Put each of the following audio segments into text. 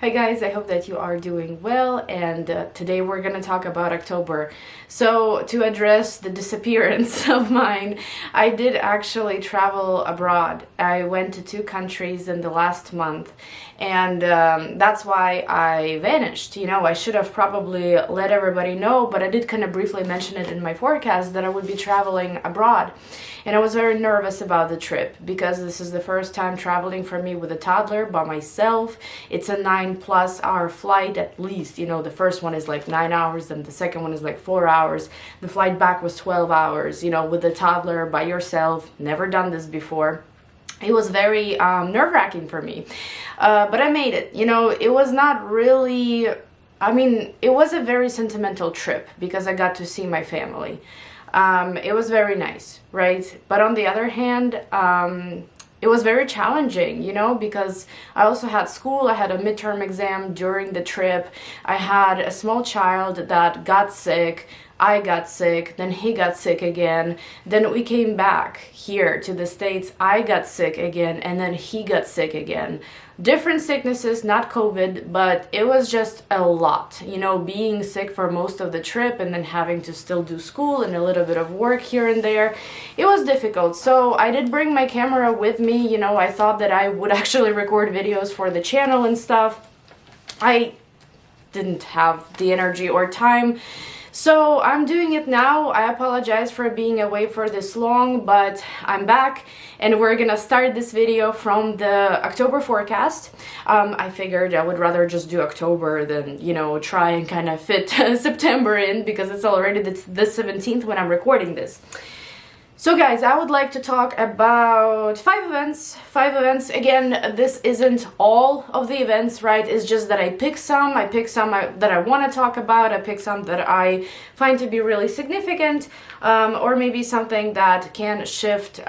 Hi guys, I hope that you are doing well, and today we're gonna talk about October. So to address the disappearance of mine, I did actually travel abroad. I went to 2 countries in the last month, and that's why I vanished. You know, I should have probably let everybody know, but I did kind of briefly mention it in my forecast that I would be traveling abroad. And I was very nervous about the trip because this is the first time traveling for me with a toddler by myself. It's a 9+ hour flight at least. You know, the first one is like 9 hours and the second one is like 4 hours. The flight back was 12 hours, you know, with a toddler by yourself. Never done this before. It was very nerve-wracking for me. But I made it. You know, it was not really... I mean, it was a very sentimental trip because I got to see my family. It was very nice, right? But on the other hand, it was very challenging, you know, because I also had school. I had a midterm exam during the trip. I had a small child that got sick. I got sick, then he got sick again. Then we came back here to the States. I got sick again, and then he got sick again. Different sicknesses, not COVID, but it was just a lot, you know, being sick for most of the trip and then having to still do school and a little bit of work here and there. It was difficult. So I did bring my camera with me. You know, I thought that I would actually record videos for the channel and stuff. I didn't have the energy or time. So I'm doing it now. I apologize for being away for this long, but I'm back and we're gonna start this video from the October forecast. I figured I would rather just do October than, you know, try and kind of fit September in because it's already the 17th when I'm recording this. So guys, I would like to talk about 5 events. 5 events. Again, this isn't all of the events, right? It's just that I pick some that I want to talk about. I pick some that I find to be really significant, or maybe something that can shift,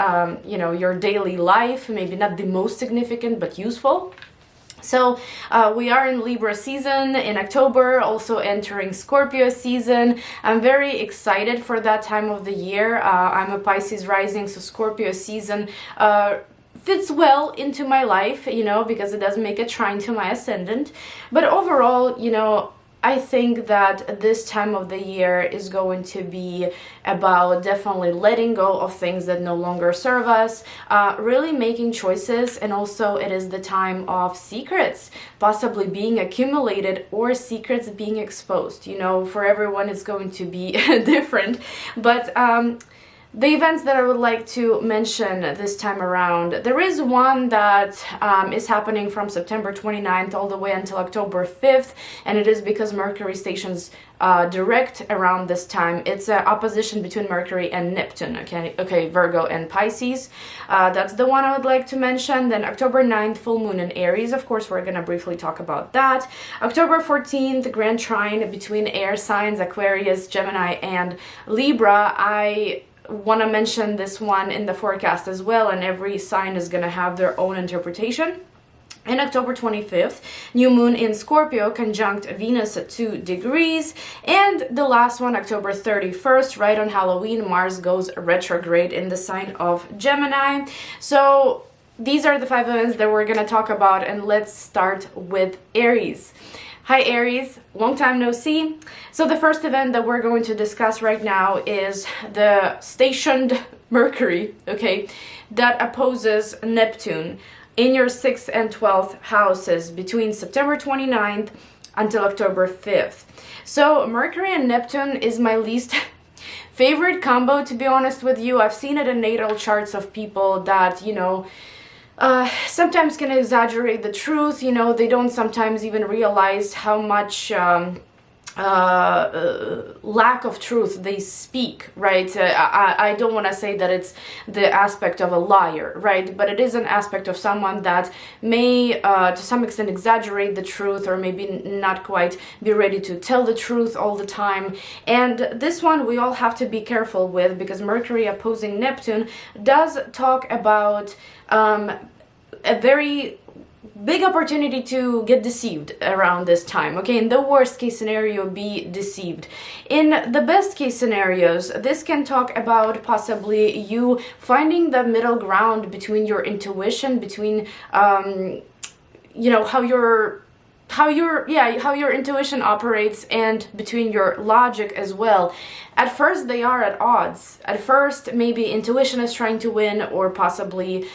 you know, your daily life. Maybe not the most significant, but useful. So we are in Libra season in October, also entering Scorpio season. I'm very excited for that time of the year. I'm a Pisces rising, so Scorpio season fits well into my life, you know, because it does make a trine to my ascendant. But overall, you know, I think that this time of the year is going to be about definitely letting go of things that no longer serve us, really making choices, and also it is the time of secrets possibly being accumulated or secrets being exposed. You know, for everyone it's going to be different, but the events that I would like to mention this time around, there is one that is happening from September 29th all the way until October 5th, and it is because Mercury stations direct around this time. It's an opposition between Mercury and Neptune, okay, Virgo and Pisces. That's the one I would like to mention. Then October 9th, full moon in Aries. Of course, we're going to briefly talk about that. October 14th, grand trine between air signs, Aquarius, Gemini, and Libra. I want to mention this one in the forecast as well, and every sign is going to have their own interpretation. And October 25th, new moon in Scorpio conjunct Venus at 2 degrees. And the last one, October 31st, right on Halloween, Mars goes retrograde in the sign of Gemini. So these are the 5 events that we're going to talk about, and let's start with Aries. Hi Aries, long time no see. So the first event that we're going to discuss right now is the stationed Mercury, okay, that opposes Neptune in your 6th and 12th houses between September 29th until October 5th. So Mercury and Neptune is my least favorite combo, to be honest with you. I've seen it in natal charts of people that, you know, sometimes can exaggerate the truth. You know, they don't sometimes even realize how much lack of truth they speak, right? I don't want to say that it's the aspect of a liar, right? But it is an aspect of someone that may to some extent exaggerate the truth, or maybe not quite be ready to tell the truth all the time. And this one we all have to be careful with, because Mercury opposing Neptune does talk about a very big opportunity to get deceived around this time. Okay, in the worst case scenario, be deceived. In the best case scenarios, this can talk about possibly you finding the middle ground between your intuition, between you know, how how your intuition operates, and between your logic as well. At first they are at odds. At first maybe intuition is trying to win, or possibly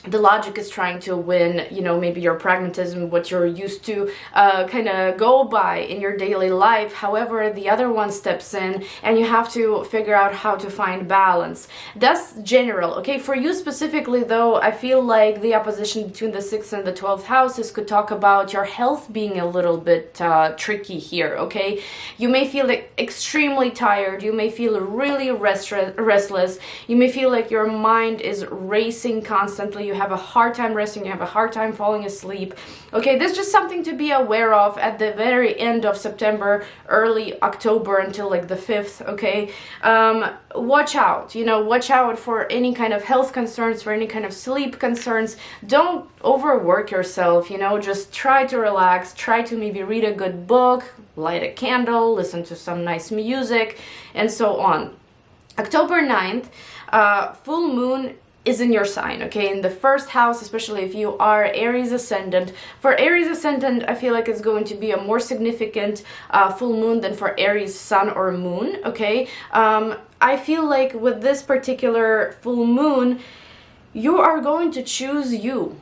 the logic is trying to win, you know, maybe your pragmatism, what you're used to kind of go by in your daily life. However, the other one steps in, and you have to figure out how to find balance. That's general, okay? For you specifically, though, I feel like the opposition between the 6th and the 12th houses could talk about your health being a little bit tricky here, okay? You may feel like extremely tired. You may feel really restless. You may feel like your mind is racing constantly. You have a hard time resting, you have a hard time falling asleep. Okay, this is just something to be aware of at the very end of September, early October until like the 5th, okay? Watch out, you know, watch out for any kind of health concerns, for any kind of sleep concerns. Don't overwork yourself, you know, just try to relax, try to maybe read a good book, light a candle, listen to some nice music, and so on. October 9th, full moon is in your sign, okay, in the first house, especially if you are Aries ascendant. For Aries ascendant, I feel like it's going to be a more significant full moon than for Aries sun or moon, okay. I feel like with this particular full moon, you are going to choose you.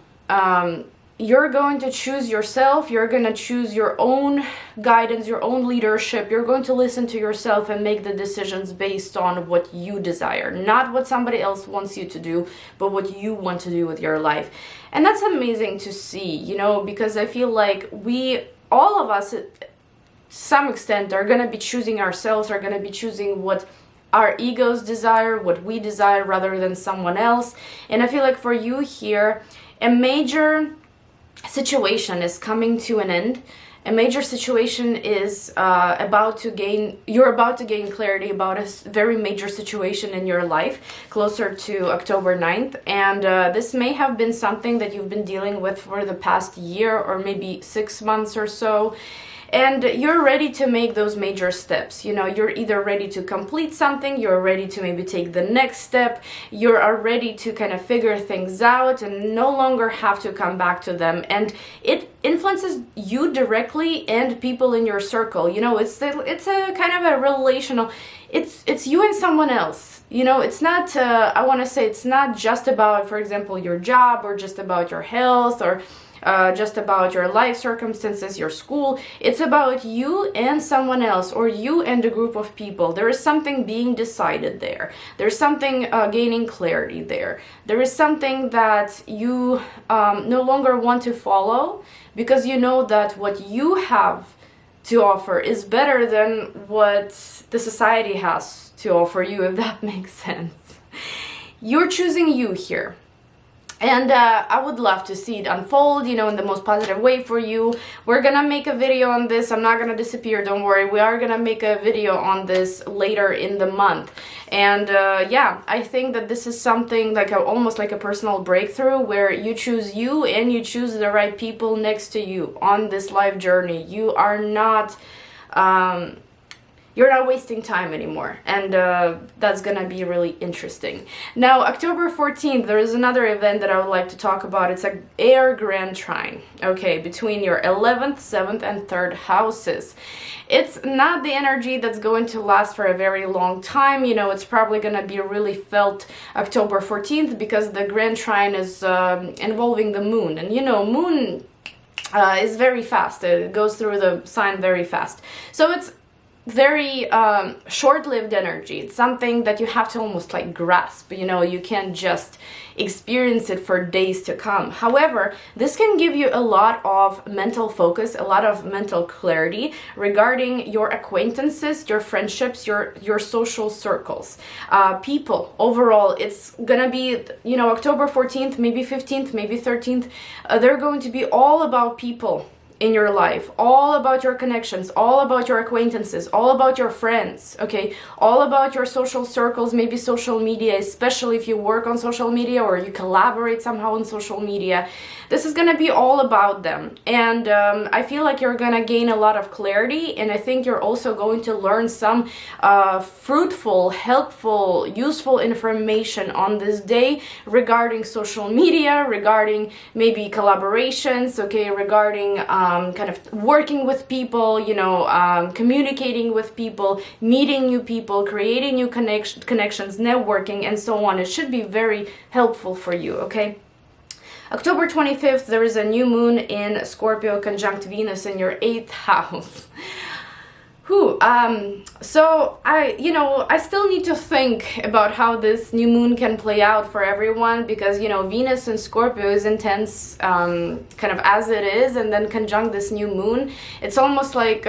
You're going to choose yourself. You're going to choose your own guidance, your own leadership. You're going to listen to yourself and make the decisions based on what you desire, not what somebody else wants you to do, but what you want to do with your life. And that's amazing to see, you know, because I feel like all of us, to some extent, are going to be choosing ourselves, are going to be choosing what our egos desire, what we desire, rather than someone else. And I feel like for you here, a major situation is coming to an end. A major situation is you're about to gain clarity about a very major situation in your life closer to October 9th. And this may have been something that you've been dealing with for the past year or maybe 6 months or so. And you're ready to make those major steps. You know, you're either ready to complete something, you're ready to maybe take the next step, you are ready to kind of figure things out and no longer have to come back to them. And it influences you directly and people in your circle. You know, it's a kind of a relational, it's you and someone else. You know, it's not, I want to say it's not just about, for example, your job or just about your health or just about your life circumstances, your school. It's about you and someone else, or you and a group of people. There is something being decided there. There's something gaining clarity there. There is something that you no longer want to follow, because you know that what you have to offer is better than what the society has to offer you, if that makes sense. You're choosing you here. And I would love to see it unfold, you know, in the most positive way for you. We're gonna make a video on this. I'm not gonna disappear, don't worry. We are gonna make a video on this later in the month. And yeah, I think that this is something like almost like a personal breakthrough, where you choose you and you choose the right people next to you on this life journey. You are not you're not wasting time anymore, and that's gonna be really interesting. Now, October 14th, there is another event that I would like to talk about. It's an air grand trine, okay, between your 11th, 7th, and 3rd houses. It's not the energy that's going to last for a very long time. You know, it's probably gonna be really felt October 14th, because the grand trine is involving the moon, and you know, moon is very fast. It goes through the sign very fast. So it's very short-lived energy. It's something that you have to almost like grasp, you know, you can't just experience it for days to come. However, this can give you a lot of mental focus, a lot of mental clarity regarding your acquaintances, your friendships, your social circles, people. Overall, it's gonna be, you know, October 14th, maybe 15th, maybe 13th, they're going to be all about people in your life, all about your connections, all about your acquaintances, all about your friends, okay, all about your social circles, maybe social media, especially if you work on social media or you collaborate somehow on social media. This is going to be all about them, and I feel like you're going to gain a lot of clarity, and I think you're also going to learn some fruitful, helpful, useful information on this day regarding social media, regarding maybe collaborations, okay, regarding kind of working with people, you know, communicating with people, meeting new people, creating new connections, networking, and so on. It should be very helpful for you, okay? October 25th, there is a new moon in Scorpio conjunct Venus in your 8th house. So I still need to think about how this new moon can play out for everyone, because, you know, Venus in Scorpio is intense, kind of as it is, and then conjunct this new moon. It's almost like,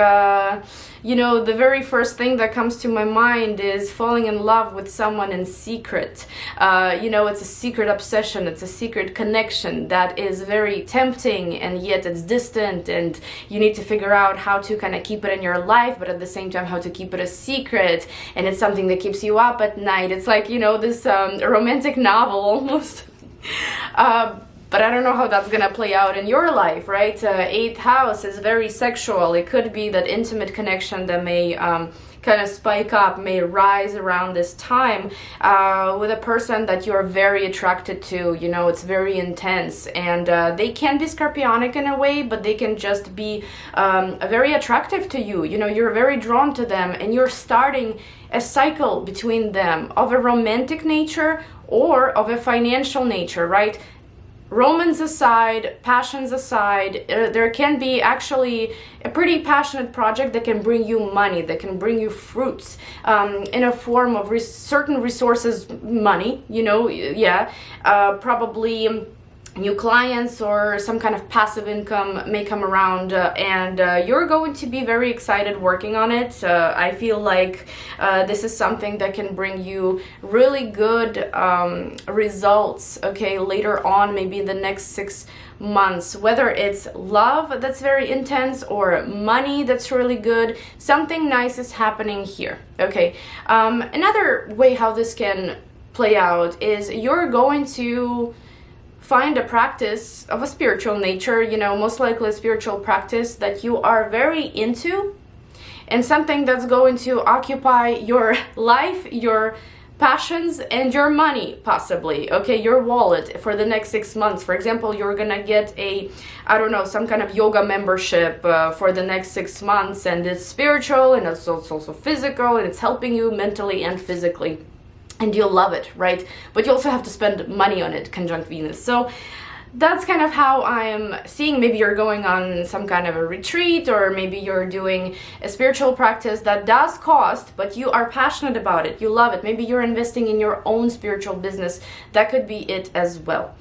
you know, the very first thing that comes to my mind is falling in love with someone in secret. You know, it's a secret obsession, it's a secret connection that is very tempting, and yet it's distant, and you need to figure out how to kind of keep it in your life, but at the same time how to keep it a secret, and it's something that keeps you up at night. It's like, you know, this romantic novel almost. But I don't know how that's gonna play out in your life, right? 8th house is very sexual. It could be that intimate connection that may kind of spike up, may rise around this time with a person that you're very attracted to. You know, it's very intense, and they can be Scorpionic in a way, but they can just be very attractive to you. You know, you're very drawn to them, and you're starting a cycle between them of a romantic nature or of a financial nature, right? Romance aside, passions aside, there can be actually a pretty passionate project that can bring you money, that can bring you fruits in a form of certain resources, money, you know, yeah, probably new clients or some kind of passive income may come around, and you're going to be very excited working on it. I feel like this is something that can bring you really good results, okay, later on, maybe in the next 6 months, whether it's love that's very intense or money that's really good. Something nice is happening here, okay? Another way how this can play out is you're going to find a practice of a spiritual nature, you know, most likely a spiritual practice that you are very into, and something that's going to occupy your life, your passions, and your money, possibly, okay, your wallet for the next 6 months. For example, you're gonna get a, I don't know, some kind of yoga membership for the next 6 months, and it's spiritual, and it's also physical, and it's helping you mentally and physically. And you'll love it, right? But you also have to spend money on it, conjunct Venus. So that's kind of how I am seeing. Maybe you're going on some kind of a retreat, or maybe you're doing a spiritual practice that does cost, but you are passionate about it. You love it. Maybe you're investing in your own spiritual business. That could be it as well.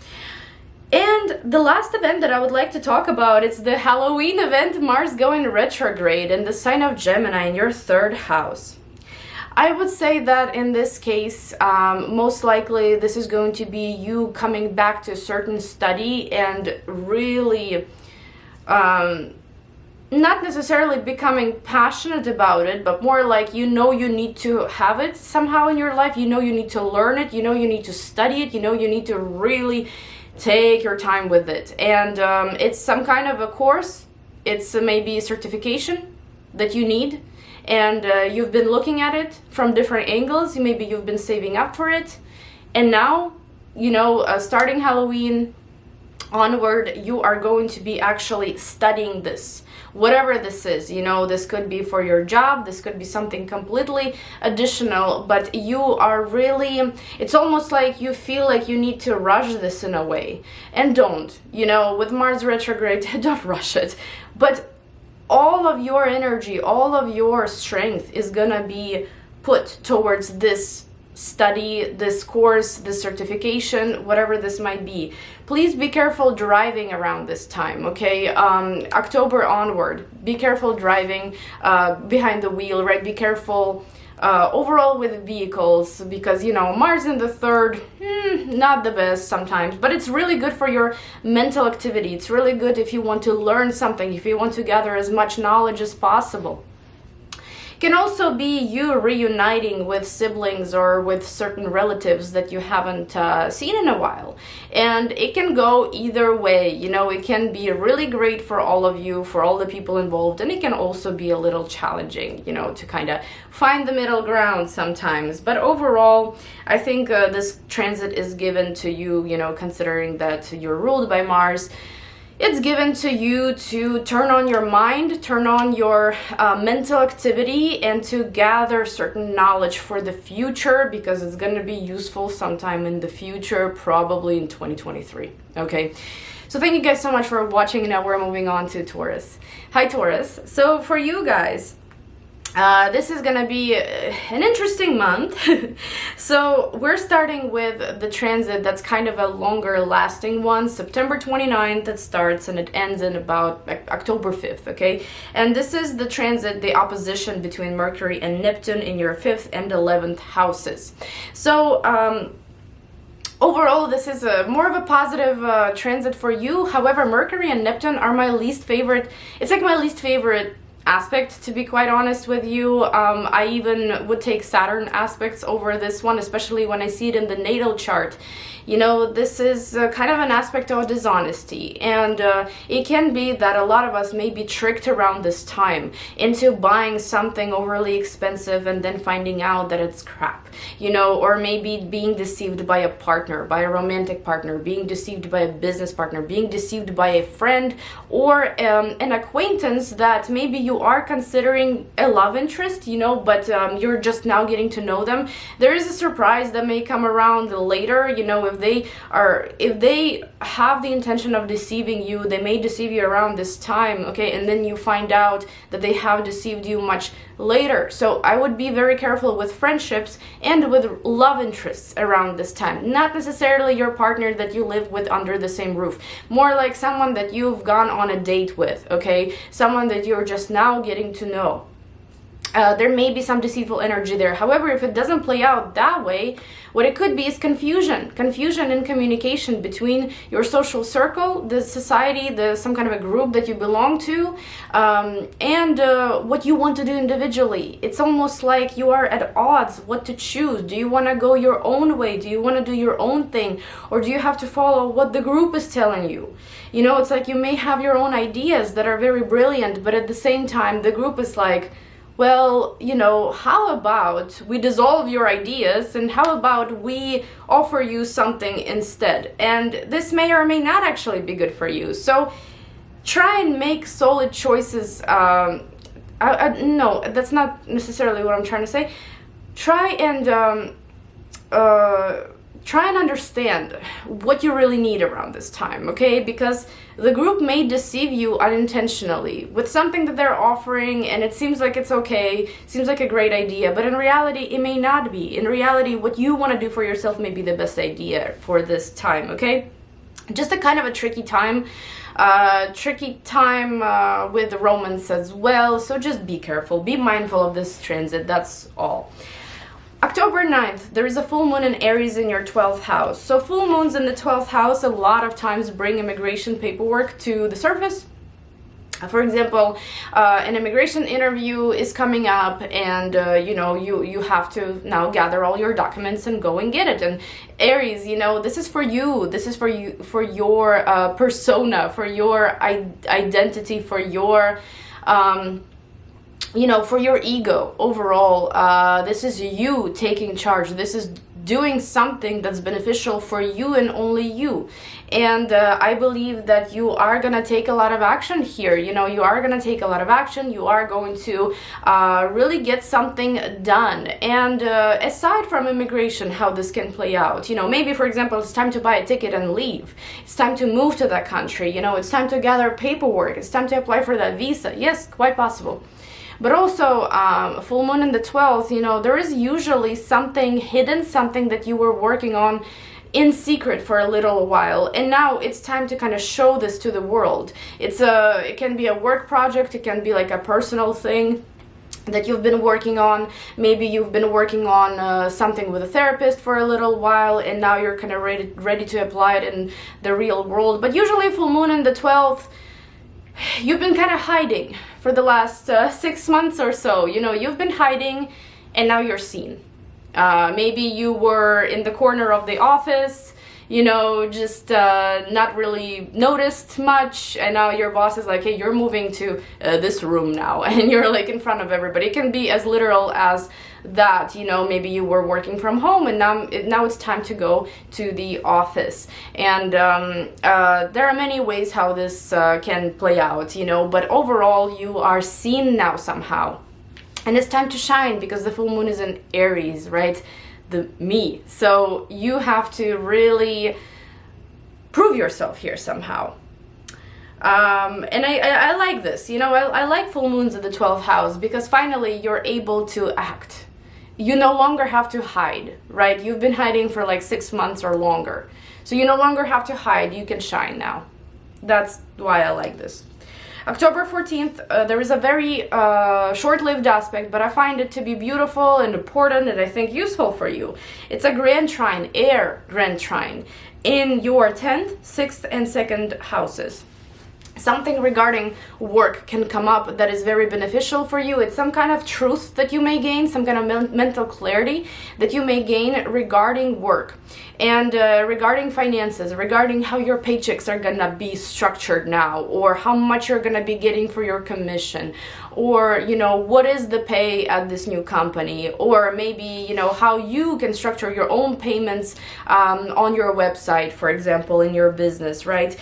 And the last event that I would like to talk about, it's the Halloween event, Mars going retrograde in the sign of Gemini in your 3rd house. I would say that in this case, most likely this is going to be you coming back to a certain study and really not necessarily becoming passionate about it, but more like, you know, you need to have it somehow in your life. You know, you need to learn it. You know, you need to study it. You know, you need to really take your time with it. And it's some kind of a course. It's maybe a certification that you need. And you've been looking at it from different angles. Maybe you've been saving up for it, and now, you know, starting Halloween onward, you are going to be actually studying this, whatever this is. You know, this could be for your job, this could be something completely additional, but you are really, it's almost like you feel like you need to rush this in a way, and don't, you know, with Mars retrograde, don't rush it, but all of your energy, all of your strength is gonna be put towards this study, this course, this certification, whatever this might be. Please be careful driving around this time, okay? October onward, be careful driving behind the wheel, right? Be careful overall with vehicles, because you know Mars in the third, not the best sometimes, but it's really good for your mental activity. It's really good if you want to learn something, if you want to gather as much knowledge as possible. Can also be you reuniting with siblings or with certain relatives that you haven't seen in a while. And it can go either way, you know, it can be really great for all of you, for all the people involved, and it can also be a little challenging, you know, to kind of find the middle ground sometimes. But overall, I think this transit is given to you, you know, considering that you're ruled by Mars. It's given to you to turn on your mind, turn on your mental activity, and to gather certain knowledge for the future, because it's going to be useful sometime in the future, probably in 2023. Okay, so thank you guys so much for watching, and now we're moving on to Taurus. Hi Taurus. So for you guys, this is gonna be an interesting month. So we're starting with the transit that's kind of a longer lasting one. September 29th it starts and it ends in about October 5th, okay? And this is the transit, the opposition between Mercury and Neptune in your 5th and 11th houses. So overall, this is more of a positive transit for you. However, Mercury and Neptune are my least favorite. It's like my least favorite aspect, to be quite honest with you. I even would take Saturn aspects over this one, especially when I see it in the natal chart. You know, this is kind of an aspect of dishonesty, and it can be that a lot of us may be tricked around this time into buying something overly expensive and then finding out that it's crap, you know, or maybe being deceived by a partner, by a romantic partner, being deceived by a business partner, being deceived by a friend, or an acquaintance that maybe you are considering a love interest, you know, but you're just now getting to know them. There is a surprise that may come around later, you know. If they have the intention of deceiving you, they may deceive you around this time, okay, and then you find out that they have deceived you much later. So I would be very careful with friendships and with love interests around this time. Not necessarily your partner that you live with under the same roof, more like someone that you've gone on a date with, okay, someone that you're just now getting to know. There may be some deceitful energy there. However, if it doesn't play out that way, what it could be is confusion in communication between your social circle, the society, some kind of a group that you belong to, and what you want to do individually. It's almost like you are at odds what to choose. Do you want to go your own way? Do you want to do your own thing? Or do you have to follow what the group is telling you? You know, it's like you may have your own ideas that are very brilliant, but at the same time, the group is like, well, you know, how about we dissolve your ideas and how about we offer you something instead? And this may or may not actually be good for you. So try and make solid choices. No, that's not necessarily what I'm trying to say. Try and understand what you really need around this time, okay? Because the group may deceive you unintentionally with something that they're offering, and it seems like it's okay, seems like a great idea, but in reality, it may not be. In reality, what you want to do for yourself may be the best idea for this time, okay? Just a kind of a tricky time with romance as well, so just be careful, be mindful of this transit, that's all. October 9th, there is a full moon in Aries in your 12th house. So full moons in the 12th house a lot of times bring immigration paperwork to the surface. For example, an immigration interview is coming up, and you know, you have to now gather all your documents and go and get it. And Aries, you know, this is for you. This is for you, for your persona, for your identity, for your you know, for your ego overall. This is you taking charge. This is doing something that's beneficial for you and only you. And I believe that you are gonna take a lot of action here. You know, you are gonna take a lot of action. You are going to really get something done. And aside from immigration, how this can play out, you know, maybe for example, it's time to buy a ticket and leave. It's time to move to that country. You know, it's time to gather paperwork. It's time to apply for that visa. Yes, quite possible. But also, full moon in the 12th, you know, there is usually something hidden, something that you were working on in secret for a little while, and now it's time to kind of show this to the world. It can be a work project, it can be like a personal thing. that you've been working on. Maybe you've been working on something with a therapist for a little while, and now you're kind of ready to apply it in the real world. But usually full moon in the 12th, you've been kind of hiding for the last 6 months or so. You know, you've been hiding and now you're seen. Maybe you were in the corner of the office, you know, just not really noticed much, and now your boss is like, hey, you're moving to this room now, and you're like in front of everybody. It can be as literal as that, you know, maybe you were working from home and now it's time to go to the office. And there are many ways how this can play out, you know, but overall you are seen now somehow. And it's time to shine, because the full moon is in Aries, right? The me. So you have to really prove yourself here somehow. And I like this, you know, I like full moons in the 12th house, because finally you're able to act. You no longer have to hide, right? You've been hiding for like 6 months or longer. So you no longer have to hide, you can shine now. That's why I like this. October 14th, there is a very short-lived aspect, but I find it to be beautiful and important, and I think useful for you. It's a grand trine, air grand trine, in your 10th, 6th, and 2nd houses. Something regarding work can come up that is very beneficial for you. It's some kind of truth that you may gain, some kind of mental clarity that you may gain regarding work. And regarding finances, regarding how your paychecks are gonna be structured now, or how much you're gonna be getting for your commission, or, you know, what is the pay at this new company, or maybe, you know, how you can structure your own payments on your website, for example, in your business, right?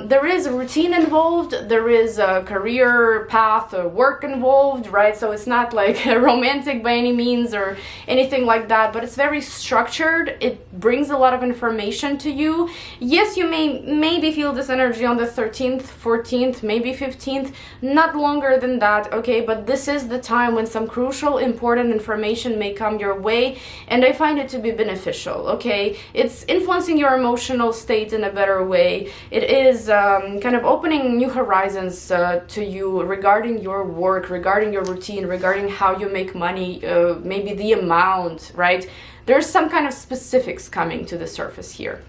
There is a routine involved, there is a career path or work involved, right? So it's not like romantic by any means or anything like that, but it's very structured. It brings a lot of information to you. Yes, you may maybe feel this energy on the 13th, 14th, maybe 15th, not longer than that, okay? But this is the time when some crucial, important information may come your way, and I find it to be beneficial, okay? It's influencing your emotional state in a better way. It is kind of opening new horizons to you regarding your work, regarding your routine, regarding how you make money, maybe the amount, right? There's some kind of specifics coming to the surface here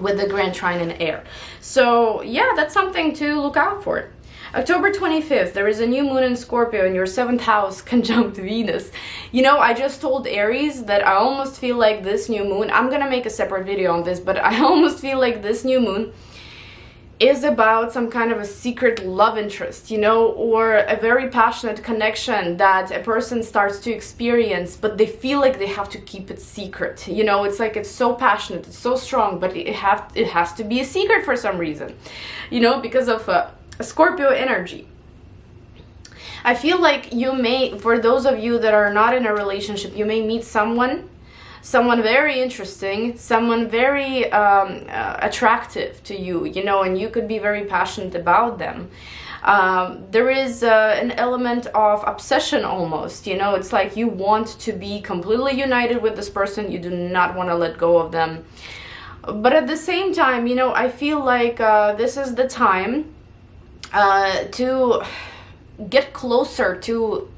with the grand trine in air. So yeah, that's something to look out for. October 25th, there is a new moon in Scorpio in your 7th house, conjunct Venus. You know, I just told Aries that I almost feel like this new moon, I'm gonna make a separate video on this, but I almost feel like this new moon is about some kind of a secret love interest, you know, or a very passionate connection that a person starts to experience, but they feel like they have to keep it secret. You know, it's like it's so passionate, it's so strong, but it has to be a secret for some reason, you know, because of a Scorpio energy. I feel like you may, for those of you that are not in a relationship, you may meet someone very interesting, someone very attractive to you, you know, and you could be very passionate about them. There is an element of obsession almost, you know, it's like you want to be completely united with this person, you do not want to let go of them. But at the same time, you know, I feel like this is the time to get closer to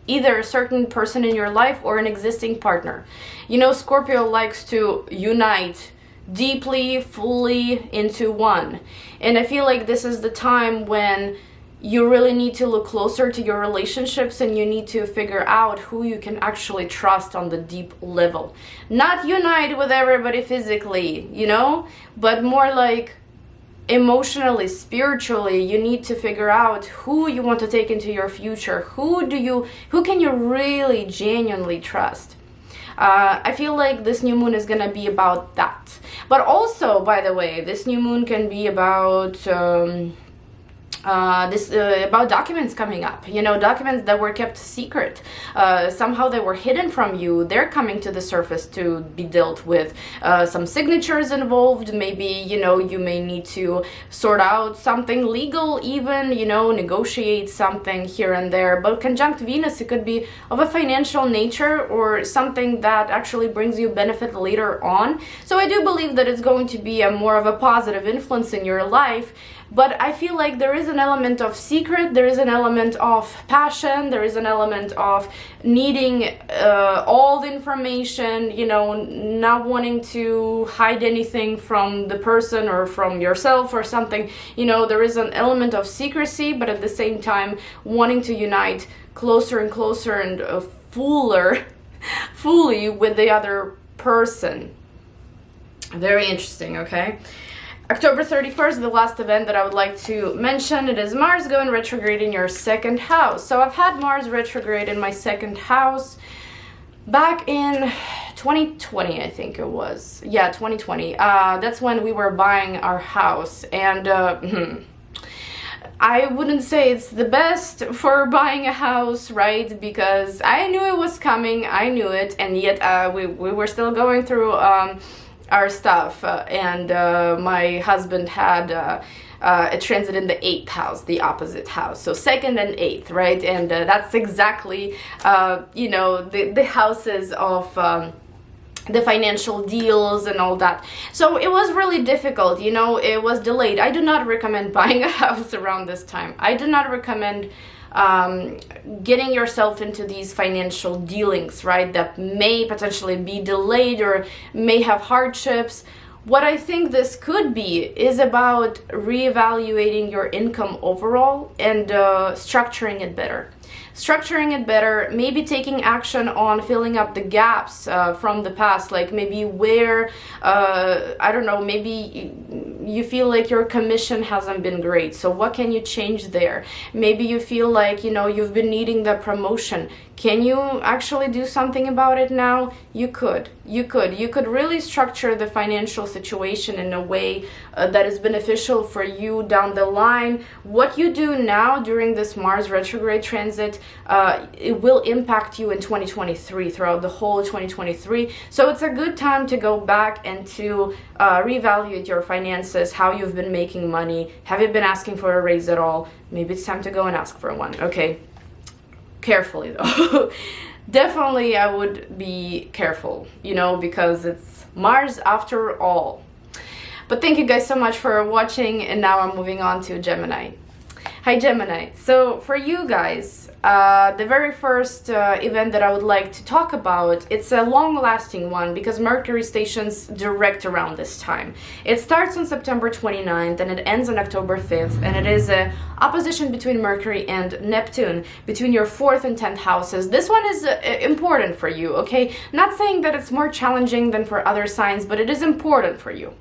either a certain person in your life or an existing partner. You know, Scorpio likes to unite deeply, fully into one. And I feel like this is the time when you really need to look closer to your relationships, and you need to figure out who you can actually trust on the deep level. Not unite with everybody physically, you know, but more like emotionally, spiritually. You need to figure out who you want to take into your future. Who can you really genuinely trust? I feel like this new moon is gonna be about that. But also, by the way, this new moon can be about about documents coming up, you know, documents that were kept secret. Somehow they were hidden from you. They're coming to the surface to be dealt with. Some signatures involved. Maybe, you know, you may need to sort out something legal, even, you know, negotiate something here and there. But conjunct Venus, it could be of a financial nature or something that actually brings you benefit later on. So I do believe that it's going to be a more of a positive influence in your life. but I feel like there is an element of secret, there is an element of passion, there is an element of needing all the information, you know, not wanting to hide anything from the person or from yourself or something. You know, there is an element of secrecy, but at the same time wanting to unite closer and closer and fully with the other person. Very interesting, okay? October 31st, the last event that I would like to mention, it is Mars going retrograde in your second house. So I've had Mars retrograde in my second house back in 2020, I think it was. Yeah, 2020. That's when we were buying our house. And I wouldn't say it's the best for buying a house, right? Because I knew it was coming, I knew it, and yet we were still going through our stuff, and my husband had a transit in the 8th house, the opposite house, so 2nd and 8th, right? And that's exactly you know, the houses of the financial deals and all that. So it was really difficult, you know, it was delayed. I do not recommend buying a house around this time. I do not recommend getting yourself into these financial dealings, right, that may potentially be delayed or may have hardships. What I think this could be is about reevaluating your income overall and structuring it better. Structuring it better, maybe taking action on filling up the gaps from the past, like maybe where, I don't know, maybe you feel like your commission hasn't been great, so what can you change there? Maybe you feel like, you know, you've been needing the promotion. Can you actually do something about it now? You could really structure the financial situation in a way that is beneficial for you down the line. What you do now during this Mars retrograde transit, it will impact you in 2023, throughout the whole 2023. So it's a good time to go back and to reevaluate your finances, how you've been making money. Have you been asking for a raise at all? Maybe it's time to go and ask for one, okay? Carefully though. Definitely I would be careful, you know, because it's Mars after all. But thank you guys so much for watching, and now I'm moving on to Gemini. Hi Gemini. So for you guys, the very first event that I would like to talk about, it's a long-lasting one because Mercury stations direct around this time. It starts on September 29th and it ends on October 5th, and it is a opposition between Mercury and Neptune, between your 4th and 10th houses. This one is important for you, okay? Not saying that it's more challenging than for other signs, but it is important for you.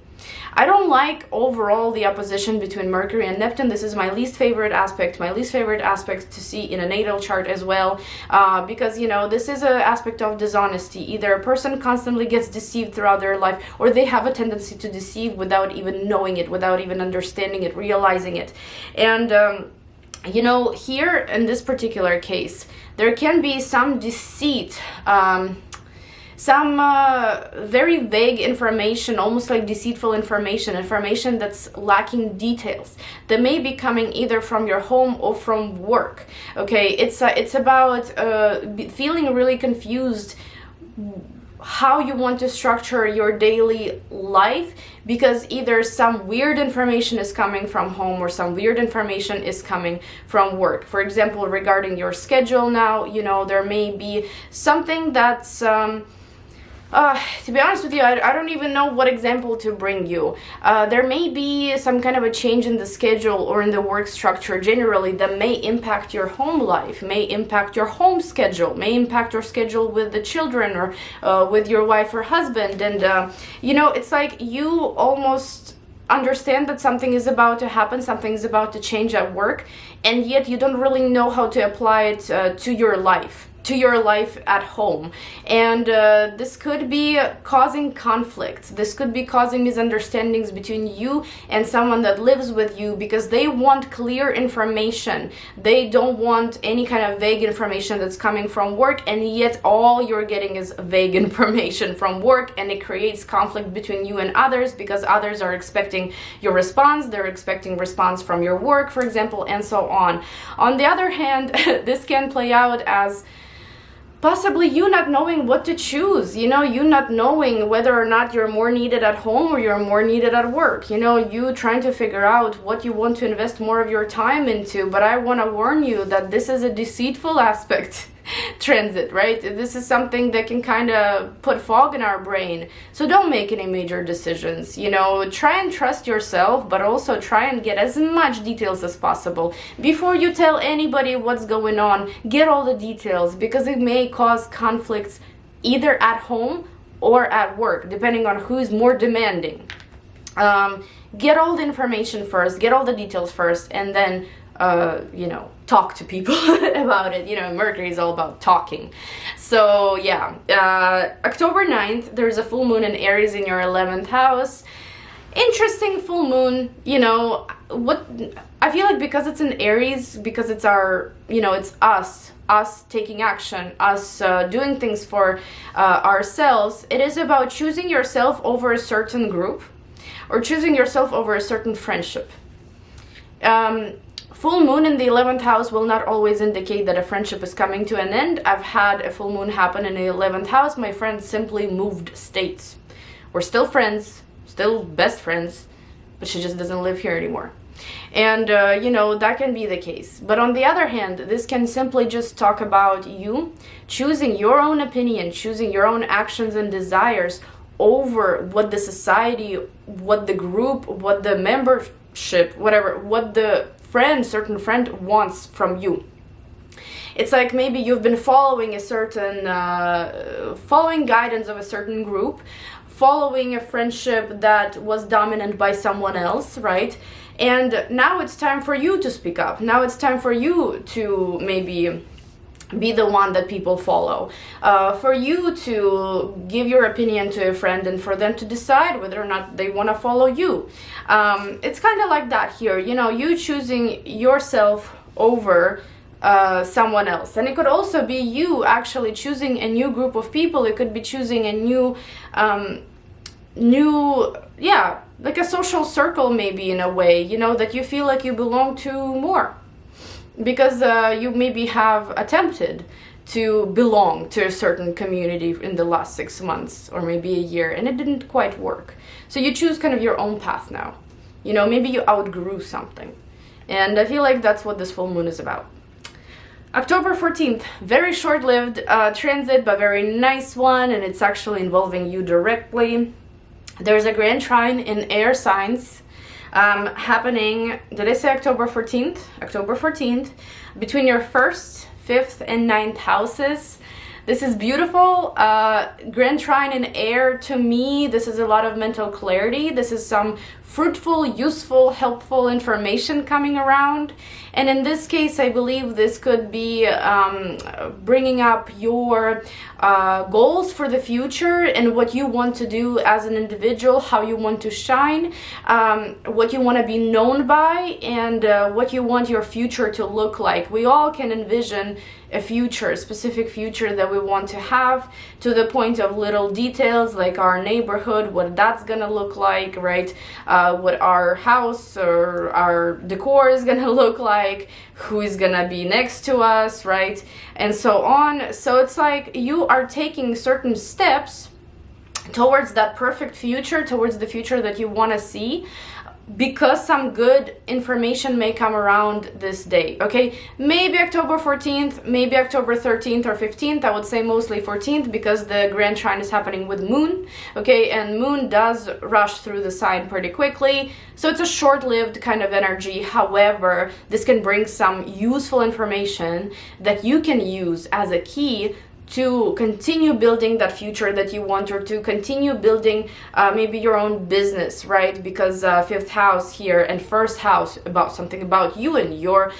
I don't like overall the opposition between Mercury and Neptune. This is my least favorite aspect to see in a natal chart as well, because, you know, this is an aspect of dishonesty. Either a person constantly gets deceived throughout their life, or they have a tendency to deceive without even knowing it, without even understanding it, realizing it. And you know, here in this particular case, there can be some deceit, some very vague information, almost like deceitful information that's lacking details, that may be coming either from your home or from work. Okay, it's about feeling really confused how you want to structure your daily life, because either some weird information is coming from home or some weird information is coming from work. For example, regarding your schedule now, you know, there may be something that's to be honest with you, I don't even know what example to bring you. There may be some kind of a change in the schedule or in the work structure generally that may impact your home life, may impact your home schedule, may impact your schedule with the children or with your wife or husband. And, you know, it's like you almost understand that something is about to happen, something is about to change at work, and yet you don't really know how to apply it to your life at home. And this could be causing conflicts. This could be causing misunderstandings between you and someone that lives with you, because they want clear information. They don't want any kind of vague information that's coming from work, and yet all you're getting is vague information from work, and it creates conflict between you and others, because others are expecting your response, they're expecting response from your work, for example, and so on. On the other hand, this can play out as possibly you not knowing what to choose, you know, you not knowing whether or not you're more needed at home or you're more needed at work, you know, you trying to figure out what you want to invest more of your time into. But I want to warn you that this is a deceitful aspect transit, right? This is something that can kind of put fog in our brain. So don't make any major decisions, you know, try and trust yourself, but also try and get as much details as possible. Before you tell anybody what's going on, get all the details, because it may cause conflicts either at home or at work, depending on who's more demanding. Get all the information first, get all the details first, and then you know, talk to people about it. You know, Mercury is all about talking. So yeah, October 9th, there's a full moon in Aries in your 11th house. Interesting full moon, you know, what I feel like, because it's in Aries, because it's our, you know, it's us taking action, us doing things for ourselves. It is about choosing yourself over a certain group or choosing yourself over a certain friendship. Full moon in the 11th house will not always indicate that a friendship is coming to an end. I've had a full moon happen in the 11th house. My friend simply moved states. We're still friends, still best friends, but she just doesn't live here anymore. And, you know, that can be the case. But on the other hand, this can simply just talk about you choosing your own opinion, choosing your own actions and desires over what the society, what the group, what the membership, whatever, what the certain friend wants from you. It's like maybe you've been following a certain, following guidance of a certain group, following a friendship that was dominant by someone else, right? And now it's time for you to speak up. Now it's time for you to maybe be the one that people follow, for you to give your opinion to a friend and for them to decide whether or not they want to follow you. It's kind of like that here, you know, you choosing yourself over someone else. And it could also be you actually choosing a new group of people. It could be choosing a new yeah, like a social circle, maybe, in a way, you know, that you feel like you belong to more. Because you maybe have attempted to belong to a certain community in the last 6 months or maybe a year, and it didn't quite work. So you choose kind of your own path now. You know, maybe you outgrew something. And I feel like that's what this full moon is about. October 14th, very short-lived transit, but very nice one, and it's actually involving you directly. There's a grand trine in air signs happening, did I say October 14th? October 14th, between your 1st, 5th, and 9th houses. This is beautiful. Grand trine in air, to me, this is a lot of mental clarity. This is some fruitful, useful, helpful information coming around. And in this case, I believe this could be bringing up your goals for the future and what you want to do as an individual, how you want to shine, what you want to be known by, and what you want your future to look like. We all can envision a future, a specific future that we want to have, to the point of little details like our neighborhood, what that's gonna look like, right? What our house or our decor is gonna look like, who is gonna be next to us, right? And so on. So it's like you are taking certain steps towards that perfect future, towards the future that you want to see, because some good information may come around this day, okay? Maybe October 14th, maybe October 13th or 15th. I would say mostly 14th because the grand trine is happening with moon, okay? And moon does rush through the sign pretty quickly, so it's a short-lived kind of energy. However, this can bring some useful information that you can use as a key to continue building that future that you want, or to continue building maybe your own business, right? Because 5th house here and 1st house about something about you and your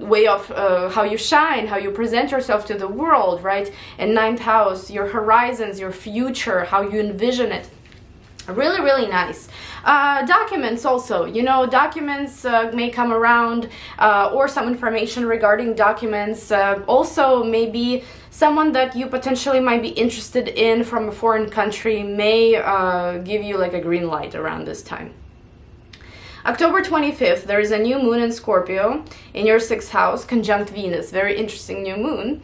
way of how you shine, how you present yourself to the world, right? And 9th house, your horizons, your future, how you envision it. Really, really nice. Documents also, you know, documents may come around, or some information regarding documents. Also, maybe someone that you potentially might be interested in from a foreign country may give you like a green light around this time. October 25th, there is a new moon in Scorpio in your 6th house, conjunct Venus. Very interesting new moon.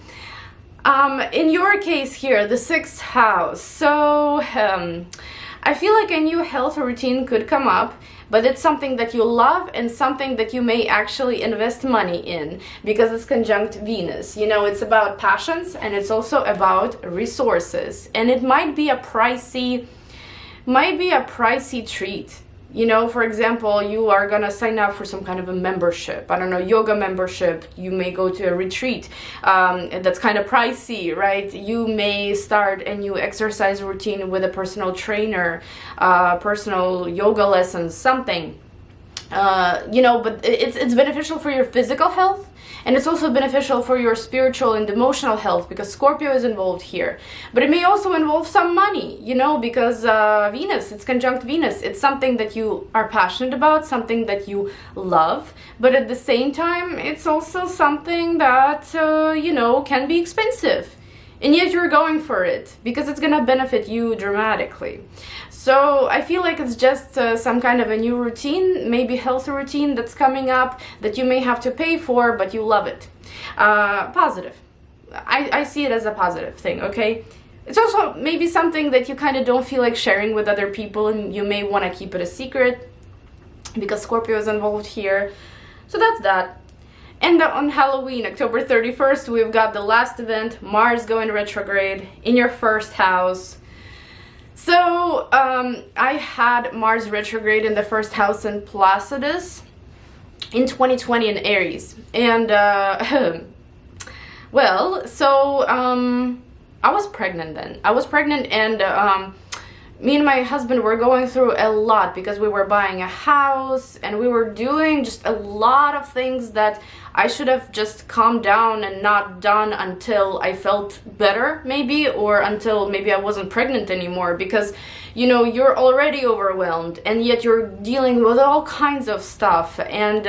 In your case here, the sixth house. So I feel like a new health routine could come up, but it's something that you love and something that you may actually invest money in because it's conjunct Venus. You know, it's about passions and it's also about resources, and it might be a pricey treat. You know, for example, you are gonna sign up for some kind of a membership. I don't know, yoga membership. You may go to a retreat that's kind of pricey, right? You may start a new exercise routine with a personal trainer, personal yoga lessons, something. You know, but it's beneficial for your physical health, and it's also beneficial for your spiritual and emotional health because Scorpio is involved here. But it may also involve some money, you know, because Venus, it's conjunct Venus. It's something that you are passionate about, something that you love, but at the same time, it's also something that, you know, can be expensive. And yet you're going for it because it's gonna benefit you dramatically. So I feel like it's just some kind of a new routine, maybe health routine that's coming up that you may have to pay for, but you love it. Positive. I see it as a positive thing, okay? It's also maybe something that you kind of don't feel like sharing with other people, and you may want to keep it a secret because Scorpio is involved here. So that's that. And on Halloween, October 31st, we've got the last event, Mars going retrograde in your first house. So I had Mars retrograde in the first house in Placidus in 2020 in Aries. And, well, so I was pregnant then. I was pregnant, and me and my husband were going through a lot because we were buying a house and we were doing just a lot of things that I should have just calmed down and not done until I felt better, maybe, or until maybe I wasn't pregnant anymore, because, you know, you're already overwhelmed and yet you're dealing with all kinds of stuff, and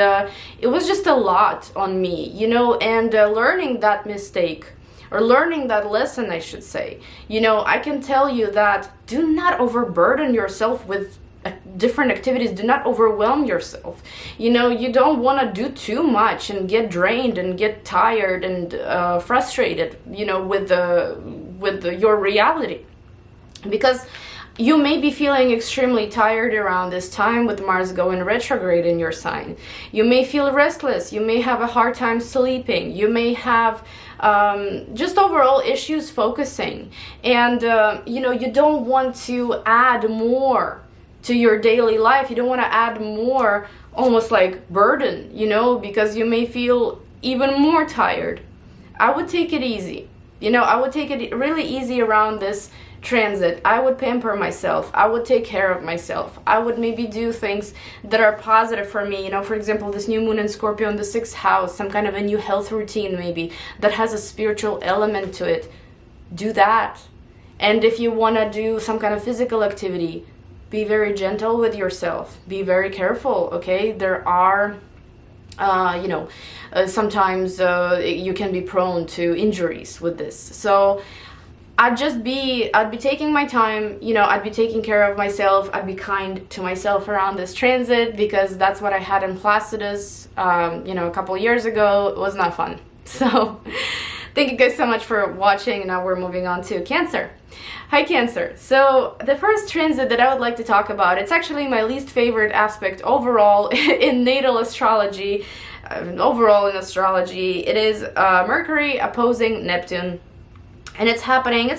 it was just a lot on me, you know, and learning that mistake, or learning that lesson, I should say. You know, I can tell you that do not overburden yourself with different activities. Do not overwhelm yourself. You know, you don't want to do too much and get drained and get tired and frustrated, you know, with your reality. Because you may be feeling extremely tired around this time with Mars going retrograde in your sign. You may feel restless. You may have a hard time sleeping. You may have just overall issues focusing. And, you know, you don't want to add more to your daily life. You don't want to add more, almost like burden, you know, because you may feel even more tired. I would take it easy. You know, I would take it really easy around this transit. I would pamper myself. I would take care of myself. I would maybe do things that are positive for me. You know, for example, this new moon in Scorpio in the 6th house, some kind of a new health routine maybe that has a spiritual element to it. Do that. And if you want to do some kind of physical activity, be very gentle with yourself. Be very careful, okay? There are you know, sometimes you can be prone to injuries with this. So I'd be taking my time, you know, I'd be taking care of myself. I'd be kind to myself around this transit, because that's what I had in Placidus, you know, a couple years ago. It was not fun. So thank you guys so much for watching. And now we're moving on to Cancer. Hi Cancer. So the first transit that I would like to talk about, it's actually my least favorite aspect overall in natal astrology, overall in astrology. It is Mercury opposing Neptune. And it's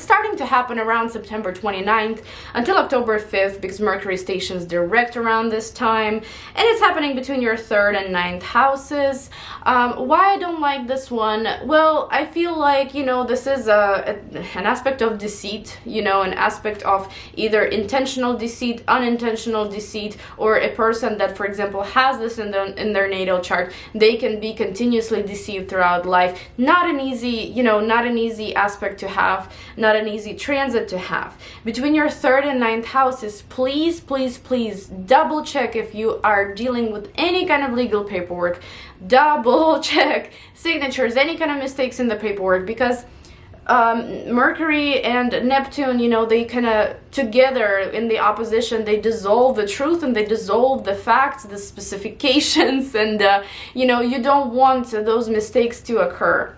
starting to happen around September 29th until October 5th, because Mercury stations direct around this time. And it's happening between your 3rd and 9th houses. Why I don't like this one? Well, I feel like, you know, this is an aspect of deceit, you know, an aspect of either intentional deceit, unintentional deceit, or a person that, for example, has this in their natal chart. They can be continuously deceived throughout life. Not an easy, you know, not an easy aspect to have, not an easy transit to have. Between your 3rd and 9th houses, please, please, please double check if you are dealing with any kind of legal paperwork. Double check signatures, any kind of mistakes in the paperwork, because Mercury and Neptune, you know, they kind of together in the opposition, they dissolve the truth and they dissolve the facts, the specifications, and you know, you don't want those mistakes to occur.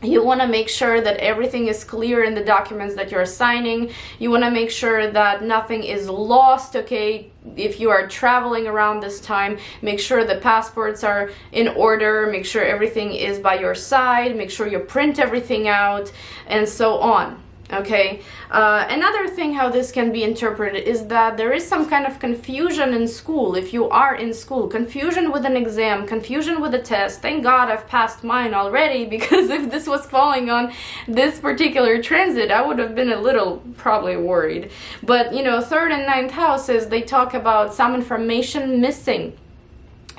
You want to make sure that everything is clear in the documents that you're signing. You want to make sure that nothing is lost, okay? If you are traveling around this time, make sure the passports are in order, make sure everything is by your side, make sure you print everything out, and so on. Okay, another thing how this can be interpreted is that there is some kind of confusion in school. If you are in school, confusion with an exam, confusion with a test. Thank God I've passed mine already, because if this was falling on this particular transit, I would have been a little probably worried. But you know, 3rd and 9th houses, they talk about some information missing,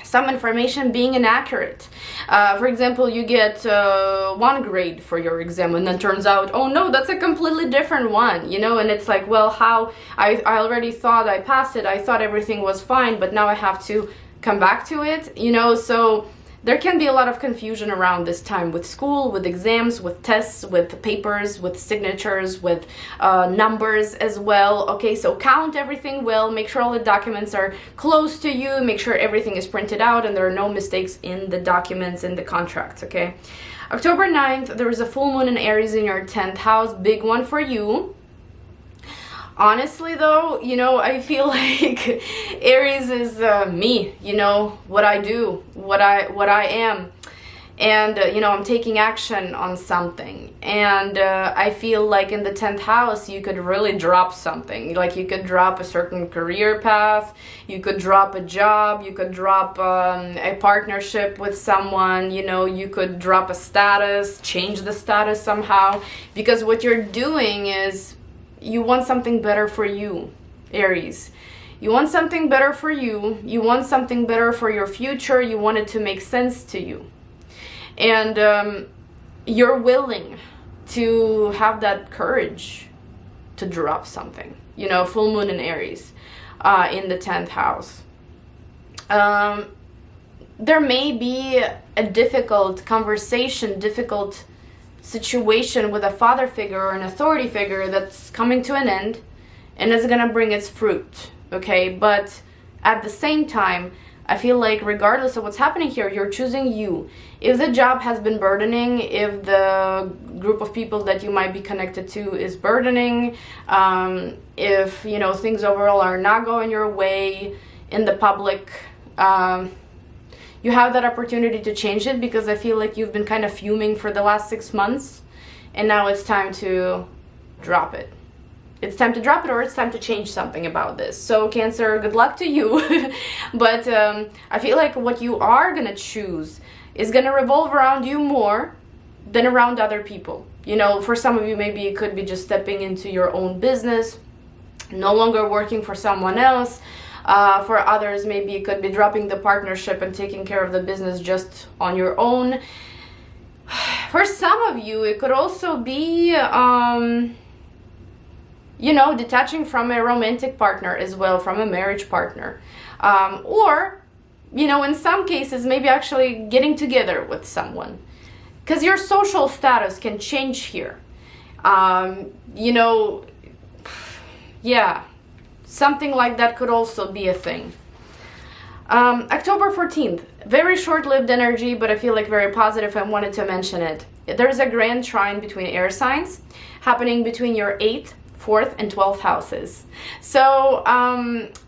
some information being inaccurate. For example, you get 1 grade for your exam, and then turns out, oh no, that's a completely different one, you know, and it's like, well, how, I already thought I passed it, I thought everything was fine, but now I have to come back to it, you know. So there can be a lot of confusion around this time with school, with exams, with tests, with papers, with signatures, with numbers as well. Okay, so count everything well, make sure all the documents are close to you, make sure everything is printed out and there are no mistakes in the documents, in the contracts, okay? October 9th, there is a full moon in Aries in your 10th house, big one for you. Honestly though, you know, I feel like Aries is me, you know, what I do, what I am. And, you know, I'm taking action on something. And I feel like in the 10th house, you could really drop something. Like you could drop a certain career path, you could drop a job, you could drop a partnership with someone, you know, you could drop a status, change the status somehow. Because what you're doing is, you want something better for you, Aries. You want something better for you. You want something better for your future. You want it to make sense to you. And you're willing to have that courage to drop something. You know, full moon in Aries in the 10th house. There may be a difficult conversation, difficult situation with a father figure or an authority figure that's coming to an end, and it's gonna bring its fruit, okay? But at the same time, I feel like regardless of what's happening here, you're choosing you. If the job has been burdening, if the group of people that you might be connected to is burdening, if, you know, things overall are not going your way in the public, you have that opportunity to change it, because I feel like you've been kind of fuming for the last 6 months, and now it's time to drop it. It's time to drop it, or it's time to change something about this. So Cancer, good luck to you. But I feel like what you are gonna choose is gonna revolve around you more than around other people. You know, for some of you, maybe it could be just stepping into your own business, no longer working for someone else. For others, maybe it could be dropping the partnership and taking care of the business just on your own. For some of you, it could also be, you know, detaching from a romantic partner as well, from a marriage partner. Or, you know, in some cases, maybe actually getting together with someone. Because your social status can change here. You know, yeah. Something like that could also be a thing. October 14th, very short-lived energy, but I feel like very positive. I wanted to mention it. There's a grand trine between air signs happening between your 8th, 4th, and 12th houses. So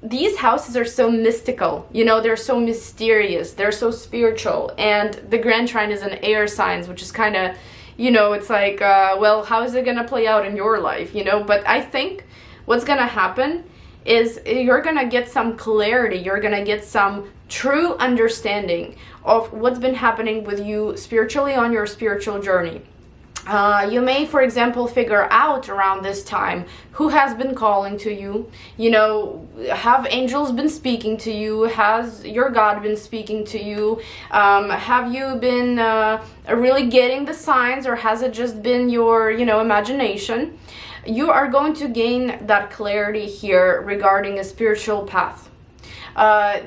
these houses are so mystical, you know, they're so mysterious, they're so spiritual, and the grand trine is an air signs, which is kind of, you know, it's like, well, how is it gonna play out in your life, you know? But I think what's gonna happen is you're gonna get some clarity, you're gonna get some true understanding of what's been happening with you spiritually on your spiritual journey. You may, for example, figure out around this time who has been calling to you. You know, have angels been speaking to you? Has your God been speaking to you? Have you been really getting the signs, or has it just been your, you know, imagination? You are going to gain that clarity here regarding a spiritual path.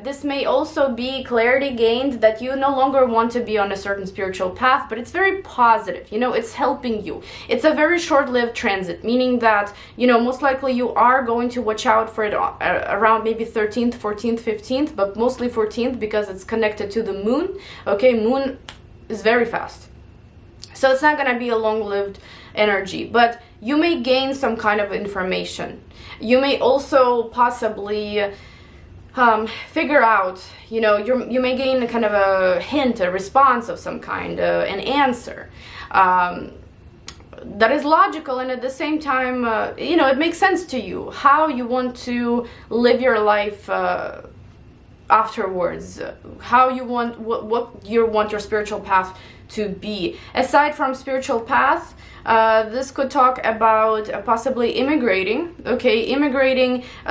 This may also be clarity gained that you no longer want to be on a certain spiritual path, but it's very positive, you know, it's helping you. It's a very short-lived transit, meaning that, you know, most likely you are going to watch out for it around maybe 13th, 14th, 15th, but mostly 14th because it's connected to the moon. Okay, moon is very fast. So it's not going to be a long-lived energy, but you may gain some kind of information. You may also possibly figure out, you know, you may gain a kind of a hint, a response of some kind, an answer that is logical, and at the same time, you know, it makes sense to you how you want to live your life afterwards, how you want, what you want your spiritual path to be. Aside from spiritual path, this could talk about possibly immigrating, okay,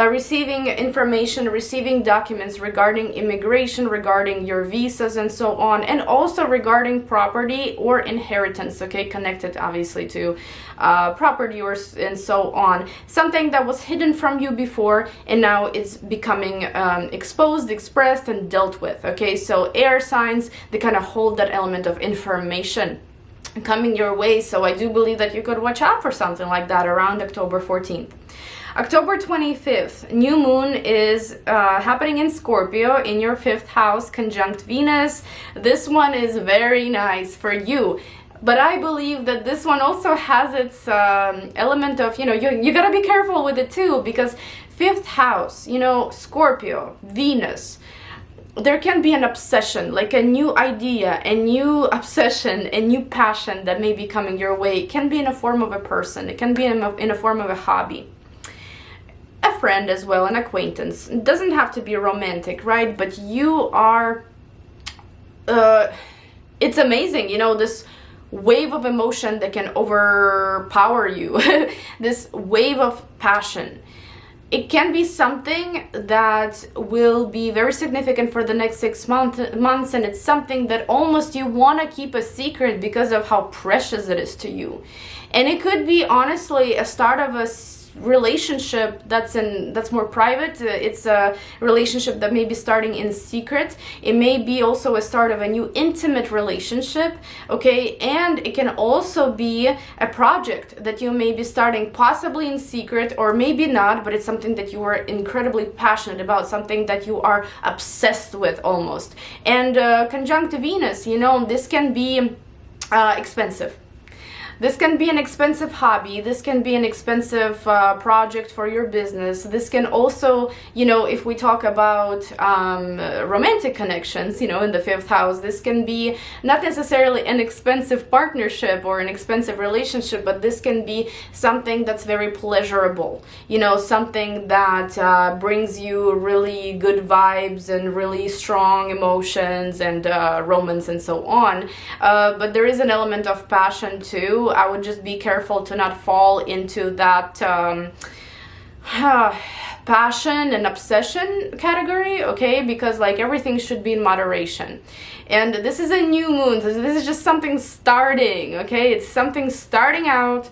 receiving information, receiving documents regarding immigration, regarding your visas and so on, and also regarding property or inheritance, okay, connected obviously to property or and so on. Something that was hidden from you before and now it's becoming exposed, expressed, and dealt with, okay. So air signs, they kind of hold that element of information coming your way. So I do believe that you could watch out for something like that around October 14th. October 25th, new moon is happening in Scorpio in your 5th house, conjunct Venus. This one is very nice for you. But I believe that this one also has its element of, you know, you gotta be careful with it too, because 5th house, you know, Scorpio, Venus, there can be an obsession, like a new idea, a new obsession, a new passion that may be coming your way. It can be in a form of a person, it can be in a form of a hobby, a friend as well, an acquaintance. It doesn't have to be romantic, right? But you are, it's amazing, you know, this wave of emotion that can overpower you, this wave of passion. It can be something that will be very significant for the next 6 months, and it's something that almost you want to keep a secret because of how precious it is to you. And it could be honestly a start of a relationship that's more private. It's a relationship that may be starting in secret. It may be also a start of a new intimate relationship, okay. And it can also be a project that you may be starting possibly in secret, or maybe not, but it's something that you are incredibly passionate about, something that you are obsessed with almost. And conjunct Venus, you know, this can be expensive. This can be an expensive hobby. This can be an expensive project for your business. This can also, you know, if we talk about romantic connections, you know, in the 5th house, this can be not necessarily an expensive partnership or an expensive relationship, but this can be something that's very pleasurable, you know, something that brings you really good vibes and really strong emotions and romance and so on. But there is an element of passion too. I would just be careful to not fall into that passion and obsession category, okay, because like everything should be in moderation. And this is a new moon, this is just something starting, okay, it's something starting out.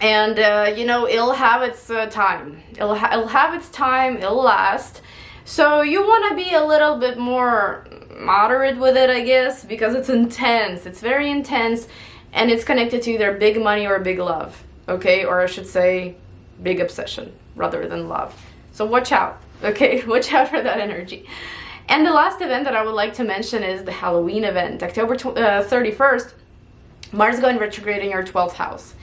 And you know, it'll have its time, it'll have its time, it'll last. So you want to be a little bit more moderate with it, I guess, because it's intense, it's very intense. And it's connected to either big money or big love, okay? Or I should say big obsession rather than love. So watch out, okay? Watch out for that energy. And the last event that I would like to mention is the Halloween event. October 31st, Mars going retrograde in your 12th house.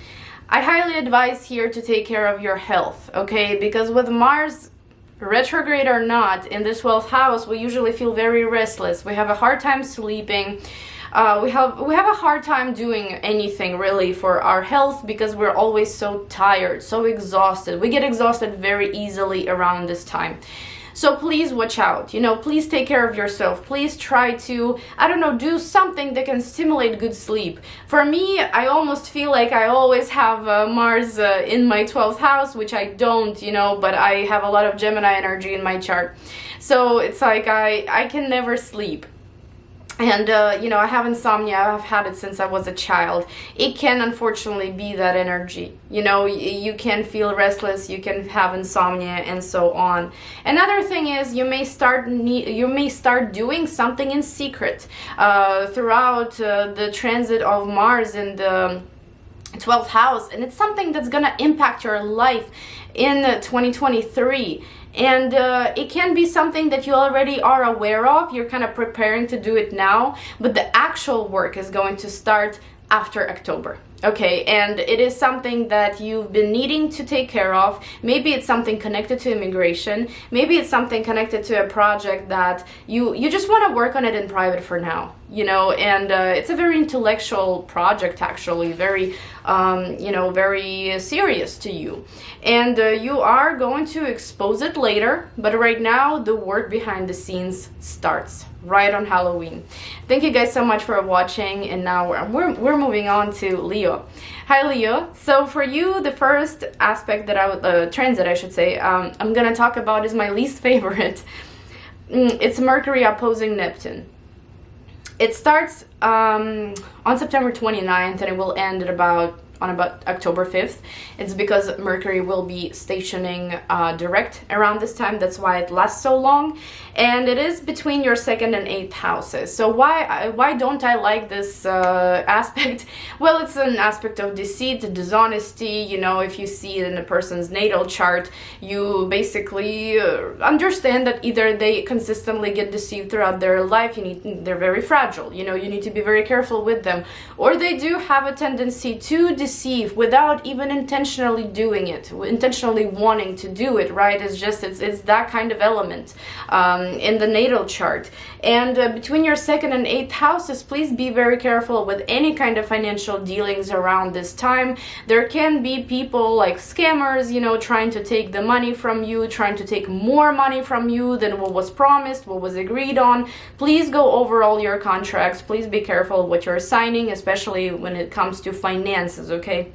I highly advise here to take care of your health, okay? Because with Mars, retrograde or not, in this 12th house, we usually feel very restless. We have a hard time sleeping. We have a hard time doing anything really for our health because we're always so tired, so exhausted. We get exhausted very easily around this time. So please watch out, you know, please take care of yourself. Please try to, I don't know, do something that can stimulate good sleep. For me, I almost feel like I always have Mars in my 12th house, which I don't, you know, but I have a lot of Gemini energy in my chart. So it's like I can never sleep. And, you know, I have insomnia. I've had it since I was a child. It can unfortunately be that energy. You know, you can feel restless, you can have insomnia and so on. Another thing is you may start doing something in secret throughout the transit of Mars in the 12th house. And it's something that's going to impact your life in 2023. And it can be something that you already are aware of. You're kind of preparing to do it now, but the actual work is going to start after October. Okay, and it is something that you've been needing to take care of. Maybe it's something connected to immigration. Maybe it's something connected to a project that you just want to work on it in private for now, you know, and it's a very intellectual project, actually, very, you know, very serious to you. And you are going to expose it later, but right now the work behind the scenes starts right on Halloween. Thank you guys so much for watching, and now we're moving on to Leo. Hi Leo. So for you, the first aspect that I would transit, I should say, I'm gonna talk about is my least favorite. It's Mercury opposing Neptune. It starts on September 29th and it will end at about October 5th. It's because Mercury will be stationing direct around this time. That's why it lasts so long. And it is between your 2nd and 8th houses. So why don't I like this aspect? Well, it's an aspect of deceit, dishonesty. You know, if you see it in a person's natal chart, you basically understand that either they consistently get deceived throughout their life, they're very fragile, you know, you need to be very careful with them, or they do have a tendency to deceive without even intentionally doing it, intentionally wanting to do it, right? It's that kind of element in the natal chart. And between your 2nd and 8th houses, please be very careful with any kind of financial dealings around this time. There can be people like scammers, you know, trying to take the money from you, trying to take more money from you than what was promised, what was agreed on. Please go over all your contracts. Please be careful what you're signing, especially when it comes to finances, okay?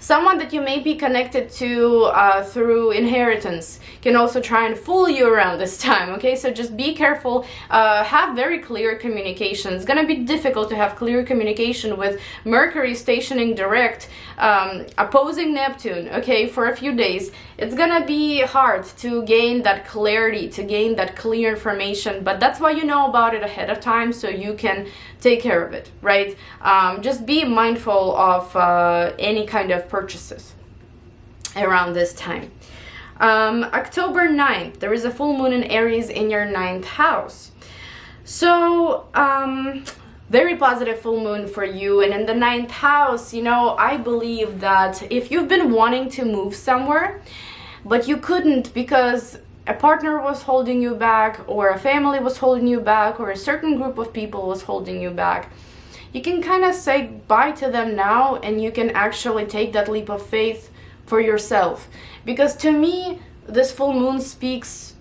Someone that you may be connected to through inheritance can also try and fool you around this time, okay? So just be careful, have very clear communication. It's gonna be difficult to have clear communication with Mercury stationing direct, opposing Neptune, okay, for a few days. It's gonna be hard to gain that clarity, to gain that clear information, but that's why you know about it ahead of time, so you can take care of it, right? Just be mindful of any kind of purchases around this time. October 9th, there is a full moon in Aries in your 9th house. So, very positive full moon for you. And in the 9th house, you know, I believe that if you've been wanting to move somewhere, but you couldn't because a partner was holding you back, or a family was holding you back, or a certain group of people was holding you back, you can kind of say bye to them now, and you can actually take that leap of faith for yourself. Because to me, this full moon speaks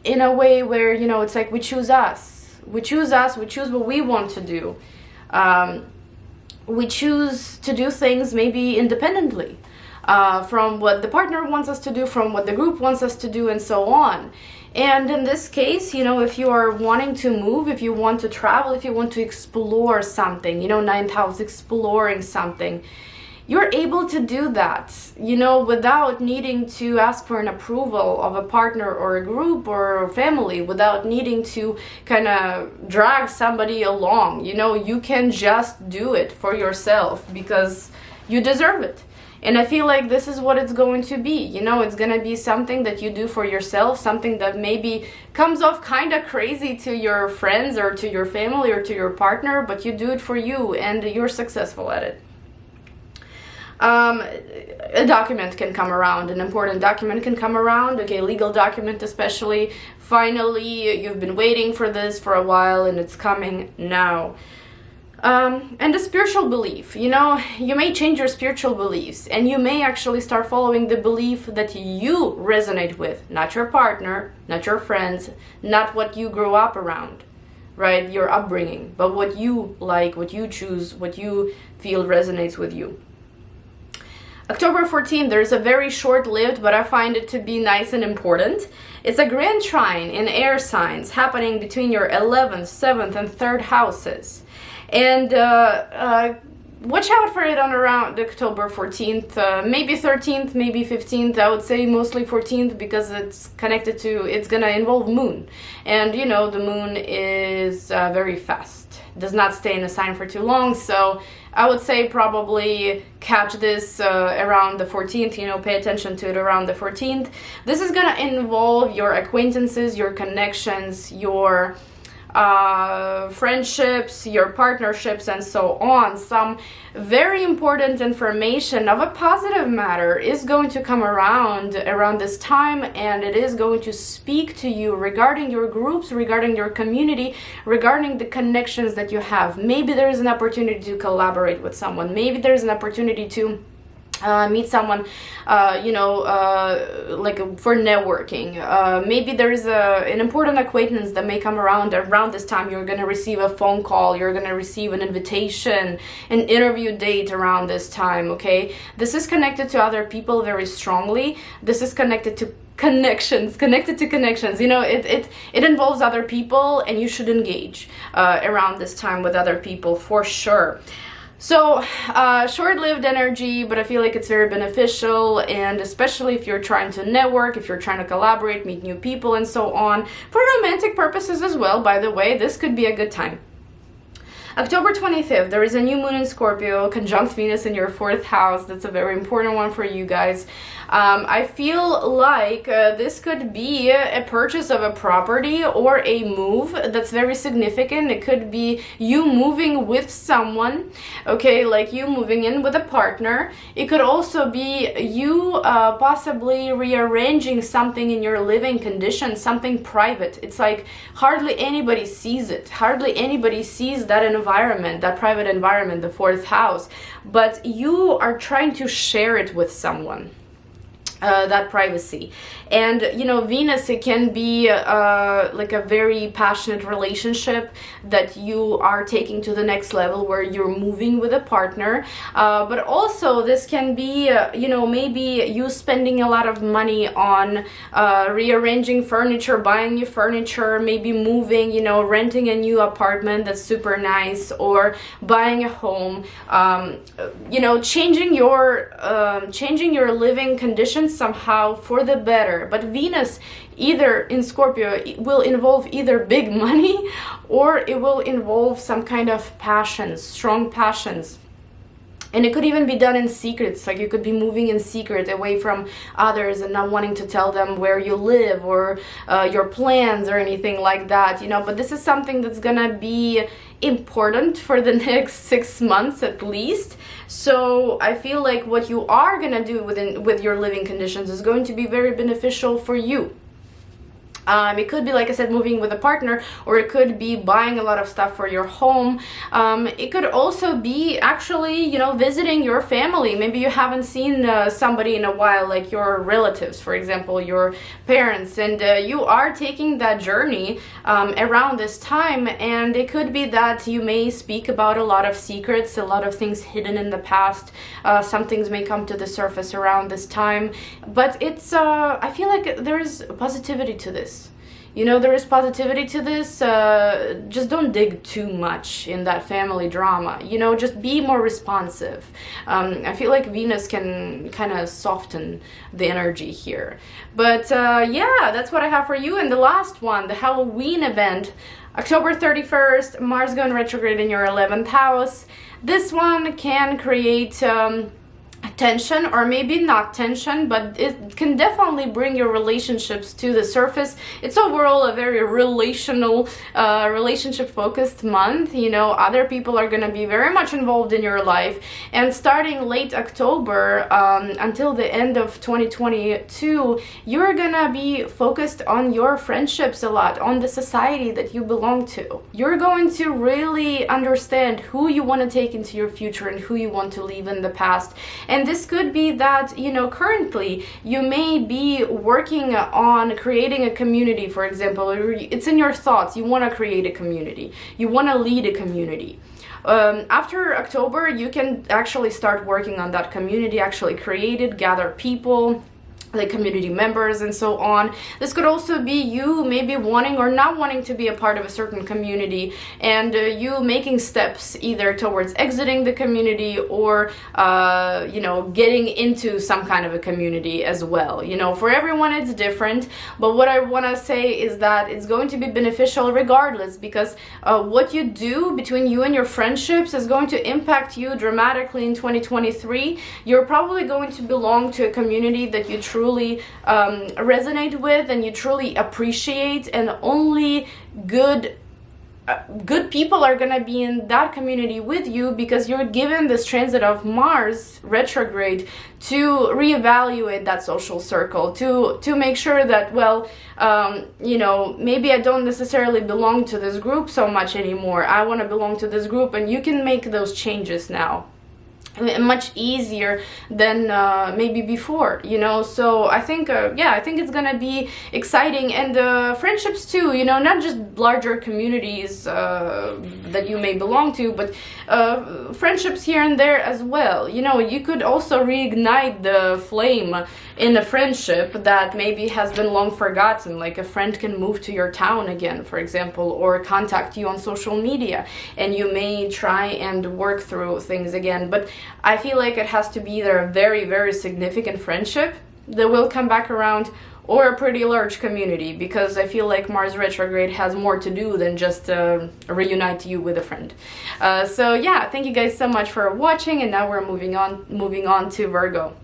in a way where, you know, it's like we choose us. We choose us, we choose what we want to do. We choose to do things maybe independently. From what the partner wants us to do, from what the group wants us to do, and so on. And in this case, you know, if you are wanting to move, if you want to travel, if you want to explore something, you know, 9th house, exploring something, you're able to do that, you know, without needing to ask for an approval of a partner or a group or a family, without needing to kind of drag somebody along. You know, you can just do it for yourself because you deserve it. And I feel like this is what it's going to be. You know, it's going to be something that you do for yourself, something that maybe comes off kind of crazy to your friends or to your family or to your partner, but you do it for you and you're successful at it. A document can come around, an important document can come around, okay, legal document especially. Finally, you've been waiting for this for a while and it's coming now. And a spiritual belief, you know, you may change your spiritual beliefs and you may actually start following the belief that you resonate with, not your partner, not your friends, not what you grew up around, right, your upbringing, but what you like, what you choose, what you feel resonates with you. October 14th, there's a very short-lived, but I find it to be nice and important. It's a grand trine in air signs happening between your 11th, 7th, and 3rd houses. And watch out for it on around October 14th, maybe 13th, maybe 15th. I would say mostly 14th because it's connected to, it's gonna involve moon. And you know, the moon is very fast, does not stay in a sign for too long. So I would say probably catch this around the 14th, you know, pay attention to it around the 14th. This is gonna involve your acquaintances, your connections, your friendships, your partnerships, and so on. Some very important information of a positive matter is going to come around this time, and it is going to speak to you regarding your groups, regarding your community, regarding the connections that you have. Maybe there is an opportunity to collaborate with someone. Maybe there's an opportunity to meet someone, like for networking. Maybe there's an important acquaintance that may come around this time. You're going to receive a phone call, you're going to receive an invitation, an interview date around this time, okay? This is connected to other people very strongly. This is connected to connections. It involves other people, and you should engage around this time with other people for sure. So short-lived energy, but I feel like it's very beneficial, and especially if you're trying to network, if you're trying to collaborate, meet new people, and so on. For romantic purposes as well, by the way, this could be a good time. October 25th, there is a new moon in Scorpio, conjunct Venus in your 4th house. That's a very important one for you guys. I feel like this could be a purchase of a property or a move that's very significant. It could be you moving with someone, okay, like you moving in with a partner. It could also be you possibly rearranging something in your living conditions, something private. It's like hardly anybody sees it. Hardly anybody sees that environment, that private environment, the 4th house, but you are trying to share it with someone. That privacy. And Venus, it can be like a very passionate relationship that you are taking to the next level, where you're moving with a partner, but also this can be maybe you spending a lot of money on rearranging furniture, buying new furniture, maybe moving, renting a new apartment that's super nice, or buying a home, changing your living conditions somehow for the better. But Venus, either in Scorpio, will involve either big money, or it will involve some kind of passions, strong passions. And it could even be done in secrets, like you could be moving in secret away from others and not wanting to tell them where you live or your plans or anything like that, But this is something that's gonna be important for the next 6 months at least. So I feel like what you are gonna do with your living conditions is going to be very beneficial for you. It could be, like I said, moving with a partner, or it could be buying a lot of stuff for your home. It could also be actually, visiting your family. Maybe you haven't seen somebody in a while, like your relatives, for example, your parents, and you are taking that journey around this time. And it could be that you may speak about a lot of secrets, a lot of things hidden in the past. Some things may come to the surface around this time, but it's I feel like there's positivity to this. There is positivity to this. Just don't dig too much in that family drama. Just be more responsive. I feel like Venus can kind of soften the energy here. But yeah, that's what I have for you. And the last one, the Halloween event, October 31st, Mars going retrograde in your 11th house. This one can create tension, or maybe not tension, but it can definitely bring your relationships to the surface. It's overall a very relational, relationship focused month. Other people are going to be very much involved in your life, and starting late October until the end of 2022, you're gonna be focused on your friendships a lot, on the society that you belong to. You're going to really understand who you want to take into your future and who you want to leave in the past. And this could be that, currently you may be working on creating a community, for example. It's in your thoughts. You want to create a community. You want to lead a community. After October, you can actually start working on that community, actually create it, gather people, like community members and so on. This could also be you maybe wanting or not wanting to be a part of a certain community, and you making steps either towards exiting the community or getting into some kind of a community as well. For everyone it's different, but what I want to say is that it's going to be beneficial regardless, because what you do between you and your friendships is going to impact you dramatically in 2023. You're probably going to belong to a community that you truly resonate with and you truly appreciate, and only good good people are gonna be in that community with you, because you're given this transit of Mars retrograde to reevaluate that social circle, to make sure that, well, you know, maybe I don't necessarily belong to this group so much anymore. I want to belong to this group, and you can make those changes now much easier than maybe before, you know. So I think yeah, I think it's gonna be exciting. And friendships too, you know, not just larger communities that you may belong to, but friendships here and there as well. You know, you could also reignite the flame in a friendship that maybe has been long forgotten. Like a friend can move to your town again, for example, or contact you on social media, and you may try and work through things again. But I feel like it has to be either a very, very significant friendship that will come back around, or a pretty large community, because I feel like Mars retrograde has more to do than just reunite you with a friend. So yeah, thank you guys so much for watching, and now we're moving on to Virgo.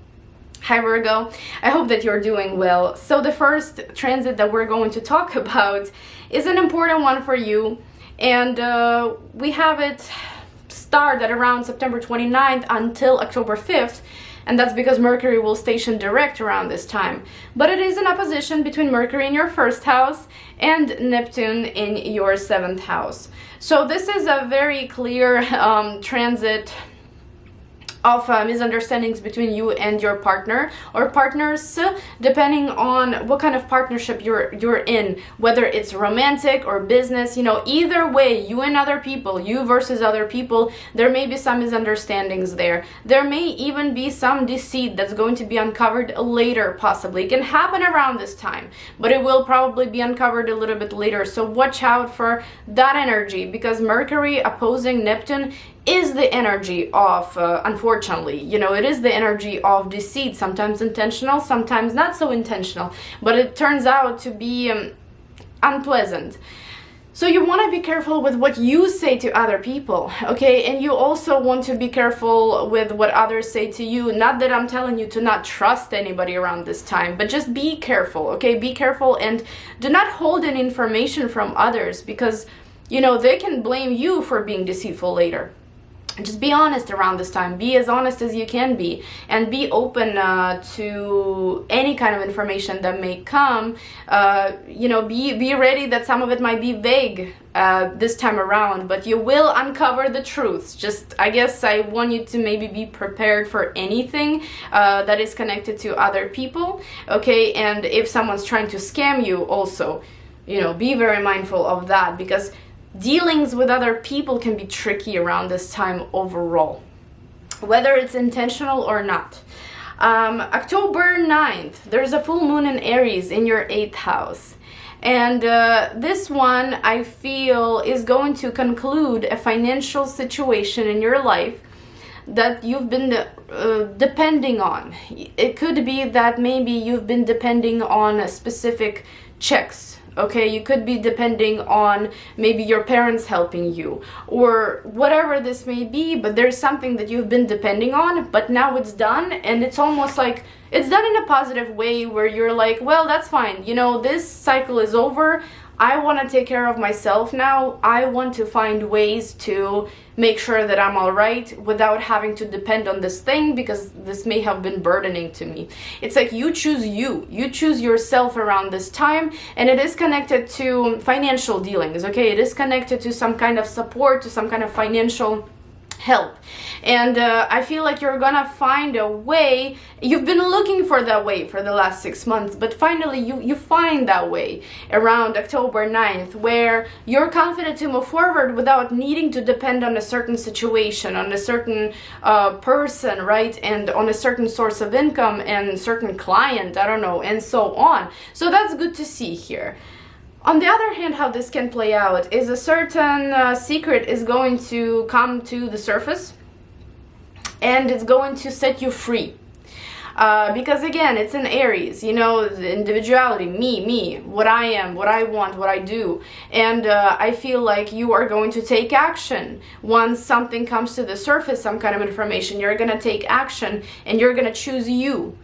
Hi Virgo, I hope that you're doing well. So the first transit that we're going to talk about is an important one for you, and we have it start at around September 29th until October 5th, and that's because Mercury will station direct around this time. But it is in opposition between Mercury in your first house and Neptune in your 7th house. So this is a very clear transit of misunderstandings between you and your partner or partners, depending on what kind of partnership you're in, whether it's romantic or business. You know, either way, you and other people, you versus other people, there may be some misunderstandings there. There may even be some deceit that's going to be uncovered later, possibly. It can happen around this time, but it will probably be uncovered a little bit later. So watch out for that energy, because Mercury opposing Neptune is the energy of, unfortunately, you know, it is the energy of deceit, sometimes intentional, sometimes not so intentional, but it turns out to be unpleasant. So you want to be careful with what you say to other people, okay? And you also want to be careful with what others say to you. Not that I'm telling you to not trust anybody around this time, but just be careful, okay? Be careful, and do not hold any information from others, because, you know, they can blame you for being deceitful later. Just be honest around this time. Be as honest as you can be, and be open to any kind of information that may come. You know, be ready that some of it might be vague this time around, but you will uncover the truths. Just, I guess I want you to maybe be prepared for anything that is connected to other people, okay? And if someone's trying to scam you also, you know, be very mindful of that, because dealings with other people can be tricky around this time overall, whether it's intentional or not. October 9th, there's a full moon in Aries in your 8th house. And this one, I feel, is going to conclude a financial situation in your life that you've been depending on. It could be that maybe you've been depending on specific checks. Okay, you could be depending on maybe your parents helping you, or whatever this may be, but there's something that you've been depending on, but now it's done, and it's almost like it's done in a positive way where you're like, well, that's fine, you know, this cycle is over. I want to take care of myself now. I want to find ways to make sure that I'm all right without having to depend on this thing, because this may have been burdening to me. It's like you choose yourself around this time, and it is connected to financial dealings, okay? It is connected to some kind of support, to some kind of financial help. And I feel like you're gonna find a way. You've been looking for that way for the last 6 months, but finally you find that way around October 9th, where you're confident to move forward without needing to depend on a certain situation, on a certain person, right? And on a certain source of income and certain client, I don't know, and so on. So that's good to see here. On the other hand, how this can play out is a certain secret is going to come to the surface, and it's going to set you free. Because again, it's in Aries, you know, the individuality, me, what I am, what I want, what I do. And I feel like you are going to take action. Once something comes to the surface, some kind of information, you're going to take action, and you're going to choose you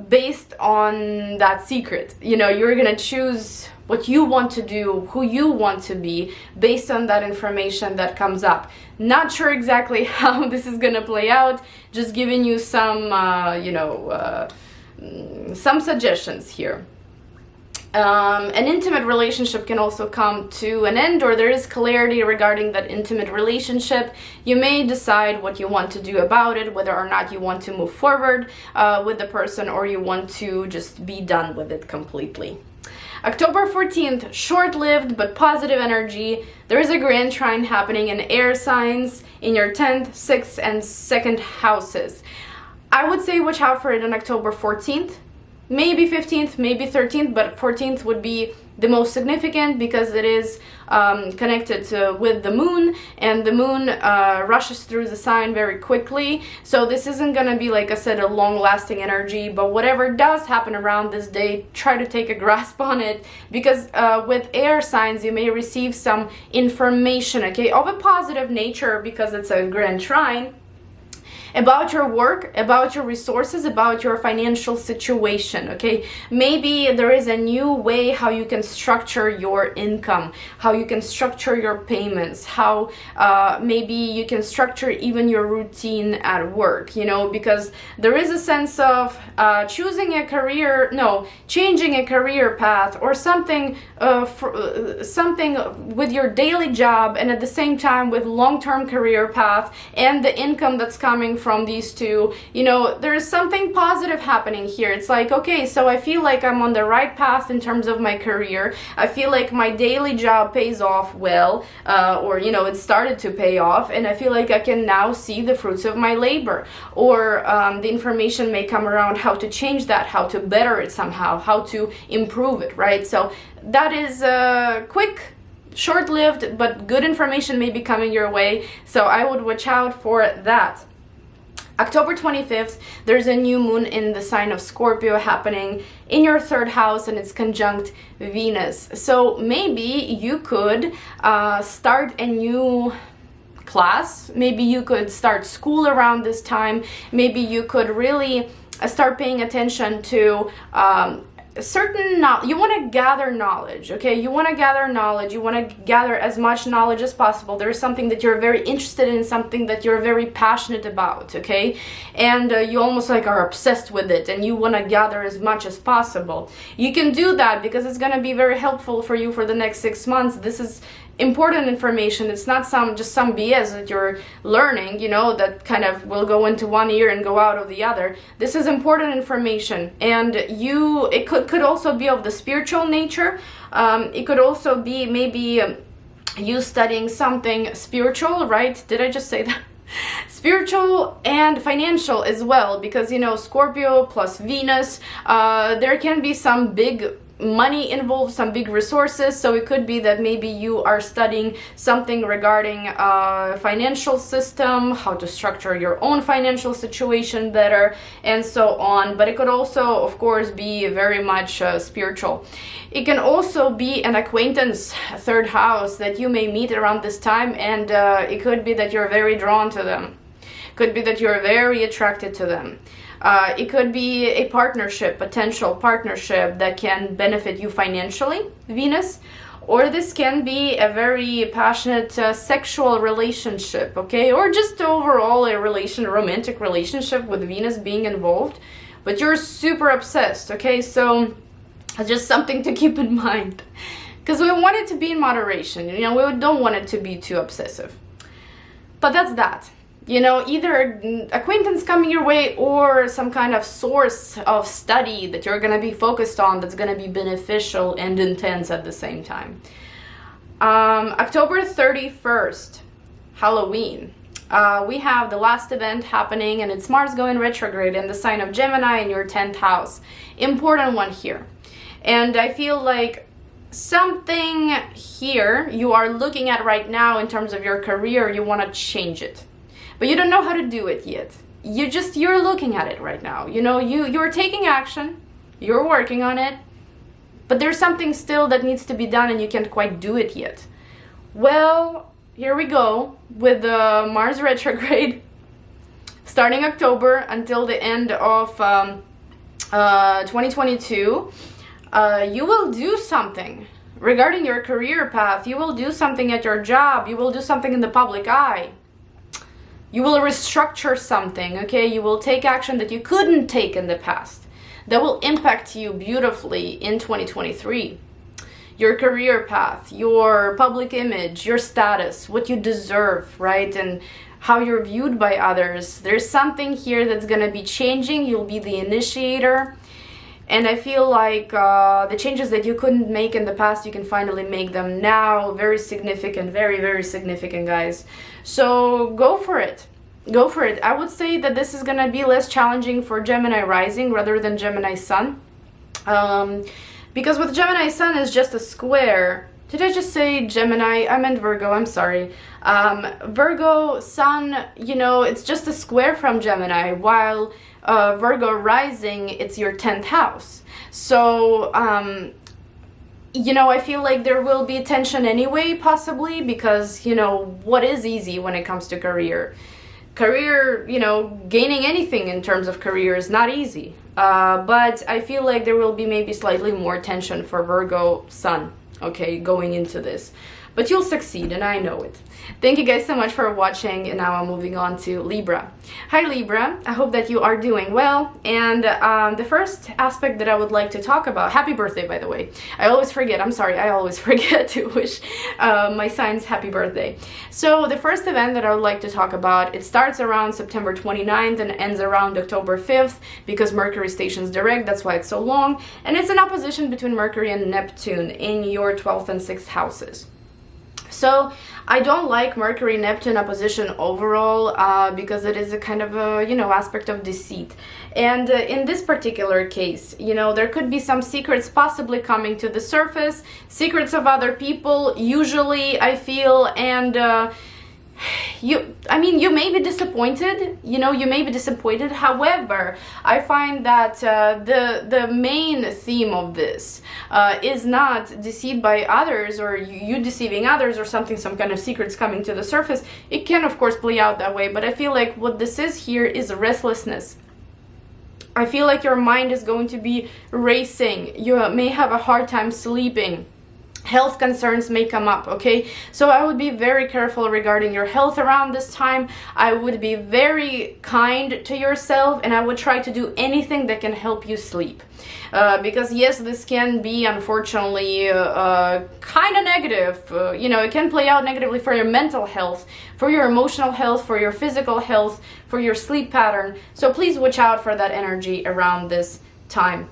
based on that secret. You know, you're going to choose what you want to do, who you want to be, based on that information that comes up. Not sure exactly how this is gonna play out, just giving you some, some suggestions here. An intimate relationship can also come to an end, or there is clarity regarding that intimate relationship. You may decide what you want to do about it, whether or not you want to move forward with the person, or you want to just be done with it completely. October 14th, short-lived but positive energy. There is a grand trine happening in air signs in your 10th, 6th, and 2nd houses. I would say watch out for it on October 14th. Maybe 15th, maybe 13th, but 14th would be the most significant because it is connected with the moon, and the moon rushes through the sign very quickly. So this isn't going to be, like I said, a long-lasting energy, but whatever does happen around this day, try to take a grasp on it, because with air signs, you may receive some information, okay, of a positive nature, because it's a grand trine, about your work, about your resources, about your financial situation, okay? Maybe there is a new way how you can structure your income, how you can structure your payments, how maybe you can structure even your routine at work, you know, because there is a sense of changing a career path, or something something with your daily job, and at the same time with long-term career path and the income that's coming from these two. You know, there is something positive happening here. It's like, okay, so I feel like I'm on the right path in terms of my career. I feel like my daily job pays off well, or, you know, it started to pay off, and I feel like I can now see the fruits of my labor. Or the information may come around how to change that, how to better it somehow, how to improve it, right? So that is quick, short-lived, but good information may be coming your way, so I would watch out for that. October 25th, there's a new moon in the sign of Scorpio happening in your 3rd house, and it's conjunct Venus. So maybe you could start a new class. Maybe you could start school around this time. Maybe you could really start paying attention to you want to gather knowledge, okay? You want to gather knowledge, you want to gather as much knowledge as possible. There's something that you're very interested in, something that you're very passionate about, okay? And you almost like are obsessed with it, and you want to gather as much as possible. You can do that because it's going to be very helpful for you for the next 6 months. This is important information. It's not just some BS that you're learning, you know, that kind of will go into one ear and go out of the other. This is important information, and it could also be of the spiritual nature. It could also be maybe you studying something spiritual, right? Did I just say that? Spiritual and financial as well, because, you know, Scorpio plus Venus, there can be some big money involved, some big resources. So it could be that maybe you are studying something regarding financial system, how to structure your own financial situation better, and so on. But it could also, of course, be very much spiritual. It can also be an acquaintance, 3rd house, that you may meet around this time, and it could be that you're very drawn to them. Could be that you're very attracted to them. It could be a partnership, potential partnership that can benefit you financially, Venus, or this can be a very passionate sexual relationship, okay, or just overall a romantic relationship with Venus being involved, but you're super obsessed, okay? So just something to keep in mind, because we want it to be in moderation, you know, we don't want it to be too obsessive. But that's that. You know, either acquaintance coming your way or some kind of source of study that you're going to be focused on that's going to be beneficial and intense at the same time. October 31st, Halloween. We have the last event happening, and it's Mars going retrograde in the sign of Gemini in your 10th house. Important one here. And I feel like something here you are looking at right now in terms of your career, you want to change it. But you don't know how to do it yet. You're looking at it right now. You know, you're taking action, you're working on it, but there's something still that needs to be done and you can't quite do it yet. Well, here we go with the Mars retrograde starting October until the end of 2022. You will do something Regarding your career path, you will do something at your job. You will do something in the public eye. You will restructure something, okay? You will take action that you couldn't take in the past. That will impact you beautifully in 2023. Your career path, your public image, your status, what you deserve, right? And how you're viewed by others. There's something here that's going to be changing. You'll be the initiator. And I feel like the changes that you couldn't make in the past, you can finally make them now. Very significant, very, very significant, guys. So go for it. Go for it. I would say that this is going to be less challenging for Gemini rising rather than Gemini sun. Because with Gemini sun is just a square. Did I just say Gemini? I meant Virgo, I'm sorry. Virgo sun, you know, it's just a square from Gemini, while Virgo rising, it's your 10th house. So, you know, I feel like there will be tension anyway, possibly, because, you know, what is easy when it comes to career? Career, you know, gaining anything in terms of career is not easy. But I feel like there will be maybe slightly more tension for Virgo sun, okay, going into this. But you'll succeed, and I know it. Thank you guys so much for watching, and now I'm moving on to Libra. Hi Libra, I hope that you are doing well, and the first aspect that I would like to talk about, happy birthday by the way. I always forget, I'm sorry, I always forget to wish my signs happy birthday. So the first event that I would like to talk about, it starts around September 29th and ends around October 5th, because Mercury stations direct, that's why it's so long, and it's an opposition between Mercury and Neptune in your 12th and 6th houses. So I don't like Mercury-Neptune opposition overall because it is a kind of a, you know, aspect of deceit. And in this particular case, you know, there could be some secrets possibly coming to the surface, secrets of other people, usually, I feel, and you may be disappointed, you know, you may be disappointed. However, I find that the main theme of this is not deceit by others, or you deceiving others, or something, some kind of secrets coming to the surface. It can, of course, play out that way, but I feel like what this is here is restlessness. I feel like your mind is going to be racing. You may have a hard time sleeping. Health concerns may come up, okay? So I would be very careful regarding your health around this time. I would be very kind to yourself, and I would try to do anything that can help you sleep. Because yes, this can be unfortunately kind of negative. You know, it can play out negatively for your mental health, for your emotional health, for your physical health, for your sleep pattern. So please watch out for that energy around this time.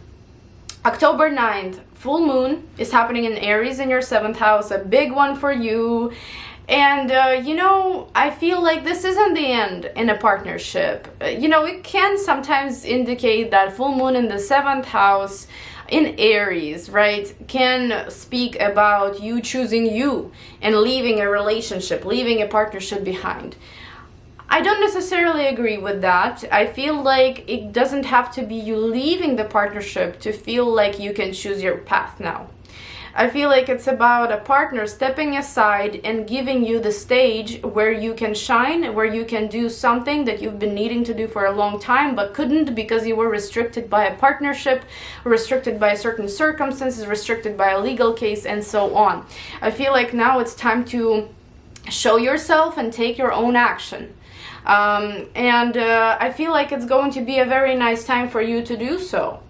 October 9th, full moon is happening in Aries in your 7th house, a big one for you. And, you know, I feel like this isn't the end in a partnership. You know, it can sometimes indicate that full moon in the 7th house in Aries, right, can speak about you choosing you and leaving a relationship, leaving a partnership behind. I don't necessarily agree with that. I feel like it doesn't have to be you leaving the partnership to feel like you can choose your path now. I feel like it's about a partner stepping aside and giving you the stage where you can shine, where you can do something that you've been needing to do for a long time but couldn't because you were restricted by a partnership, restricted by certain circumstances, restricted by a legal case, and so on. I feel like now it's time to show yourself and take your own action. I feel like it's going to be a very nice time for you to do so.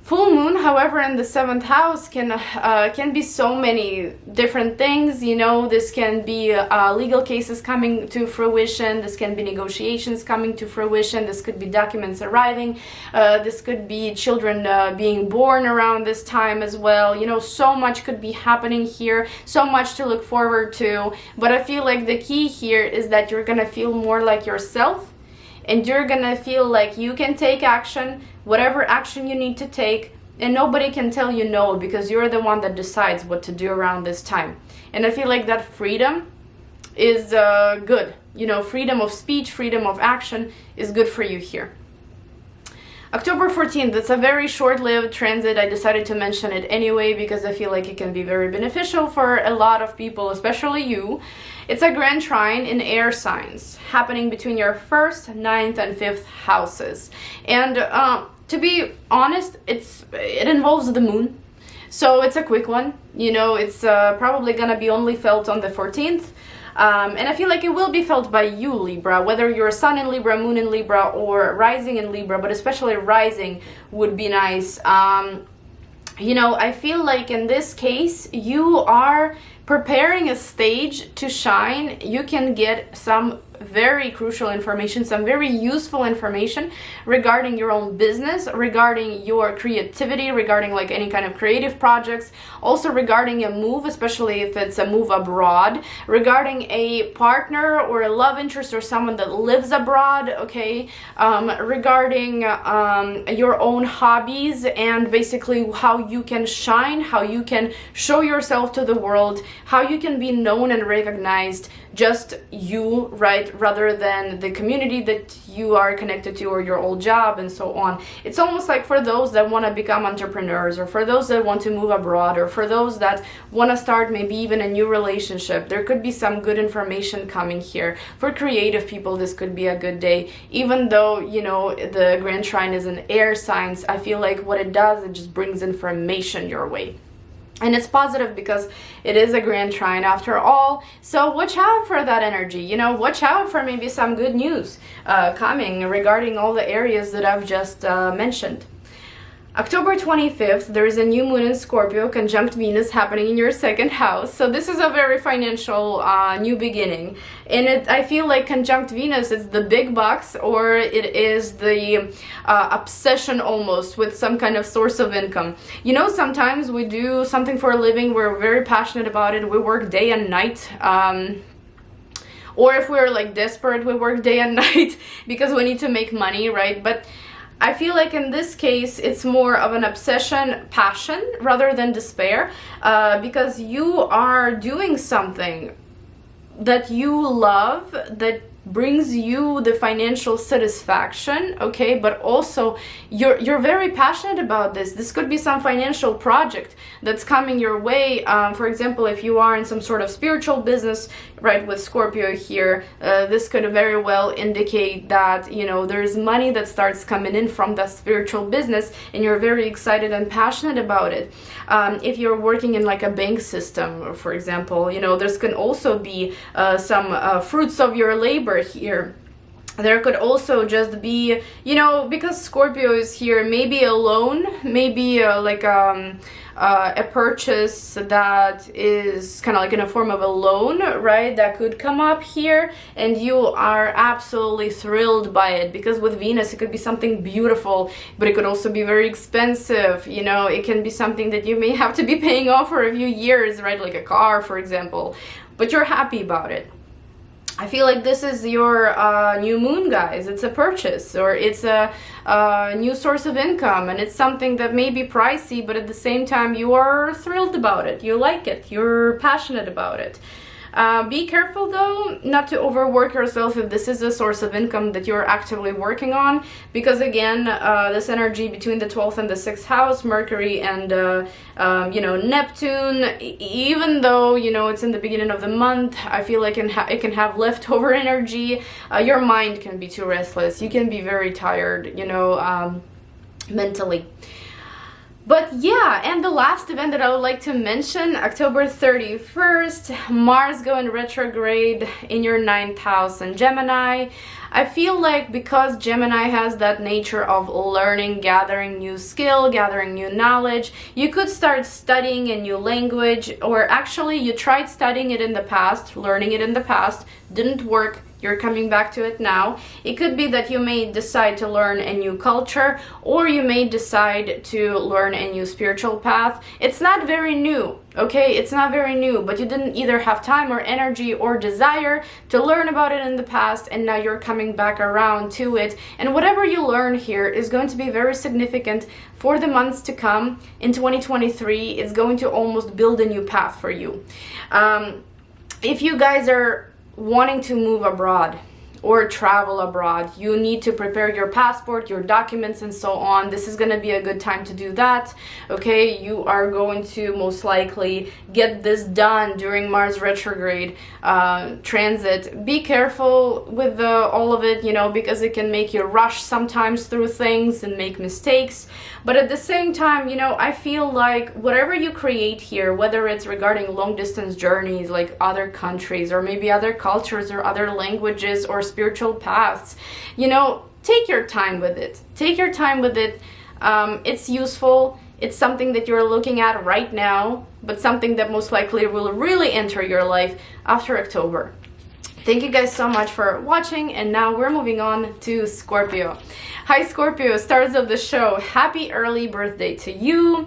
Full moon, however, in the 7th house can be so many different things. You know, this can be legal cases coming to fruition. This can be negotiations coming to fruition. This could be documents arriving. This could be children being born around this time as well. You know, so much could be happening here. So much to look forward to. But I feel like the key here is that you're gonna feel more like yourself, and you're gonna feel like you can take action, whatever action you need to take, and nobody can tell you no, because you're the one that decides what to do around this time. And I feel like that freedom is good. You know, freedom of speech, freedom of action is good for you here. October 14th, it's a very short-lived transit. I decided to mention it anyway because I feel like it can be very beneficial for a lot of people, especially you. It's a grand trine in air signs happening between your 1st, 9th, and 5th houses. And to be honest, it involves the moon. So it's a quick one, you know, it's probably gonna be only felt on the 14th. And I feel like it will be felt by you, Libra, whether you're sun in Libra, moon in Libra, or rising in Libra, but especially rising would be nice. You know, I feel like in this case, you are preparing a stage to shine. You can get some very crucial information, some very useful information regarding your own business, regarding your creativity, regarding like any kind of creative projects, also regarding a move, especially if it's a move abroad, regarding a partner or a love interest or someone that lives abroad, okay, regarding your own hobbies and basically how you can shine, how you can show yourself to the world, how you can be known and recognized, just you, right, rather than the community that you are connected to or your old job and so on. It's almost like for those that want to become entrepreneurs, or for those that want to move abroad, or for those that want to start maybe even a new relationship, there could be some good information coming here. For creative people, this could be a good day. Even though, you know, the Grand Trine is an air signs, I feel like what it does, it just brings information your way. And it's positive because it is a Grand Trine after all. So watch out for that energy, you know, watch out for maybe some good news coming regarding all the areas that I've just mentioned. October 25th, there is a new moon in Scorpio, conjunct Venus, happening in your second house. So this is a very financial new beginning. And I feel like conjunct Venus is the big bucks, or it is the obsession almost with some kind of source of income. You know, sometimes we do something for a living, we're very passionate about it, we work day and night. Or if we're like desperate, we work day and night because we need to make money, right? But I feel like in this case, it's more of an obsession, passion, rather than despair, because you are doing something that you love, that brings you the financial satisfaction, okay, but also you're very passionate about this. This could be some financial project that's coming your way. For example, if you are in some sort of spiritual business, right, with Scorpio here, this could very well indicate that, you know, there's money that starts coming in from that spiritual business and you're very excited and passionate about it. If you're working in like a bank system, for example, you know, this can also be some fruits of your labor here. There could also just be, you know, because Scorpio is here, maybe a loan, maybe like a purchase that is kind of like in a form of a loan, right, that could come up here, and you are absolutely thrilled by it, because with Venus it could be something beautiful, but it could also be very expensive. You know, it can be something that you may have to be paying off for a few years, right, like a car, for example, but you're happy about it. I feel like this is your new moon, guys. It's a purchase, or it's a new source of income, and it's something that may be pricey, but at the same time you are thrilled about it, you like it, you're passionate about it. Be careful though not to overwork yourself if this is a source of income that you're actively working on, because again, this energy between the 12th and the 6th house, Mercury and you know, Neptune, even though, you know, it's in the beginning of the month, I feel like it can have leftover energy. Your mind can be too restless, you can be very tired, you know, mentally. But yeah, and the last event that I would like to mention, October 31st, Mars going retrograde in your 9th house in Gemini. I feel like because Gemini has that nature of learning, gathering new skill, gathering new knowledge, you could start studying a new language, or actually you tried studying it in the past, learning it in the past, didn't work. You're coming back to it now. It could be that you may decide to learn a new culture, or you may decide to learn a new spiritual path. It's not very new, okay? It's not very new, but you didn't either have time or energy or desire to learn about it in the past, and now you're coming back around to it. And whatever you learn here is going to be very significant for the months to come. In 2023, it's going to almost build a new path for you. If you guys are wanting to move abroad, or travel abroad. You need to prepare your passport, your documents, and so on. This is going to be a good time to do that. Okay, you are going to most likely get this done during Mars retrograde transit. Be careful with all of it, you know, because it can make you rush sometimes through things and make mistakes. But at the same time, you know, I feel like whatever you create here, whether it's regarding long distance journeys like other countries or maybe other cultures or other languages or spiritual paths, you know, take your time with it. Take your time with it. It's useful. It's something that you're looking at right now, but something that most likely will really enter your life after October. Thank you guys so much for watching, and now we're moving on to Scorpio. Hi Scorpio, stars of the show, happy early birthday to you.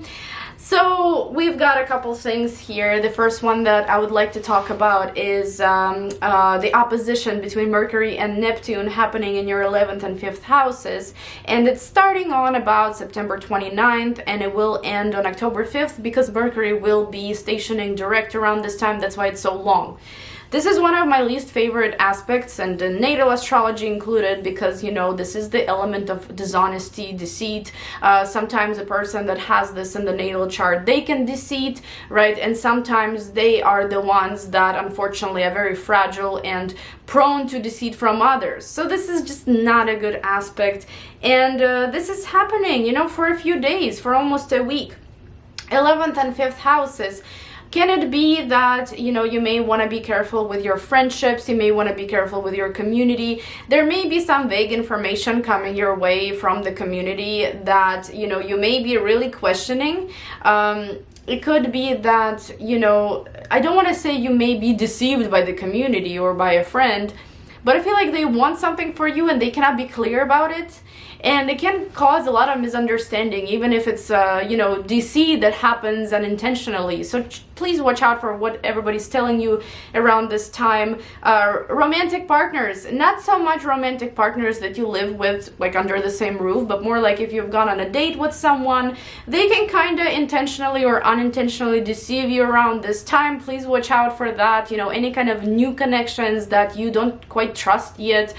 So we've got a couple things here. The first one that I would like to talk about is the opposition between Mercury and Neptune happening in your 11th and 5th houses, and it's starting on about September 29th and it will end on October 5th because Mercury will be stationing direct around this time. That's why it's so long. This is one of my least favorite aspects, and the natal astrology included, because, you know, this is the element of dishonesty, deceit. Sometimes a person that has this in the natal chart, they can deceive, right? And sometimes they are the ones that unfortunately are very fragile and prone to deceit from others. So this is just not a good aspect. And this is happening, you know, for a few days, for almost a week. 11th and 5th houses. Can it be that, you know, you may want to be careful with your friendships, you may want to be careful with your community. There may be some vague information coming your way from the community that, you know, you may be really questioning. It could be that, you know, I don't want to say you may be deceived by the community or by a friend, but I feel like they want something for you and they cannot be clear about it. And it can cause a lot of misunderstanding, even if it's, you know, deceit that happens unintentionally. So please watch out for what everybody's telling you around this time. Romantic partners, not so much romantic partners that you live with, like under the same roof, but more like if you've gone on a date with someone, they can kind of intentionally or unintentionally deceive you around this time. Please watch out for that. You know, any kind of new connections that you don't quite trust yet.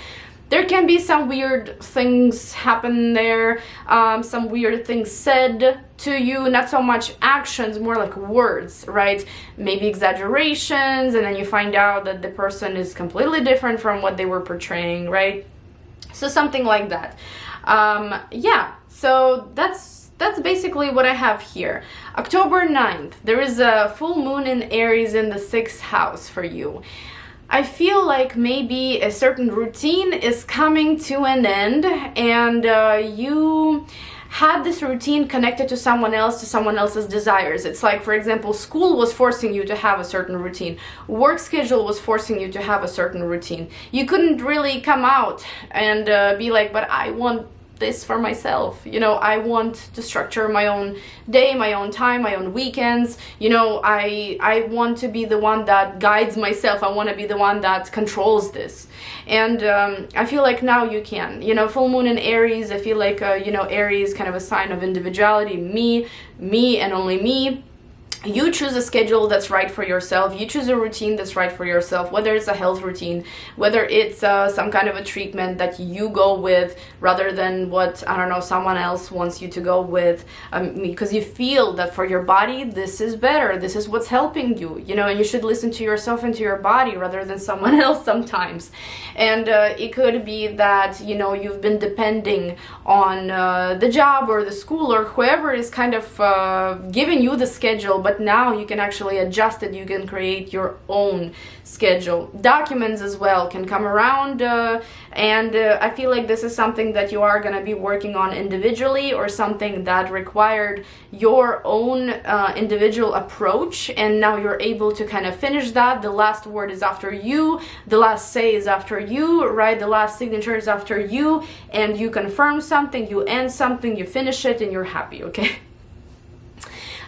There can be some weird things happen there, some weird things said to you, not so much actions, more like words, right? Maybe exaggerations, and then you find out that the person is completely different from what they were portraying, right? So something like that. Yeah, so that's basically what I have here. October 9th, there is a full moon in Aries in the 6th house for you. I feel like maybe a certain routine is coming to an end, and you had this routine connected to someone else, to someone else's desires. It's like, for example, school was forcing you to have a certain routine. Work schedule was forcing you to have a certain routine. You couldn't really come out and be like, but I want this for myself, you know, I want to structure my own day, my own time, my own weekends, you know, I want to be the one that guides myself, I want to be the one that controls this. And I feel like now you can, you know, full moon in Aries, I feel like, you know, Aries is kind of a sign of individuality, me and only me. You choose a schedule that's right for yourself. You choose a routine that's right for yourself, whether it's a health routine, whether it's some kind of a treatment that you go with rather than what, I don't know, someone else wants you to go with, because you feel that for your body, this is better. This is what's helping you, you know, and you should listen to yourself and to your body rather than someone else sometimes. And it could be that, you know, you've been depending on the job or the school or whoever is kind of giving you the schedule, but now you can actually adjust it. You can create your own schedule. Documents as well can come around, and I feel like this is something that you are going to be working on individually, or something that required your own individual approach, and now you're able to kind of finish that. The last word is after you, the last say is after you, right? The last signature is after you, and you confirm something, you end something, you finish it, and you're happy, okay?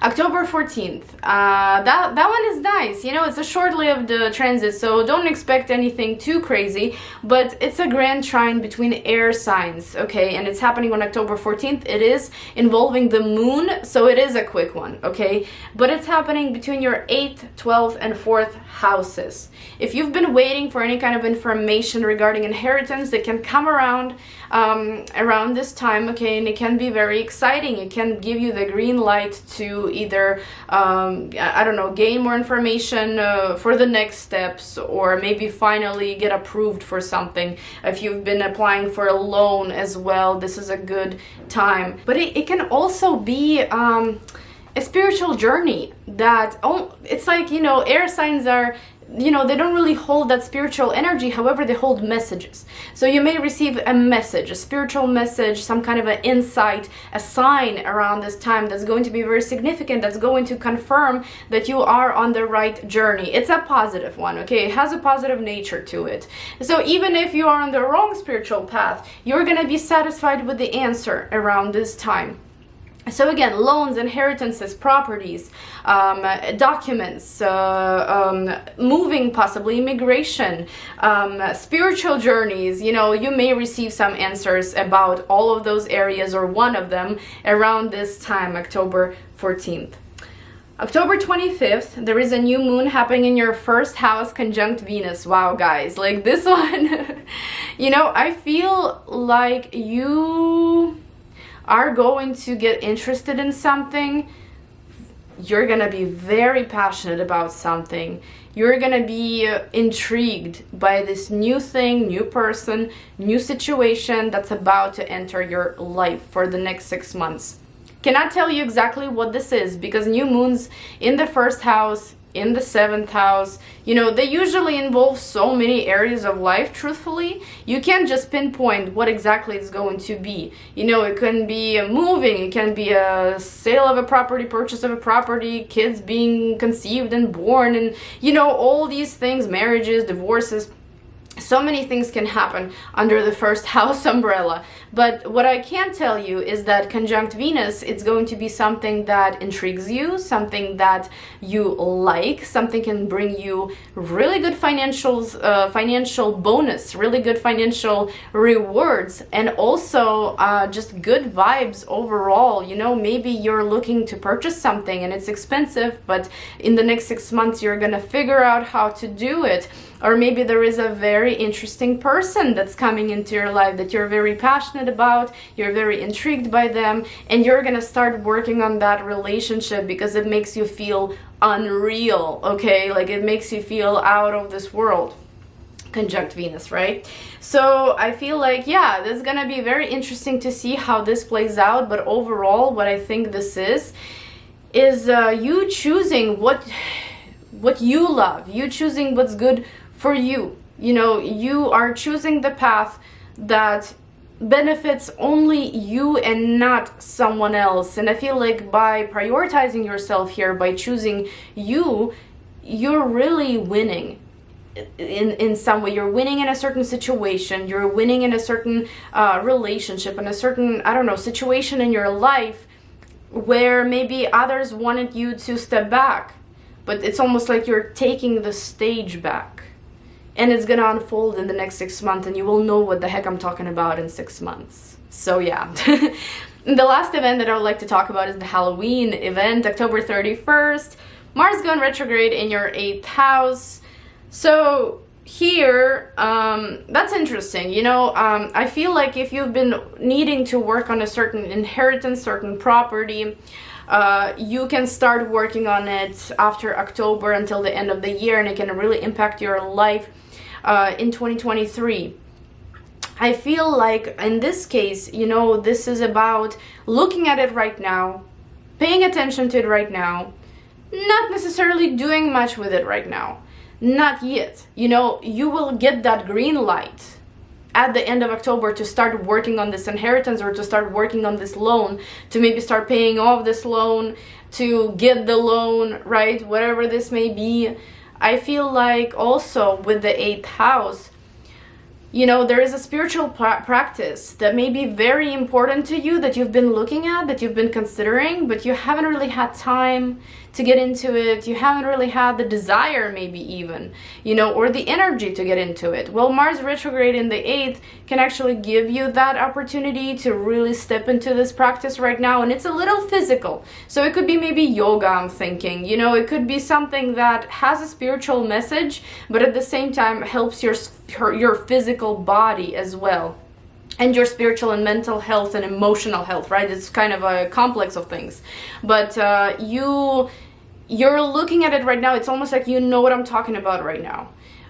October 14th, that one is nice. You know, it's a short-lived transit, so don't expect anything too crazy, but it's a grand trine between air signs, okay, and it's happening on October 14th. It is involving the moon, so it is a quick one, okay, but it's happening between your 8th, 12th, and 4th houses. If you've been waiting for any kind of information regarding inheritance, it can come around this time, okay, and it can be very exciting. It can give you the green light to either I don't know, gain more information for the next steps, or maybe finally get approved for something. If you've been applying for a loan as well, this is a good time. But it can also be a spiritual journey that, it's like, you know, air signs are, you know, they don't really hold that spiritual energy. However, they hold messages. So you may receive a message, a spiritual message, some kind of an insight, a sign around this time that's going to be very significant, that's going to confirm that you are on the right journey. It's a positive one, okay? It has a positive nature to it. So even if you are on the wrong spiritual path, you're going to be satisfied with the answer around this time. So again, loans, inheritances, properties, documents, moving, possibly immigration, spiritual journeys. You know, you may receive some answers about all of those areas or one of them around this time, October 14th. October 25th, there is a new moon happening in your first house conjunct Venus. Wow, guys, like this one, you know, I feel like you are going to get interested in something. You're gonna be very passionate about something. You're gonna be intrigued by this new thing, new person, new situation that's about to enter your life for the next 6 months. Cannot tell you exactly what this is, because new moons in the first house, in the 7th house, you know, they usually involve so many areas of life. Truthfully, you can't just pinpoint what exactly it's going to be. You know, it can be moving, it can be a sale of a property, purchase of a property, kids being conceived and born, and, you know, all these things, marriages, divorces. So many things can happen under the first house umbrella. But what I can tell you is that conjunct Venus, it's going to be something that intrigues you, something that you like, something can bring you really good financial bonus, really good financial rewards, and also just good vibes overall. You know, maybe you're looking to purchase something and it's expensive, but in the next 6 months you're gonna figure out how to do it. Or maybe there is a very interesting person that's coming into your life that you're very passionate about, you're very intrigued by them, and you're gonna start working on that relationship because it makes you feel unreal, okay? Like it makes you feel out of this world. Conjunct Venus, right? So I feel like, yeah, this is gonna be very interesting to see how this plays out, but overall, what I think this is you choosing what you love, you choosing what's good for you. You know, you are choosing the path that benefits only you and not someone else. And I feel like by prioritizing yourself here, by choosing you, you're really winning in some way. You're winning in a certain situation, you're winning in a certain relationship, in a certain, I don't know, situation in your life where maybe others wanted you to step back, but it's almost like you're taking the stage back. And it's gonna unfold in the next 6 months, and you will know what the heck I'm talking about in 6 months. So yeah. The last event that I would like to talk about is the Halloween event, October 31st. Mars going retrograde in your 8th house. So here, that's interesting. You know, I feel like if you've been needing to work on a certain inheritance, certain property, you can start working on it after October until the end of the year, and it can really impact your life in 2023. I feel like in this case, you know, this is about looking at it right now, paying attention to it right now, not necessarily doing much with it right now. Not yet. You know, you will get that green light at the end of October to start working on this inheritance, or to start working on this loan, to maybe start paying off this loan, to get the loan, right? Whatever this may be. I feel like also with the 8th house, You know, there is a spiritual practice that may be very important to you, that you've been looking at, that you've been considering, but you haven't really had time to get into it. You haven't really had the desire, maybe even, you know, or the energy to get into it. Well, Mars retrograde in the 8th can actually give you that opportunity to really step into this practice right now. And it's a little physical. So it could be maybe yoga, I'm thinking, you know, it could be something that has a spiritual message, but at the same time helps your physical body as well. And your spiritual and mental health and emotional health, right? It's kind of a complex of things. But you're looking at it right now, it's almost like you know what I'm talking about right now.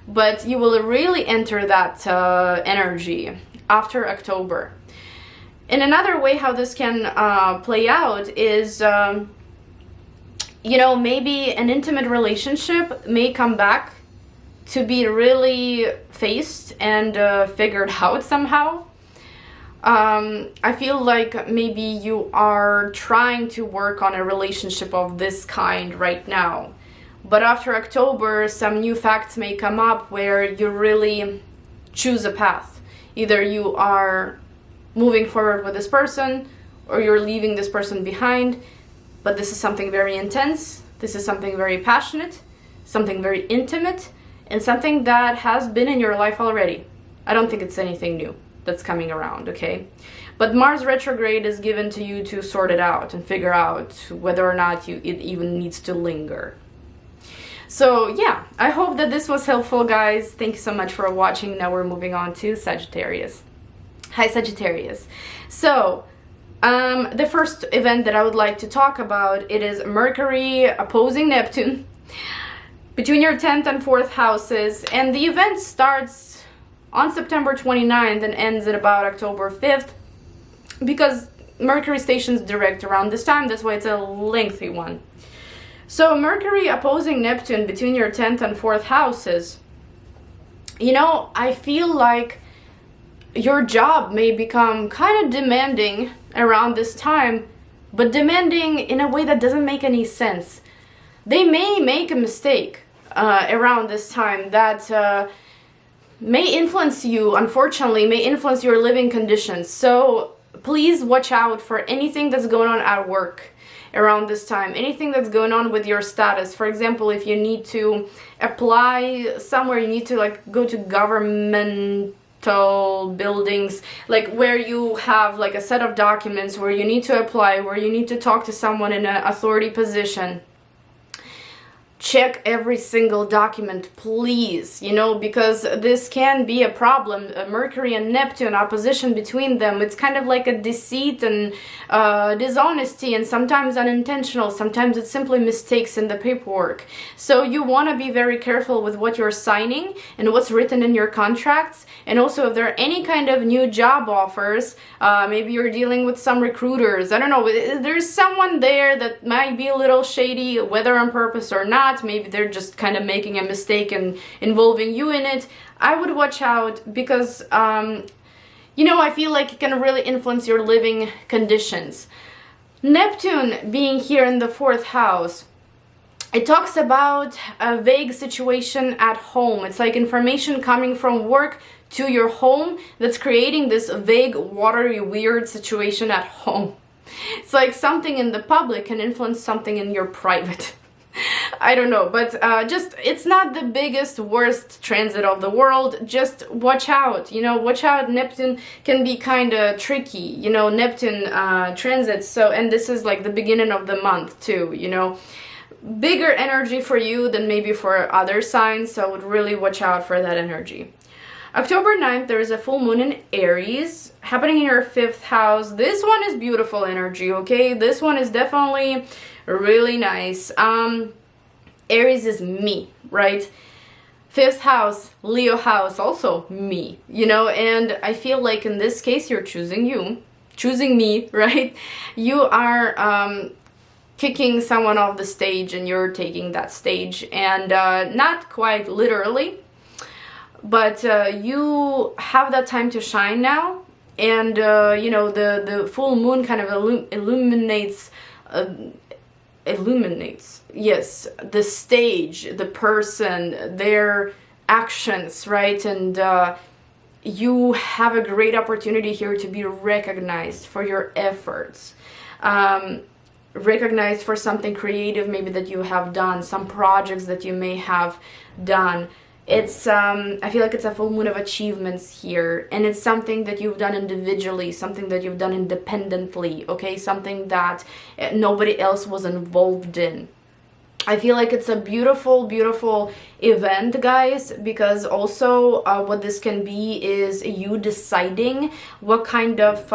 But you will really enter that energy after October. And another way how this can play out is, you know, maybe an intimate relationship may come back to be really faced and figured out somehow. I feel like maybe you are trying to work on a relationship of this kind right now. But after October, some new facts may come up where you really choose a path. Either you are moving forward with this person or you're leaving this person behind. But this is something very intense. This is something very passionate, something very intimate, and something that has been in your life already. I don't think it's anything new that's coming around, okay? But Mars retrograde is given to you to sort it out and figure out whether or not it even needs to linger. So yeah, I hope that this was helpful, guys. Thank you so much for watching. Now we're moving on to Sagittarius. Hi, Sagittarius. So the first event that I would like to talk about, it is Mercury opposing Neptune between your 10th and 4th houses, and the event starts on September 29th and ends at about October 5th, because Mercury stations direct around this time. That's why it's a lengthy one. So Mercury opposing Neptune between your 10th and 4th houses, you know, I feel like your job may become kind of demanding around this time, but demanding in a way that doesn't make any sense. They may make a mistake around this time that may influence you, unfortunately, may influence your living conditions. So please watch out for anything that's going on at work around this time, anything that's going on with your status. For example, if you need to apply somewhere, you need to like go to governmental buildings, like where you have like a set of documents where you need to apply, where you need to talk to someone in an authority position. Check every single document, please, you know, because this can be a problem. Mercury and Neptune, opposition between them, it's kind of like a deceit and dishonesty, and sometimes unintentional, sometimes it's simply mistakes in the paperwork. So you want to be very careful with what you're signing and what's written in your contracts. And also, if there are any kind of new job offers, maybe you're dealing with some recruiters, I don't know, there's someone there that might be a little shady, whether on purpose or not. Maybe they're just kind of making a mistake and involving you in it. I would watch out because, you know, I feel like it can really influence your living conditions. Neptune being here in the 4th house, it talks about a vague situation at home. It's like information coming from work to your home that's creating this vague, watery, weird situation at home. It's like something in the public can influence something in your private. I don't know, but just, it's not the biggest, worst transit of the world. Just watch out, you know, watch out. Neptune can be kind of tricky, you know, Neptune transits. So, and this is like the beginning of the month too, you know, bigger energy for you than maybe for other signs. So I would really watch out for that energy. October 9th, there is a full moon in Aries happening in your 5th house. This one is beautiful energy, okay? This one is definitely really nice. Aries is me, right? 5th house, Leo house, also me, you know, and I feel like in this case you're choosing me, right? You are kicking someone off the stage and you're taking that stage, and not quite literally, but you have that time to shine now, and you know, the full moon kind of illuminates, yes, the stage, the person, their actions, right? And you have a great opportunity here to be recognized for your efforts, recognized for something creative maybe that you have done, some projects that you may have done. It's I feel like it's a full moon of achievements here, and it's something that you've done individually, something that you've done independently, okay, something that nobody else was involved in. I feel like it's a beautiful, beautiful event, guys, because also what this can be is you deciding what kind of,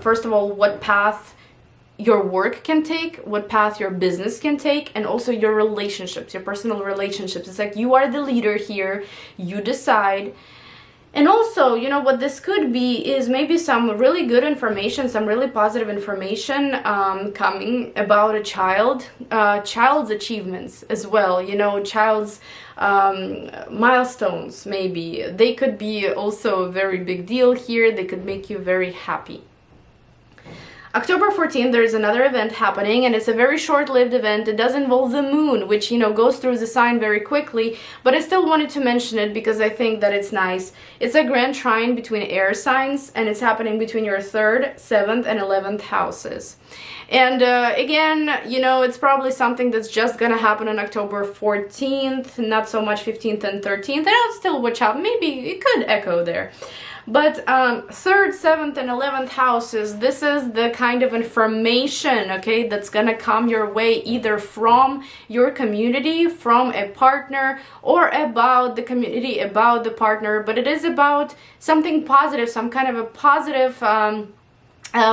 first of all, what path your work can take, what path your business can take, and also your relationships, your personal relationships. It's like you are the leader here, you decide. And also, you know, what this could be is maybe some really good information, some really positive information coming about a child's achievements as well, you know, child's milestones maybe. They could be also a very big deal here. They could make you very happy. October 14th, there's another event happening, and it's a very short-lived event. It does involve the moon, which, you know, goes through the sign very quickly, but I still wanted to mention it because I think that it's nice. It's a grand trine between air signs, and it's happening between your 3rd, 7th, and 11th houses. And again, you know, it's probably something that's just gonna happen on October 14th, not so much 15th and 13th, and I'll still watch out. Maybe it could echo there. But 3rd, 7th, and 11th houses, this is the kind of information, okay, that's gonna come your way either from your community, from a partner, or about the community, about the partner, but it is about something positive, some kind of a positive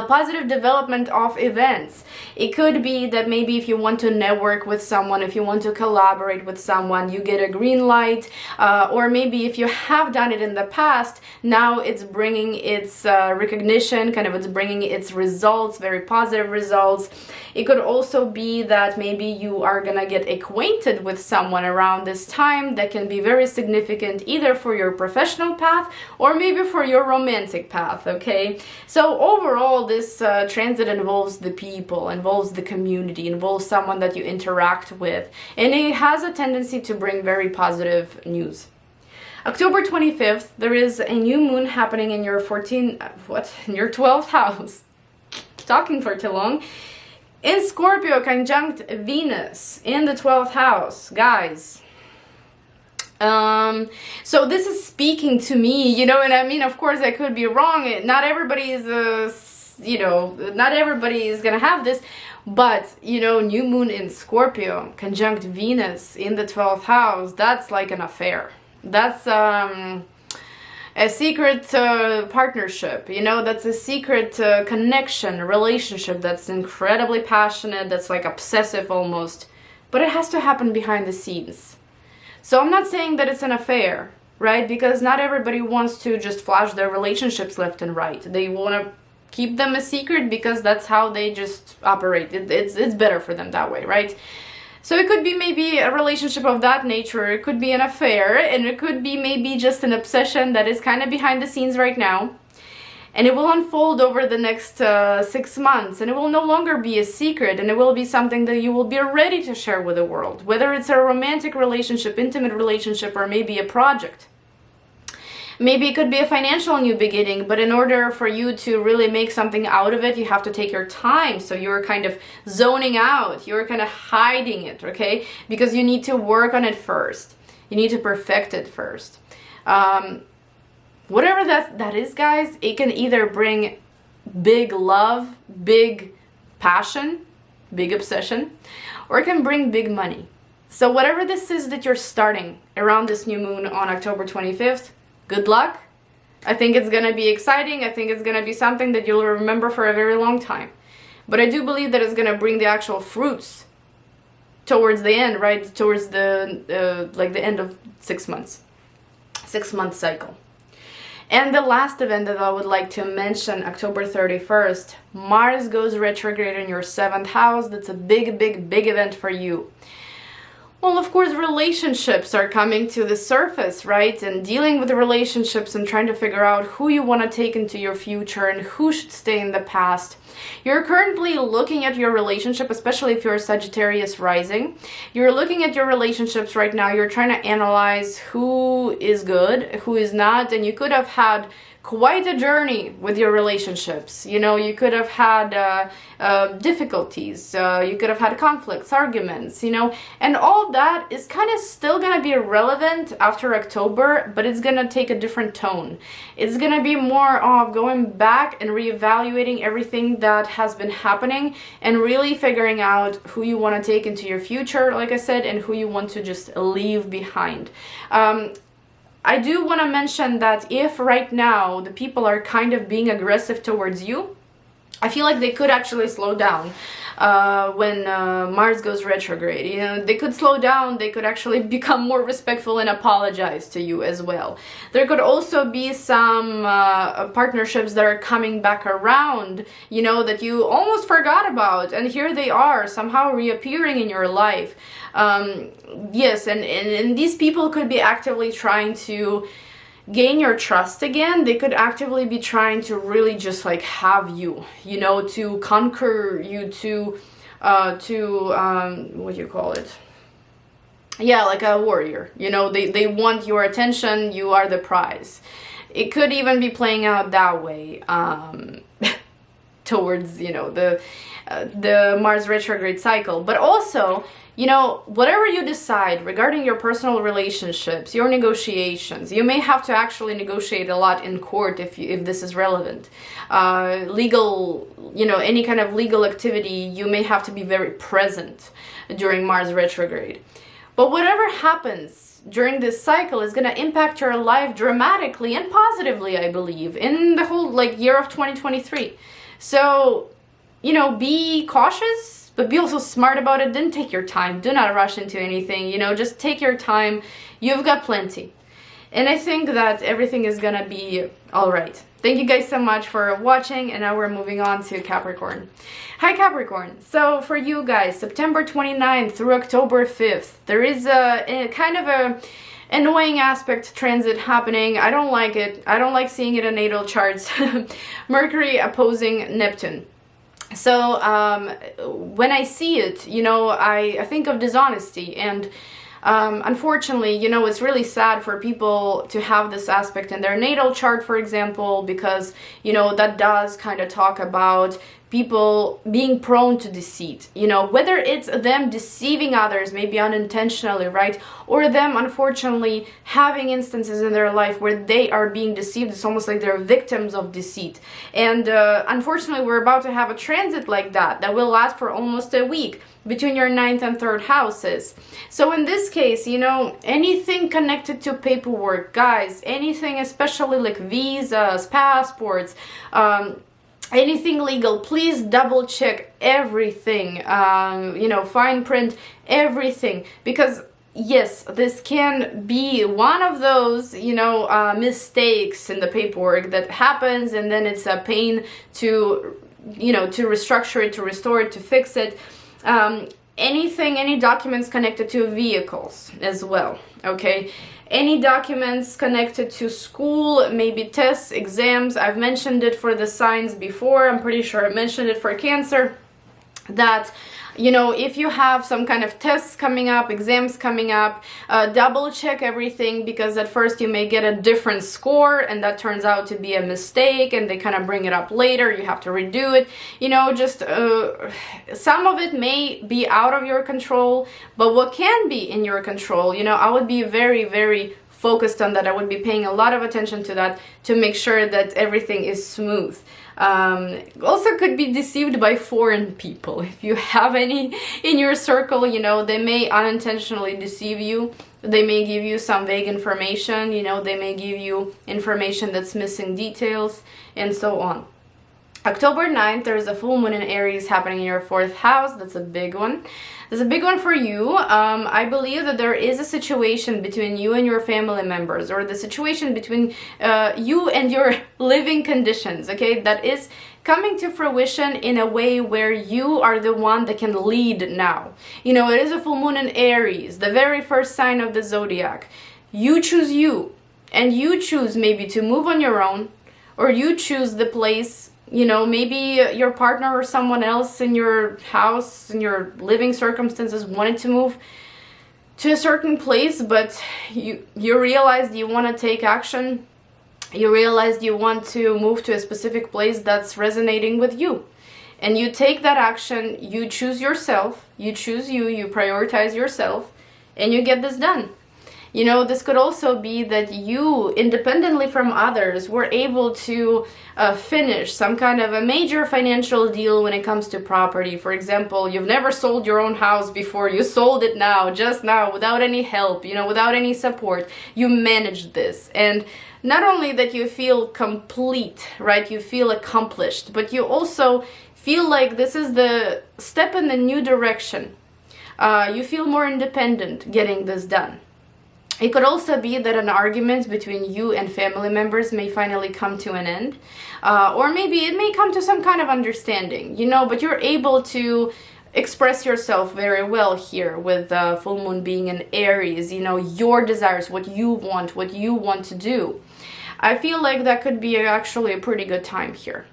positive development of events. It could be that maybe if you want to network with someone, if you want to collaborate with someone, you get a green light, or maybe if you have done it in the past, now it's bringing its recognition, kind of it's bringing its results, very positive results. It could also be that maybe you are gonna get acquainted with someone around this time that can be very significant either for your professional path or maybe for your romantic path, okay? So overall, this transit involves the people, involves the community, involves someone that you interact with, and it has a tendency to bring very positive news. October 25th, there is a new moon happening in your in your 12th house. Talking for too long. In Scorpio, conjunct Venus in the 12th house, guys. So this is speaking to me, you know, and I mean, of course, I could be wrong. Not everybody is you know, not everybody is gonna have this, but, you know, new moon in Scorpio, conjunct Venus in the 12th house, that's like an affair. That's a secret partnership, you know, that's a secret connection, relationship that's incredibly passionate, that's like obsessive almost, but it has to happen behind the scenes. So I'm not saying that it's an affair, right? Because not everybody wants to just flash their relationships left and right. They want to keep them a secret because that's how they just operate. It's better for them that way, right? So it could be maybe a relationship of that nature, it could be an affair, and it could be maybe just an obsession that is kind of behind the scenes right now. And it will unfold over the next 6 months, and it will no longer be a secret, and it will be something that you will be ready to share with the world, whether it's a romantic relationship, intimate relationship, or maybe a project. Maybe it could be a financial new beginning, but in order for you to really make something out of it, you have to take your time. So you're kind of zoning out, you're kind of hiding it, okay? Because you need to work on it first. You need to perfect it first. Whatever that is, guys, it can either bring big love, big passion, big obsession, or it can bring big money. So whatever this is that you're starting around this new moon on October 25th, good luck. I think it's going to be exciting. I think it's going to be something that you'll remember for a very long time. But I do believe that it's going to bring the actual fruits towards the end, right? Towards the like the end of 6 months. 6-month cycle. And the last event that I would like to mention, October 31st, Mars goes retrograde in your 7th house. That's a big, big, big event for you. Well, of course, relationships are coming to the surface, right? And dealing with the relationships and trying to figure out who you want to take into your future and who should stay in the past. You're currently looking at your relationship, especially if you're a Sagittarius rising. You're looking at your relationships right now. You're trying to analyze who is good, who is not, and you could have had quite a journey with your relationships. You know, you could have had difficulties, you could have had conflicts, arguments, you know, and all that is kind of still going to be relevant after October, but it's going to take a different tone. It's going to be more of going back and reevaluating everything that has been happening and really figuring out who you want to take into your future, like I said, and who you want to just leave behind. I do want to mention that if right now the people are kind of being aggressive towards you, I feel like they could actually slow down when Mars goes retrograde. You know, they could slow down, they could actually become more respectful and apologize to you as well. There could also be some partnerships that are coming back around, you know, that you almost forgot about, and here they are somehow reappearing in your life. Yes, and these people could be actively trying to gain your trust again. They could actively be trying to really just like have you, you know, to conquer you, to what do you call it? Yeah, like a warrior, you know, they want your attention, you are the prize. It could even be playing out that way, towards, you know, the Mars retrograde cycle. But also, you know, whatever you decide regarding your personal relationships, your negotiations, you may have to actually negotiate a lot in court if this is relevant. Legal, you know, any kind of legal activity, you may have to be very present during Mars retrograde. But whatever happens during this cycle is going to impact your life dramatically and positively, I believe, in the whole like year of 2023. So, you know, be cautious, but be also smart about it. Then take your time. Do not rush into anything. You know, just take your time. You've got plenty. And I think that everything is gonna be all right. Thank you guys so much for watching, and now we're moving on to Capricorn. Hi Capricorn. So for you guys, September 29th through October 5th, there is a kind of a annoying aspect transit happening. I don't like it. I don't like seeing it in natal charts. Mercury opposing Neptune. So when I see it, you know, I think of dishonesty, and unfortunately, you know, it's really sad for people to have this aspect in their natal chart, for example, because, you know, that does kind of talk about people being prone to deceit, you know, whether it's them deceiving others, maybe unintentionally, right, or them unfortunately having instances in their life where they are being deceived. It's almost like they're victims of deceit. And unfortunately, we're about to have a transit like that will last for almost a week between your 9th and 3rd houses. So in this case, you know, anything connected to paperwork, guys, anything especially like visas, passports, anything legal, please double check everything, you know, fine print everything, because yes, this can be one of those, you know, mistakes in the paperwork that happens, and then it's a pain to, you know, to restructure it, to restore it, to fix it. Anything, any documents connected to vehicles as well, okay? Any documents connected to school, maybe tests, exams. I've mentioned it for the signs before. I'm pretty sure I mentioned it for Cancer, that, you know, if you have some kind of tests coming up, exams coming up, double check everything, because at first you may get a different score and that turns out to be a mistake, and they kind of bring it up later, you have to redo it. You know, just some of it may be out of your control, but what can be in your control, you know, I would be very, very focused on that. I would be paying a lot of attention to that to make sure that everything is smooth. Also could be deceived by foreign people. If you have any in your circle, you know, they may unintentionally deceive you. They may give you some vague information, you know, they may give you information that's missing details, and so on. October 9th, there's a full moon in Aries happening in your 4th house. That's a big one. That's a big one for you. I believe that there is a situation between you and your family members, or the situation between you and your living conditions, okay, that is coming to fruition in a way where you are the one that can lead now. You know, it is a full moon in Aries, the very first sign of the zodiac. You choose you, and you choose maybe to move on your own, or you choose the place. You know, maybe your partner or someone else in your house, in your living circumstances, wanted to move to a certain place, but you realized you want to take action. You realized you want to move to a specific place that's resonating with you. And you take that action, you choose yourself, you choose you prioritize yourself, and you get this done. You know, this could also be that you, independently from others, were able to finish some kind of a major financial deal when it comes to property. For example, you've never sold your own house before. You sold it now, just now, without any help, you know, without any support. You managed this. And not only that you feel complete, right? You feel accomplished, but you also feel like this is the step in the new direction. You feel more independent getting this done. It could also be that an argument between you and family members may finally come to an end, or maybe it may come to some kind of understanding, you know, but you're able to express yourself very well here with full moon being in Aries, you know, your desires, what you want to do. I feel like that could be actually a pretty good time here.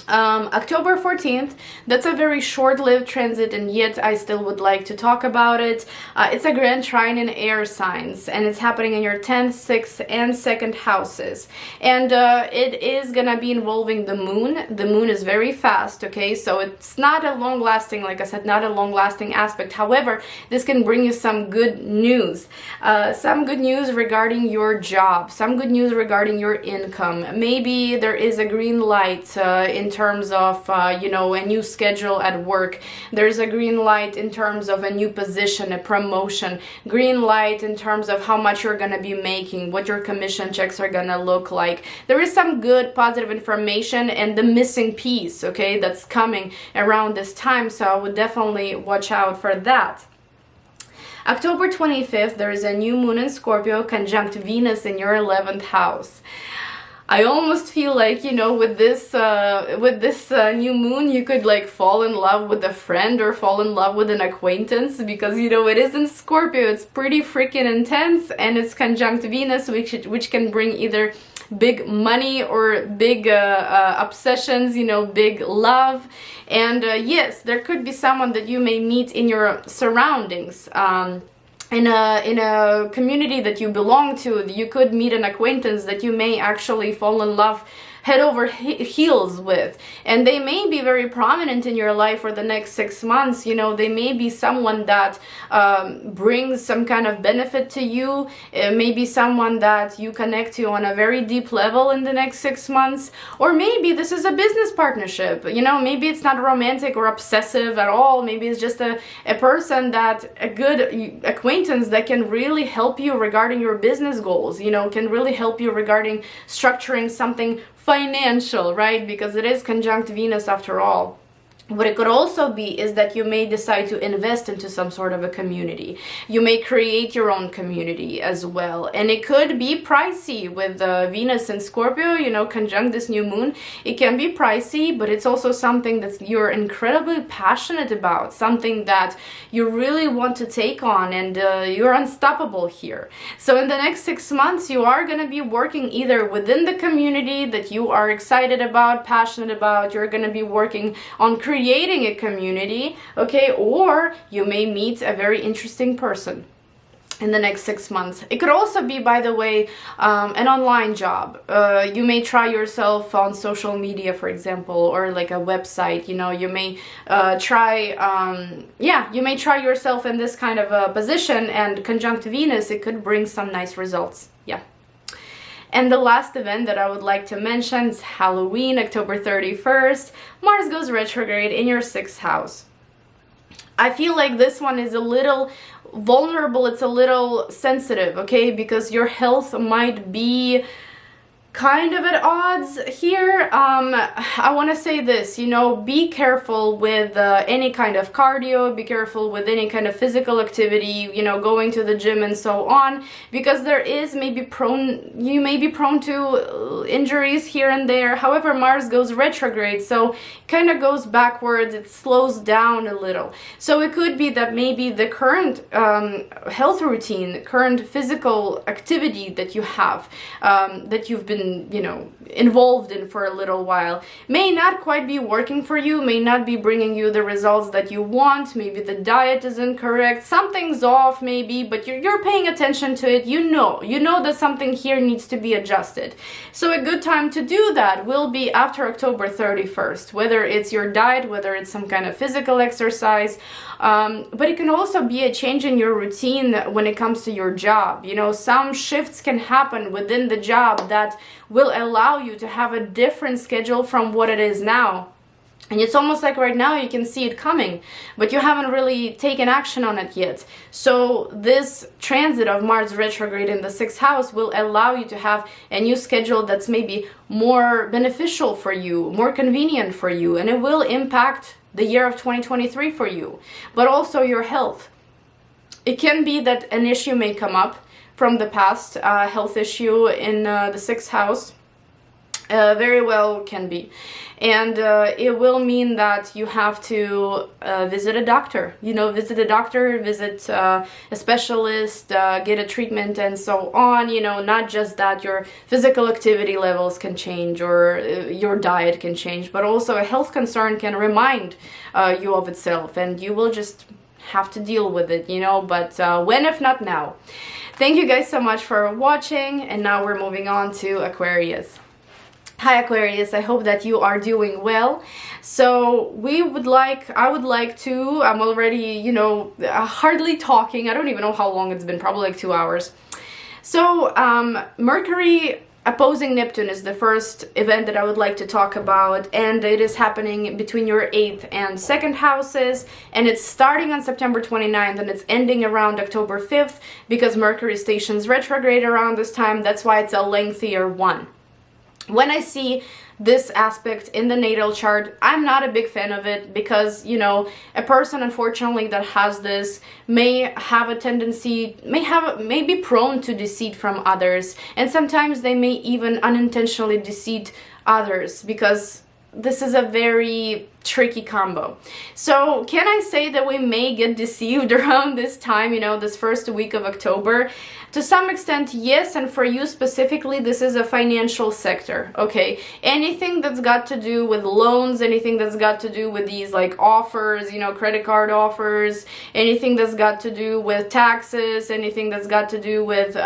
October 14th, that's a very short-lived transit, and yet I still would like to talk about it. It's a grand trine in air signs, and it's happening in your 10th, 6th, and 2nd houses. And it is gonna be involving the moon. The moon is very fast, okay? So it's not a long-lasting, like I said, not a long-lasting aspect. However, this can bring you some good news. Some good news regarding your job, some good news regarding your income. Maybe there is a green light in terms of, you know, a new schedule at work. There's a green light in terms of a new position, a promotion. Green light in terms of how much you're going to be making, what your commission checks are going to look like. There is some good positive information and the missing piece, okay, that's coming around this time. So I would definitely watch out for that. October 25th, there is a new moon in Scorpio conjunct Venus in your 11th house. I almost feel like, you know, with this new moon, you could like fall in love with a friend or fall in love with an acquaintance, because, you know, it is in Scorpio. It's pretty freaking intense, and it's conjunct Venus, which can bring either big money or big obsessions, you know, big love. And yes, there could be someone that you may meet in your surroundings. In a community that you belong to. You could meet an acquaintance that you may actually fall in love head over heels with, and they may be very prominent in your life for the next 6 months. You know, they may be someone that brings some kind of benefit to you. It may be someone that you connect to on a very deep level in the next 6 months, or maybe this is a business partnership. You know, maybe it's not romantic or obsessive at all. Maybe it's just a person that, a good acquaintance that can really help you regarding your business goals, you know, can really help you regarding structuring something financial, right? Because it is conjunct Venus after all. What it could also be is that you may decide to invest into some sort of a community. You may create your own community as well. And it could be pricey with Venus and Scorpio, you know, conjunct this new moon. It can be pricey, but it's also something that you're incredibly passionate about, something that you really want to take on, and you're unstoppable here. So in the next 6 months, you are going to be working either within the community that you are excited about, passionate about. You're going to be working on creating a community, okay, or you may meet a very interesting person in the next 6 months. It could also be, by the way, an online job. You may try yourself on social media, for example, or like a website. You know, you may you may try yourself in this kind of a position, and conjunct Venus, it could bring some nice results. Yeah. And the last event that I would like to mention is Halloween, October 31st. Mars goes retrograde in your 6th house. I feel like this one is a little vulnerable, it's a little sensitive, okay? Because your health might be kind of at odds here. I want to say this, you know, be careful with any kind of cardio, be careful with any kind of physical activity, you know, going to the gym and so on, because there is you may be prone to injuries here and there. However, Mars goes retrograde, so it kind of goes backwards, it slows down a little. So it could be that maybe the current health routine, current physical activity that you have, that you've been, you know, involved in for a little while, may not quite be working for you, may not be bringing you the results that you want. Maybe the diet is incorrect, something's off maybe, but you're paying attention to it. You know that something here needs to be adjusted. So a good time to do that will be after October 31st, whether it's your diet, whether it's some kind of physical exercise, but it can also be a change in your routine when it comes to your job. You know, some shifts can happen within the job that will allow you to have a different schedule from what it is now. And it's almost like right now you can see it coming, but you haven't really taken action on it yet. So this transit of Mars retrograde in the 6th house will allow you to have a new schedule that's maybe more beneficial for you, more convenient for you, and it will impact the year of 2023 for you, but also your health. It can be that an issue may come up from the past, health issue in the 6th house, very well can be. And it will mean that you have to visit a doctor, you know, visit a specialist, get a treatment and so on. You know, not just that your physical activity levels can change or your diet can change, but also a health concern can remind you of itself, and you will just have to deal with it, you know, but when if not now. Thank you guys so much for watching, and now we're moving on to Aquarius. Hi Aquarius, I hope that you are doing well. So I would like to, I'm already, you know, hardly talking. I don't even know how long it's been, probably like 2 hours. So Mercury opposing Neptune is the first event that I would like to talk about, and it is happening between your 8th and 2nd houses, and it's starting on September 29th and it's ending around October 5th because Mercury stations retrograde around this time. That's why it's a lengthier one. When I see this aspect in the natal chart, I'm not a big fan of it because, you know, a person unfortunately that has this may have a tendency, may be prone to deceit from others, and sometimes they may even unintentionally deceive others because this is a very tricky combo. So can I say that we may get deceived around this time, you know, this first week of October? To some extent, yes, and for you specifically, this is a financial sector, okay? Anything that's got to do with loans, anything that's got to do with these like offers, you know, credit card offers, anything that's got to do with taxes, anything that's got to do with,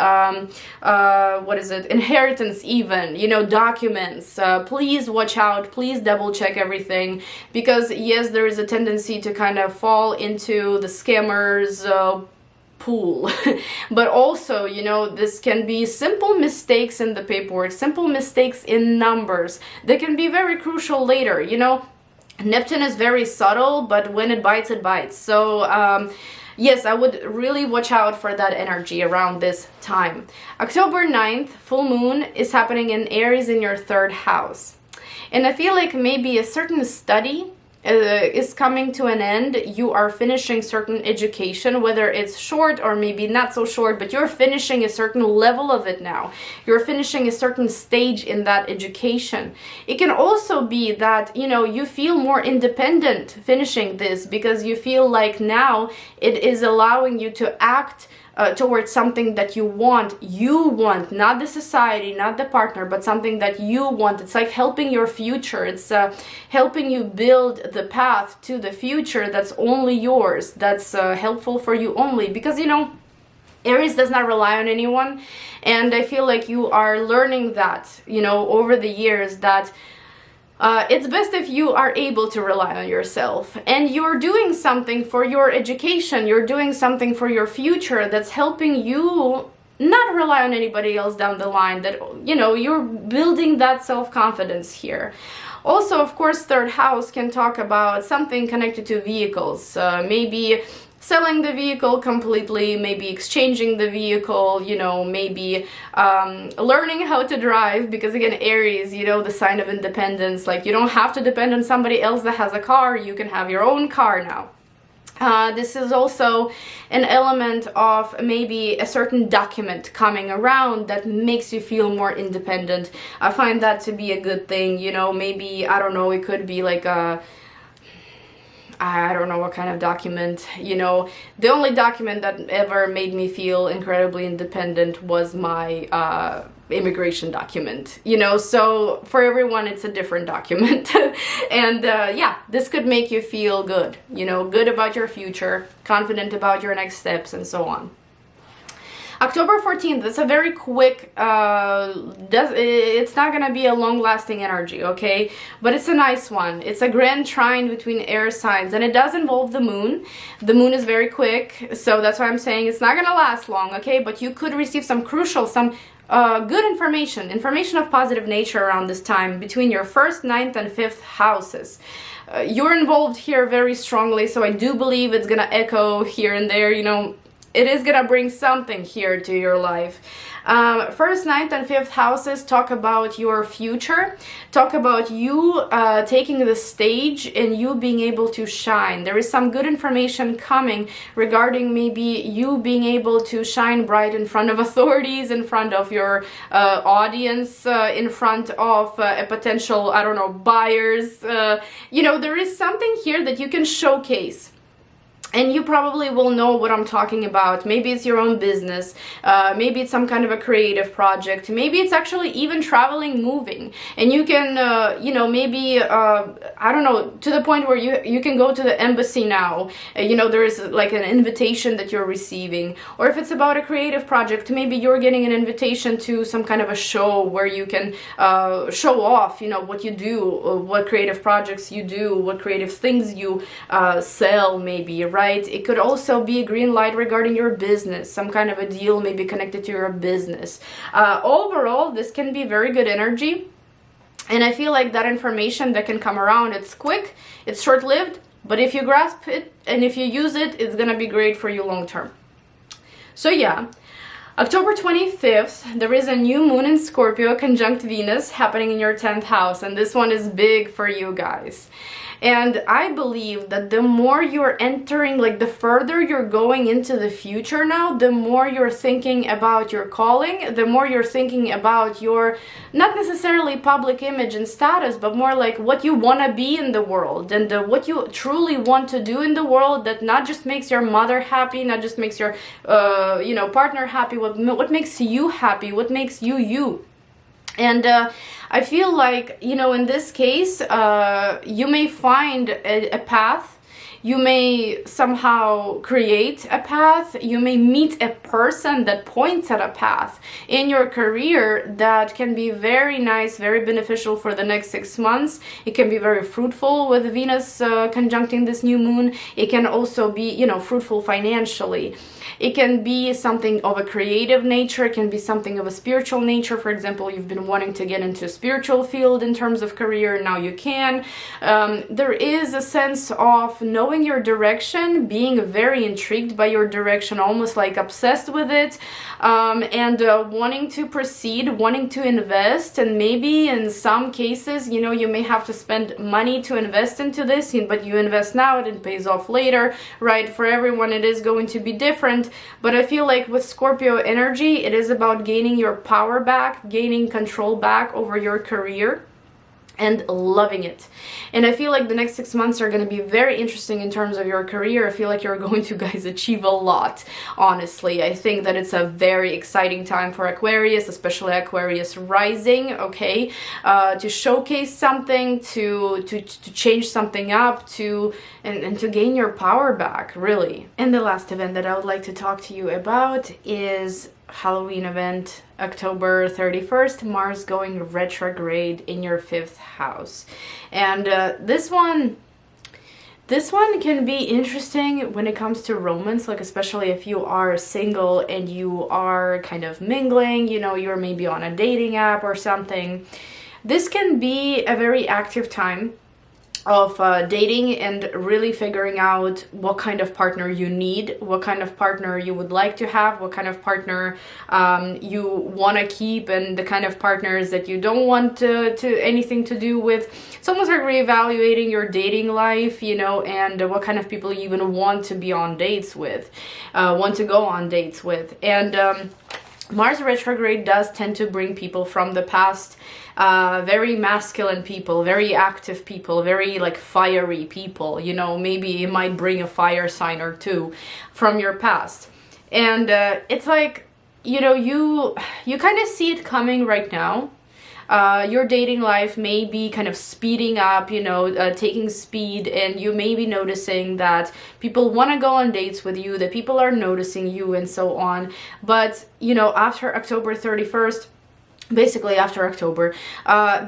inheritance even, you know, documents. Please watch out, please double check everything, because yes, there is a tendency to kind of fall into the scammers, pool. But also, you know, this can be simple mistakes in the paperwork, simple mistakes in numbers that can be very crucial later. You know, Neptune is very subtle, but when it bites, it bites. So yes, I would really watch out for that energy around this time. October 9th, full moon is happening in Aries in your 3rd house, and I feel like maybe a certain study is coming to an end. You are finishing certain education, whether it's short or maybe not so short, but you're finishing a certain level of it now. You're finishing a certain stage in that education. It can also be that, you know, you feel more independent finishing this because you feel like now it is allowing you to act towards something that you want, not the society, not the partner, but something that you want. It's like helping your future. It's helping you build the path to the future that's only yours, that's helpful for you only, because, you know, Aries does not rely on anyone, and I feel like you are learning that, you know, over the years, that it's best if you are able to rely on yourself, and you're doing something for your education, you're doing something for your future that's helping you not rely on anybody else down the line, that, you know, you're building that self-confidence here. Also, of course, 3rd house can talk about something connected to vehicles, maybe selling the vehicle completely, maybe exchanging the vehicle, you know, maybe learning how to drive, because again, Aries, you know, the sign of independence, like you don't have to depend on somebody else that has a car, you can have your own car now. This is also an element of maybe a certain document coming around that makes you feel more independent. I find that to be a good thing, you know, maybe, I don't know, it could be like I don't know what kind of document, you know. The only document that ever made me feel incredibly independent was my immigration document, you know. So for everyone it's a different document. And yeah, this could make you feel good, you know, good about your future, confident about your next steps, and so on. October 14th, it's a very quick, it's not gonna be a long-lasting energy, okay? But it's a nice one. It's a grand trine between air signs, and it does involve the moon. The moon is very quick, so that's why I'm saying it's not gonna last long, okay? But you could receive some crucial, some good information of positive nature around this time between your 1st, 9th, and 5th houses. You're involved here very strongly, so I do believe it's gonna echo here and there, you know. It is gonna bring something here to your life. 1st, 9th, and 5th houses talk about your future, talk about you taking the stage and you being able to shine. There is some good information coming regarding maybe you being able to shine bright in front of authorities, in front of your audience, in front of a potential, I don't know, buyers. You know, there is something here that you can showcase. And you probably will know what I'm talking about. Maybe it's your own business, maybe it's some kind of a creative project, maybe it's actually even traveling, moving, and you can, you know, maybe, I don't know, to the point where you can go to the embassy now, you know, there is like an invitation that you're receiving. Or if it's about a creative project, maybe you're getting an invitation to some kind of a show where you can show off, you know, what you do, what creative projects you do, what creative things you sell, maybe, right? It could also be a green light regarding your business, some kind of a deal maybe connected to your business. Overall, this can be very good energy, and I feel like that information that can come around, it's quick, it's short-lived, but if you grasp it and if you use it, it's gonna be great for you long term. So yeah, October 25th, there is a new moon in Scorpio conjunct Venus happening in your 10th house, and this one is big for you guys. And I believe that the more you're entering, like the further you're going into the future now, the more you're thinking about your calling, the more you're thinking about your, not necessarily public image and status, but more like what you want to be in the world, and what you truly want to do in the world, that not just makes your mother happy, not just makes your, you know, partner happy, what makes you happy, what makes you you. And I feel like, you know, in this case, you may find a path, you may somehow create a path, you may meet a person that points at a path in your career that can be very nice, very beneficial for the next 6 months. It can be very fruitful with Venus conjuncting this new moon. It can also be, you know, fruitful financially. It can be something of a creative nature, it can be something of a spiritual nature. For example, you've been wanting to get into a spiritual field in terms of career, now you can. There is a sense of knowing your direction, being very intrigued by your direction, almost like obsessed with it, and wanting to proceed, wanting to invest, and maybe in some cases, you know, you may have to spend money to invest into this, but you invest now and it pays off later, right? For everyone it is going to be different. But I feel like with Scorpio energy, it is about gaining your power back, gaining control back over your career, and loving it. And I feel like the next 6 months are going to be very interesting in terms of your career. I feel like you're going to guys achieve a lot, honestly. I think that it's a very exciting time for Aquarius, especially Aquarius rising, okay? To showcase something, to change something up, and to gain your power back, really. And the last event that I would like to talk to you about is Halloween event, October 31st, Mars going retrograde in your 5th house. And this one can be interesting when it comes to romance, like especially if you are single and you are kind of mingling, you know, you're maybe on a dating app or something. This can be a very active time. dating and really figuring out what kind of partner you need, what kind of partner you would like to have, what kind of partner you want to keep, and the kind of partners that you don't want to anything to do with. It's almost like reevaluating your dating life, you know, and what kind of people you even want to be on dates with, want to go on dates with. And Mars retrograde does tend to bring people from the past, very masculine people, very active people, very like fiery people, you know, maybe it might bring a fire sign or two from your past. And it's like, you know, you kind of see it coming right now. Your dating life may be kind of speeding up, you know, taking speed, and you may be noticing that people want to go on dates with you, that people are noticing you and so on. But, you know, after October 31st, basically after October,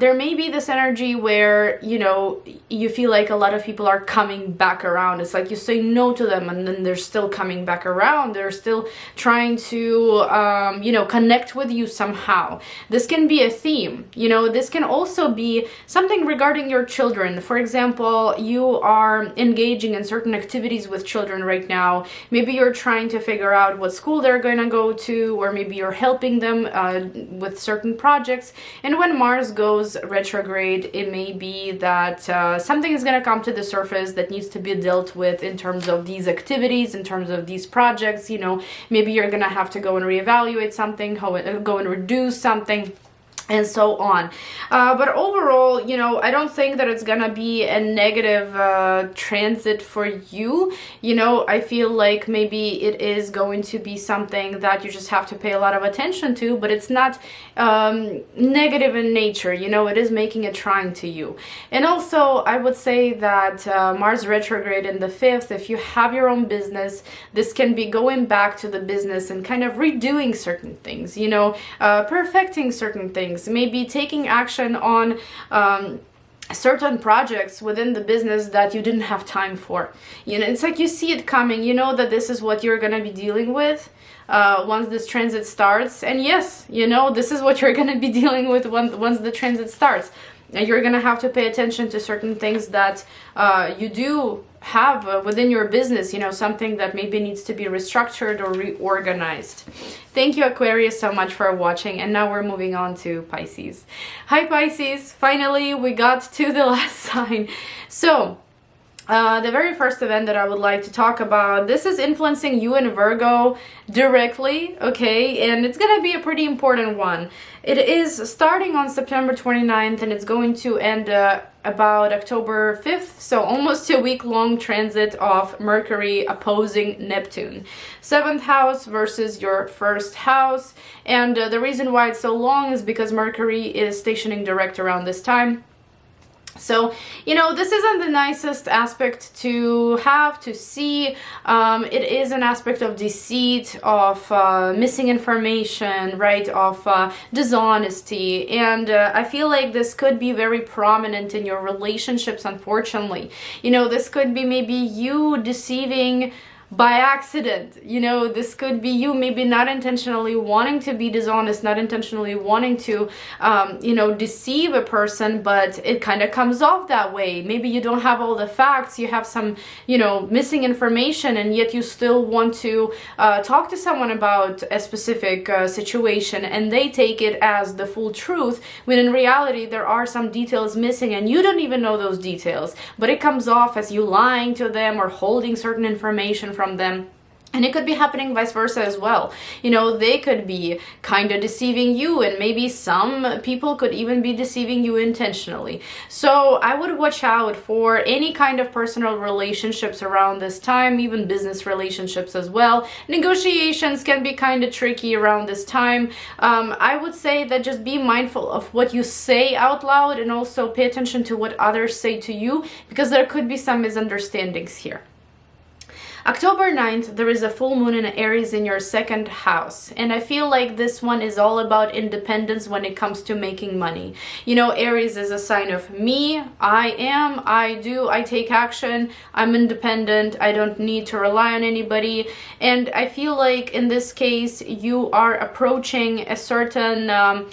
there may be this energy where, you know, you feel like a lot of people are coming back around. It's like you say no to them and then they're still coming back around. They're still trying to, you know, connect with you somehow. This can be a theme, you know, this can also be something regarding your children. For example, you are engaging in certain activities with children right now. Maybe you're trying to figure out what school they're going to go to, or maybe you're helping them with certain projects. And when Mars goes retrograde, it may be that something is going to come to the surface that needs to be dealt with in terms of these activities, in terms of these projects. You know, maybe you're going to have to go and reevaluate something, go and reduce something, and so on. But overall, you know, I don't think that it's gonna be a negative transit for you. You know, I feel like maybe it is going to be something that you just have to pay a lot of attention to, but it's not negative in nature. You know, it is making a trine to you. And also, I would say that Mars retrograde in the 5th, if you have your own business, this can be going back to the business and kind of redoing certain things, you know, perfecting certain things. Maybe taking action on certain projects within the business that you didn't have time for. You know, it's like you see it coming. You know that this is what you're going to be dealing with once this transit starts. And yes, you know, this is what you're going to be dealing with once the transit starts. And you're going to have to pay attention to certain things that you do have within your business, you know, something that maybe needs to be restructured or reorganized. Thank you, Aquarius, so much for watching. And now we're moving on to Pisces. Hi, Pisces. Finally, we got to the last sign. So, the very first event that I would like to talk about, this is influencing you in Virgo directly, okay? And it's going to be a pretty important one. It is starting on September 29th and it's going to end about October 5th, so almost a week-long transit of Mercury opposing Neptune. 7th house versus your 1st house. And the reason why it's so long is because Mercury is stationing direct around this time. So, you know, this isn't the nicest aspect to have, to see. It is an aspect of deceit, of missing information, right, of dishonesty. And I feel like this could be very prominent in your relationships, unfortunately. You know, this could be maybe you deceiving by accident. You know, this could be you maybe not intentionally wanting to be dishonest, not intentionally wanting to, you know, deceive a person, but it kind of comes off that way. Maybe you don't have all the facts, you have some, you know, missing information, and yet you still want to talk to someone about a specific situation, and they take it as the full truth, when in reality there are some details missing and you don't even know those details, but it comes off as you lying to them or holding certain information from them. And it could be happening vice versa as well. You know, they could be kind of deceiving you, and maybe some people could even be deceiving you intentionally. So I would watch out for any kind of personal relationships around this time, even business relationships as well. Negotiations can be kind of tricky around this time. I would say that just be mindful of what you say out loud, and also pay attention to what others say to you, because there could be some misunderstandings here. October 9th, there is a full moon in Aries in your 2nd house. And I feel like this one is all about independence when it comes to making money. You know, Aries is a sign of me, I do, I take action, I'm independent, I don't need to rely on anybody. And I feel like in this case, you are approaching a certain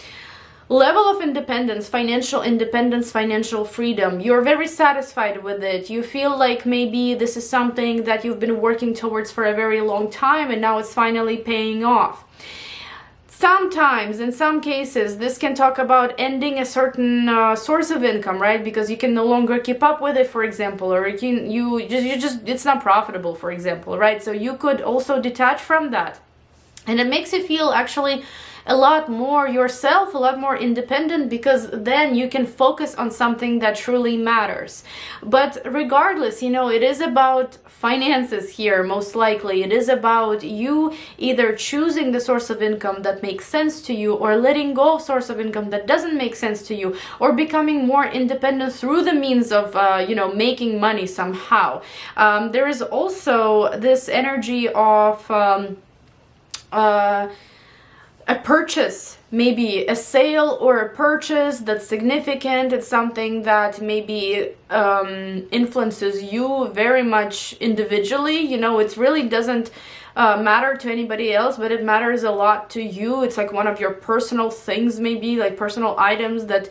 level of independence, financial freedom. You're very satisfied with it. You feel like maybe this is something that you've been working towards for a very long time and now it's finally paying off. Sometimes, in some cases, this can talk about ending a certain source of income, right? Because you can no longer keep up with it, for example, or you just it's not profitable, for example, right? So you could also detach from that. And it makes you feel actually a lot more yourself, a lot more independent, because then you can focus on something that truly matters. But regardless, you know, it is about finances here, most likely. It is about you either choosing the source of income that makes sense to you, or letting go of source of income that doesn't make sense to you, or becoming more independent through the means of, you know, making money somehow. There is also this energy of a purchase, maybe a sale or a purchase that's significant. It's something that maybe influences you very much individually. You know, it really doesn't matter to anybody else, but it matters a lot to you. It's like one of your personal things, maybe like personal items that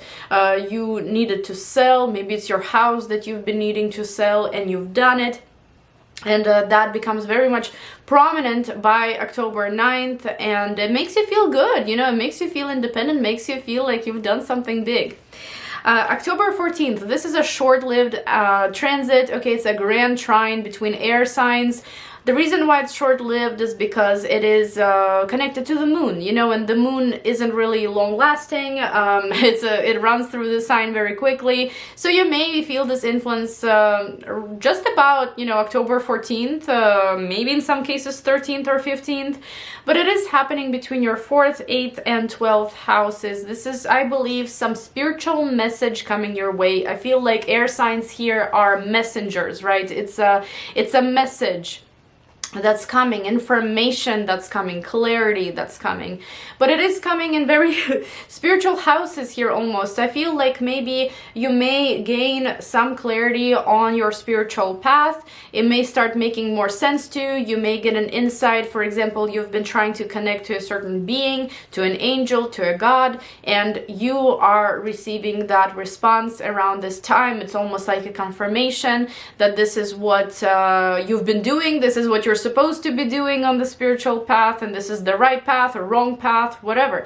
you needed to sell. Maybe it's your house that you've been needing to sell and you've done it. And that becomes very much prominent by October 9th, and it makes you feel good, you know, it makes you feel independent, makes you feel like you've done something big. October 14th, this is a short-lived transit. Okay, it's a grand trine between air signs. The reason why it's short-lived is because it is connected to the moon, you know, and the moon isn't really long-lasting. It runs through the sign very quickly, so you may feel this influence just about, you know, October 14th, maybe in some cases 13th or 15th, but it is happening between your 4th, 8th, and 12th houses. This is, I believe, some spiritual message coming your way. I feel like air signs here are messengers, right? It's a message that's coming, information that's coming, clarity that's coming, but it is coming in very spiritual houses here almost. I feel like maybe you may gain some clarity on your spiritual path. It may start making more sense to you. You may get an insight. For example, you've been trying to connect to a certain being, to an angel, to a god, and you are receiving that response around this time. It's almost like a confirmation that this is what you've been doing, this is what you're supposed to be doing on the spiritual path, and this is the right path or wrong path, whatever.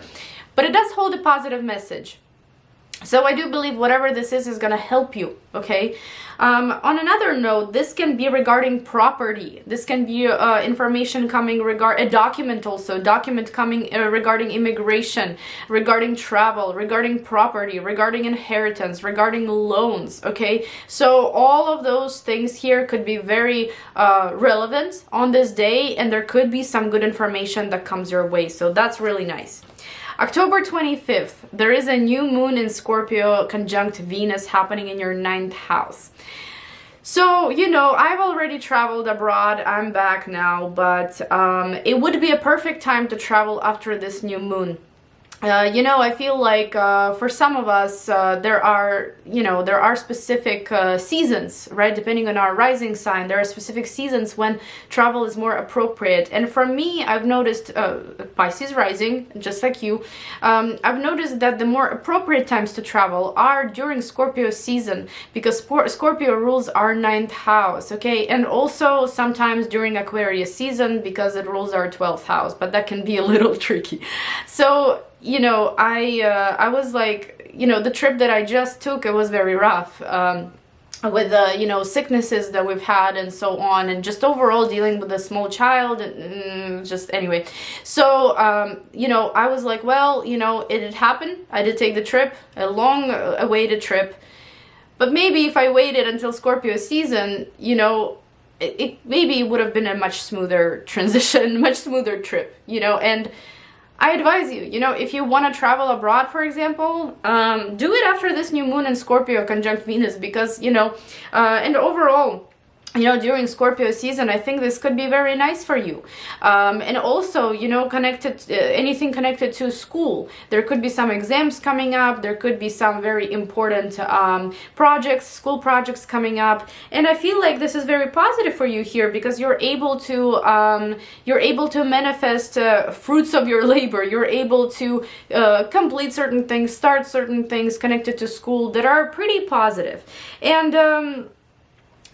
But it does hold a positive message. So I do believe whatever this is going to help you, okay? On another note, this can be regarding property. This can be information coming regarding a document also, document coming regarding immigration, regarding travel, regarding property, regarding inheritance, regarding loans, okay? So all of those things here could be very relevant on this day, and there could be some good information that comes your way. So that's really nice. October 25th, there is a new moon in Scorpio conjunct Venus happening in your 9th house. So, you know, I've already traveled abroad. I'm back now, but it would be a perfect time to travel after this new moon. You know, I feel like for some of us, there are specific seasons, right? Depending on our rising sign, there are specific seasons when travel is more appropriate. And for me, I've noticed, Pisces rising, just like you, I've noticed that the more appropriate times to travel are during Scorpio season, because Scorpio rules our 9th house, okay? And also sometimes during Aquarius season, because it rules our 12th house, but that can be a little tricky. So, you know, I was like, you know, the trip that I just took, it was very rough with you know, sicknesses that we've had and so on, and just overall dealing with a small child, and just anyway. So you know, I was like, well, you know, it had happened. I did take the trip, a long awaited trip, but maybe if I waited until Scorpio season, you know, it maybe would have been a much smoother transition, much smoother trip, you know. And I advise you, you know, if you want to travel abroad, for example, do it after this new moon in Scorpio conjunct Venus, because, you know, and overall, you know, during Scorpio season, I think this could be very nice for you. And also, you know, anything connected to school. There could be some exams coming up. There could be some very important projects, school projects coming up. And I feel like this is very positive for you here, because you're able to manifest fruits of your labor. You're able to complete certain things, start certain things connected to school that are pretty positive. And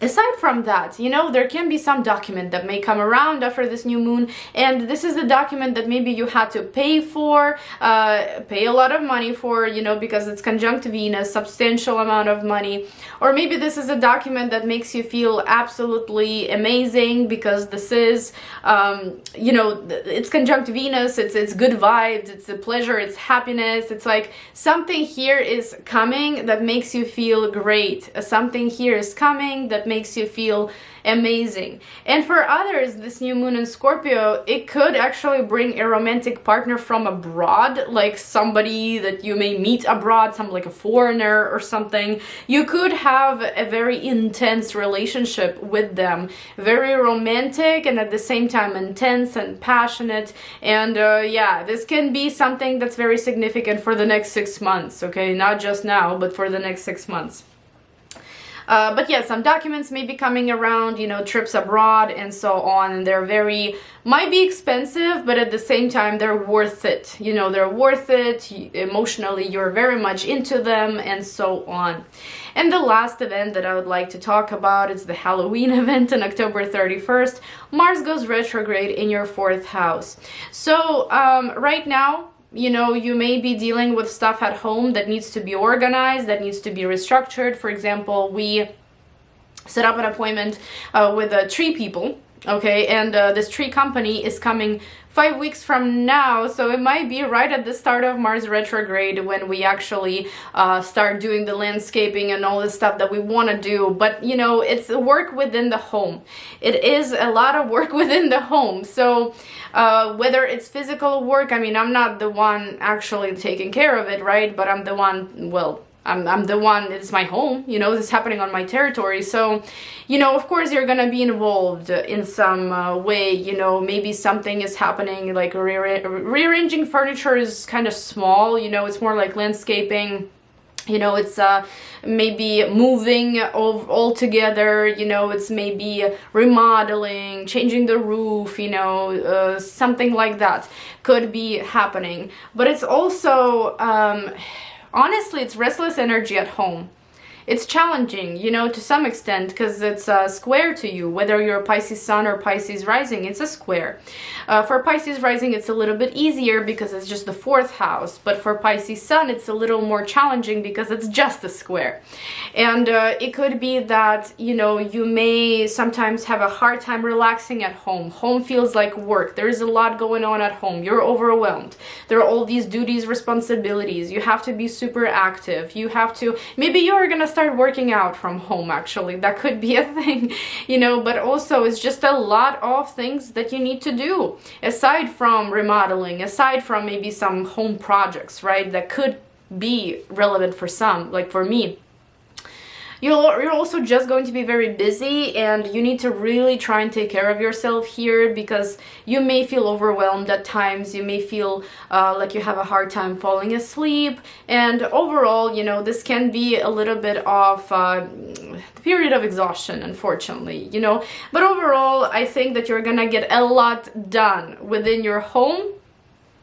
aside from that, you know, there can be some document that may come around after this new moon, and this is the document that maybe you had to pay for, pay a lot of money for, you know, because it's conjunct Venus, substantial amount of money. Or maybe this is a document that makes you feel absolutely amazing, because this is, you know, it's conjunct Venus, it's good vibes, it's a pleasure, it's happiness. It's like something here is coming that makes you feel great. Something here is coming that makes you feel amazing. And for others, this new moon in Scorpio, it could actually bring a romantic partner from abroad, like somebody that you may meet abroad, some like a foreigner or something. You could have a very intense relationship with them, very romantic and at the same time intense and passionate. And yeah, this can be something that's very significant for the next 6 months, okay? Not just now, but for the next 6 months. But yeah, some documents may be coming around, you know, trips abroad and so on, and they're might be expensive, but at the same time, they're worth it. You know, they're worth it. Emotionally, you're very much into them and so on. And the last event that I would like to talk about is the Halloween event on October 31st. Mars goes retrograde in your 4th house. So right now, you know, you may be dealing with stuff at home that needs to be organized, that needs to be restructured. For example, we set up an appointment with tree people, okay, and this tree company is coming 5 weeks from now, so it might be right at the start of Mars retrograde when we actually start doing the landscaping and all the stuff that we want to do. But you know, it's work within the home. It is a lot of work within the home. So whether it's physical work, I mean, I'm not the one actually taking care of it, right? But I'm the one, well, I'm the one, it's my home, you know, this is happening on my territory. So, you know, of course you're gonna be involved in some way, you know, maybe something is happening, like rearranging furniture is kind of small, you know, it's more like landscaping. You know, it's maybe moving all together, you know, it's maybe remodeling, changing the roof, you know, something like that could be happening. But it's also, honestly, it's restless energy at home. It's challenging, you know, to some extent, because it's a square to you, whether you're a Pisces sun or Pisces rising, it's a square. For Pisces rising, it's a little bit easier because it's just the 4th house, but for Pisces sun, it's a little more challenging because it's just a square. And it could be that, you know, you may sometimes have a hard time relaxing at home. Home feels like work. There is a lot going on at home. You're overwhelmed. There are all these duties, responsibilities. You have to be super active. You have to, maybe you're gonna start working out from home, actually. That could be a thing, you know, but also it's just a lot of things that you need to do aside from remodeling, aside from maybe some home projects, right, that could be relevant for some, like for me. You're also just going to be very busy, and you need to really try and take care of yourself here, because you may feel overwhelmed at times. You may feel like you have a hard time falling asleep, and overall, you know, this can be a little bit of the period of exhaustion, unfortunately, you know. But overall, I think that you're gonna get a lot done within your home.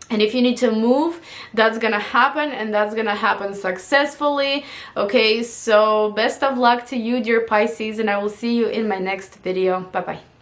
And if you need to move, that's gonna happen, and that's gonna happen successfully. Okay, so best of luck to you, dear Pisces, and I will see you in my next video. Bye-bye.